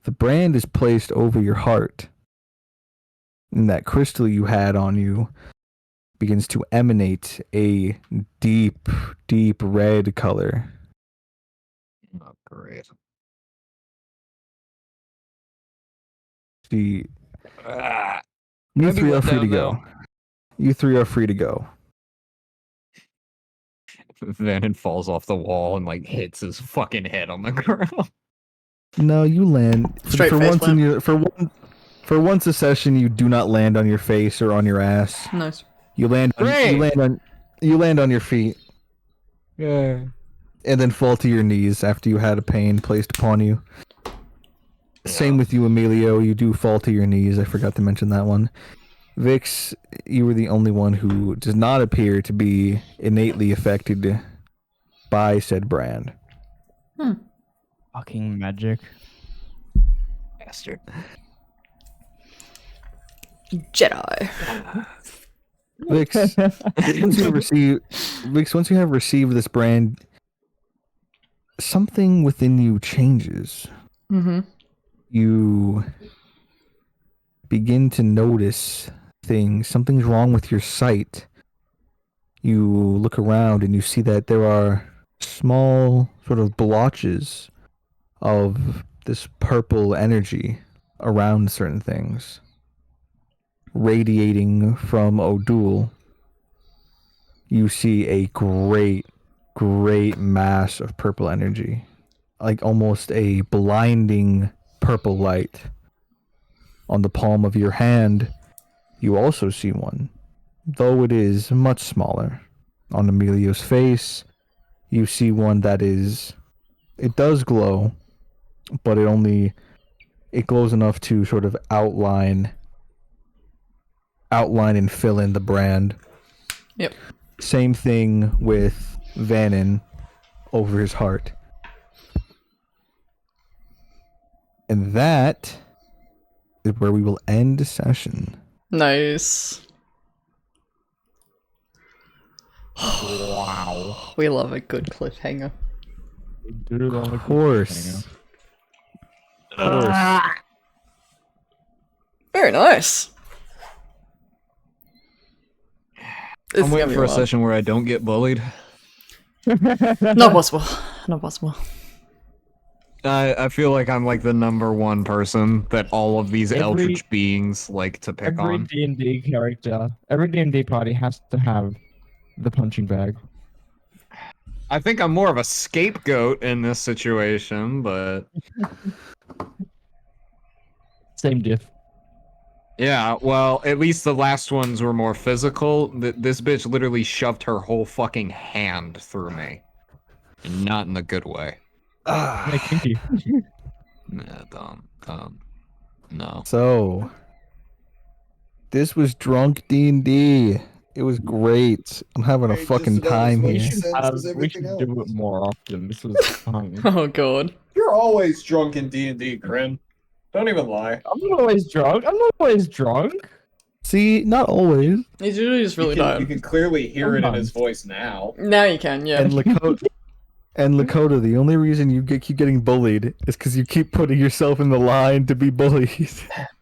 The brand is placed over your heart. And that crystal you had on you begins to emanate a deep, deep red color. Oh, great. The Ah, You I'd be three are let free to down go. now. You three are free to go. Vannon falls off the wall and like hits his fucking head on the ground. No, you land Straight for face once in plant. your for once a session. You do not land on your face or on your ass. Nice. You land on Great. you land on your feet Yeah. and then fall to your knees after you had a pain placed upon you. Same with you, Emilio. You do fall to your knees. I forgot to mention that one. Vix, you were the only one who does not appear to be innately affected by said brand. Fucking magic. Bastard. Jedi. Vix, once you have received this brand, something within you changes. Mm-hmm. You begin to notice things. Something's wrong with your sight. You look around and you see that there are small sort of blotches of this purple energy around certain things, radiating from O'Doul. You see a great mass of purple energy, like almost a blinding purple light. On the palm of your hand, you also see one, though it is much smaller. On Emilio's face, you see one that it does glow, but it glows enough to sort of outline and fill in the brand. Yep. Same thing with Vannon over his heart. And that is where we will end the session. Nice. Wow. We love a good cliffhanger. Of course. Very nice. This I'm is waiting gonna be for a wild. session where I don't get bullied. Not possible. Not possible. I feel like I'm like the number one person that all of these eldritch beings like to pick Every on. D&D character, every D&D party has to have the punching bag. I think I'm more of a scapegoat in this situation, but Same diff. yeah, well, at least the last ones were more physical. This bitch literally shoved her whole fucking hand through me. And not in the good way. Yeah, kinky. Nah, no. So, this was Drunk D&D. It was great. I'm having a Right, fucking just about as time much here. sense as We everything should else. do it more often. This was fun. Oh god. You're always drunk in D&D, Grin. Don't even lie. I'm not always drunk. See, not always. He's usually just really tired. can clearly hear it in his voice now. Now you can, yeah. And Lakota, the only reason you keep getting bullied is because you keep putting yourself in the line to be bullied.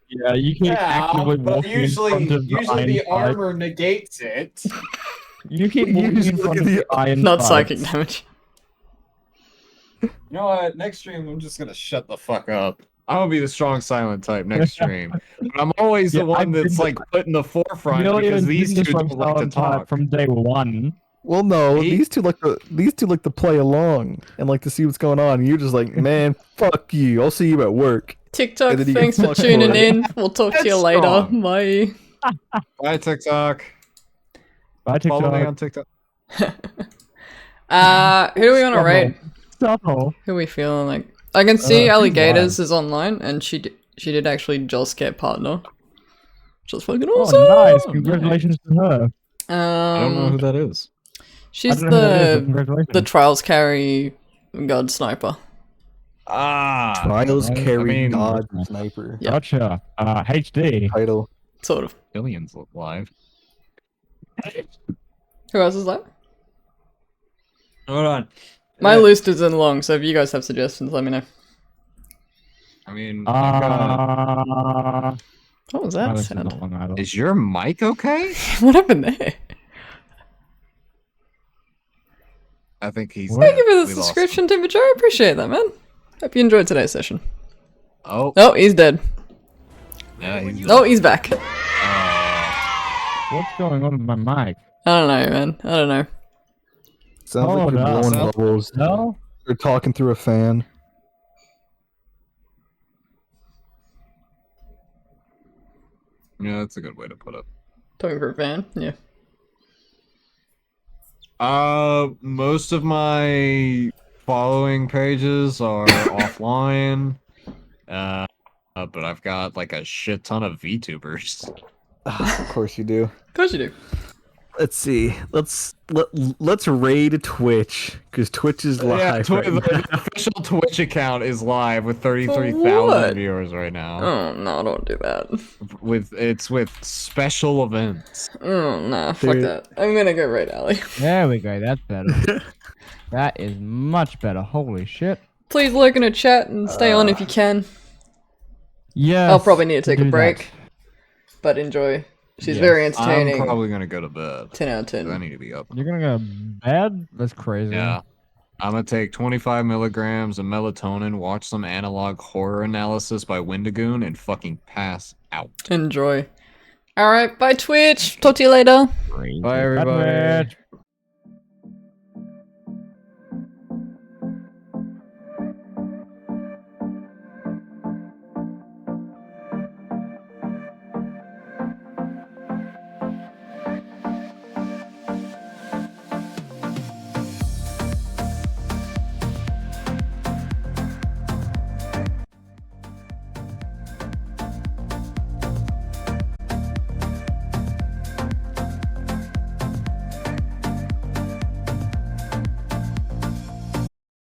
Yeah, you keep actively walking in front of the iron fight. negates it. You keep walking in Usually front of the iron Not fight. psychic damage. You know what? Next stream, I'm just gonna shut the fuck up. I'm gonna be the strong silent type next stream. But I'm always the Yeah, one I've that's been- like put in the forefront Million because these two business don't like to from talk. from day one. Well, no, He- these two like to play along and like to see what's going on. And you're just like, man, fuck you. I'll see you at work. TikTok, And then you thanks get for fucked tuning for it. in. We'll talk to you That's later. strong. Bye. Bye TikTok. Bye, Follow me TikTok. on TikTok. Who do we want to Stop raid? Stop. Who we feeling like? I can see who's Alligators is online, and she did actually just get partner. Which is fucking Oh, awesome. nice. Congratulations to her. I don't know who that is. She's I don't know who that is, but the congratulations. trials carry god sniper. Ah, Trials I carry mean- God Sniper Yeah. Gotcha. HD. title. Sort of. Billions live. Who else is that? Hold on. My list isn't long, so if you guys have suggestions, let me know. I mean, I've got- What was My that list is sound? not long either. is your mic okay? What happened there? I think he's. What? Thank you for the We lost subscription, Tim Joe. I appreciate that, man. Hope you enjoyed today's session. Oh, Oh, he's dead. yeah, he's. Oh, he's back. What's going on with my mic? I don't know, man. I don't know. Sounds Oh, like you're no. blowing So- bubbles. No? You're talking through a fan. Yeah, that's a good way to put it. Talking for a fan, yeah. Most of my following pages are offline. But I've got like a shit ton of VTubers. Of course you do. Of course you do. Let's see. Let's raid Twitch because Twitch is live. Yeah, right the now. official Twitch account is live with what? 33,000 viewers right now. Oh, no, don't do that. It's with special events. Oh, nah, fuck Dude. that. I'm gonna go raid Ali. There we go. That's better. That is much better. Holy shit. Please lurk in a chat and stay on if you can. Yeah. I'll probably need to take a break. But enjoy. She's Yes. very I'm entertaining. probably gonna go to bed. 10 out of 'Cause I 10. need to be up. You're gonna go to bed? That's crazy. Yeah. I'm gonna take 25 milligrams of melatonin, watch some analog horror analysis by Windigoon, and fucking pass out. Enjoy. Alright, bye Twitch. Talk to you later. Crazy. Bye, everybody. Bye, Twitch.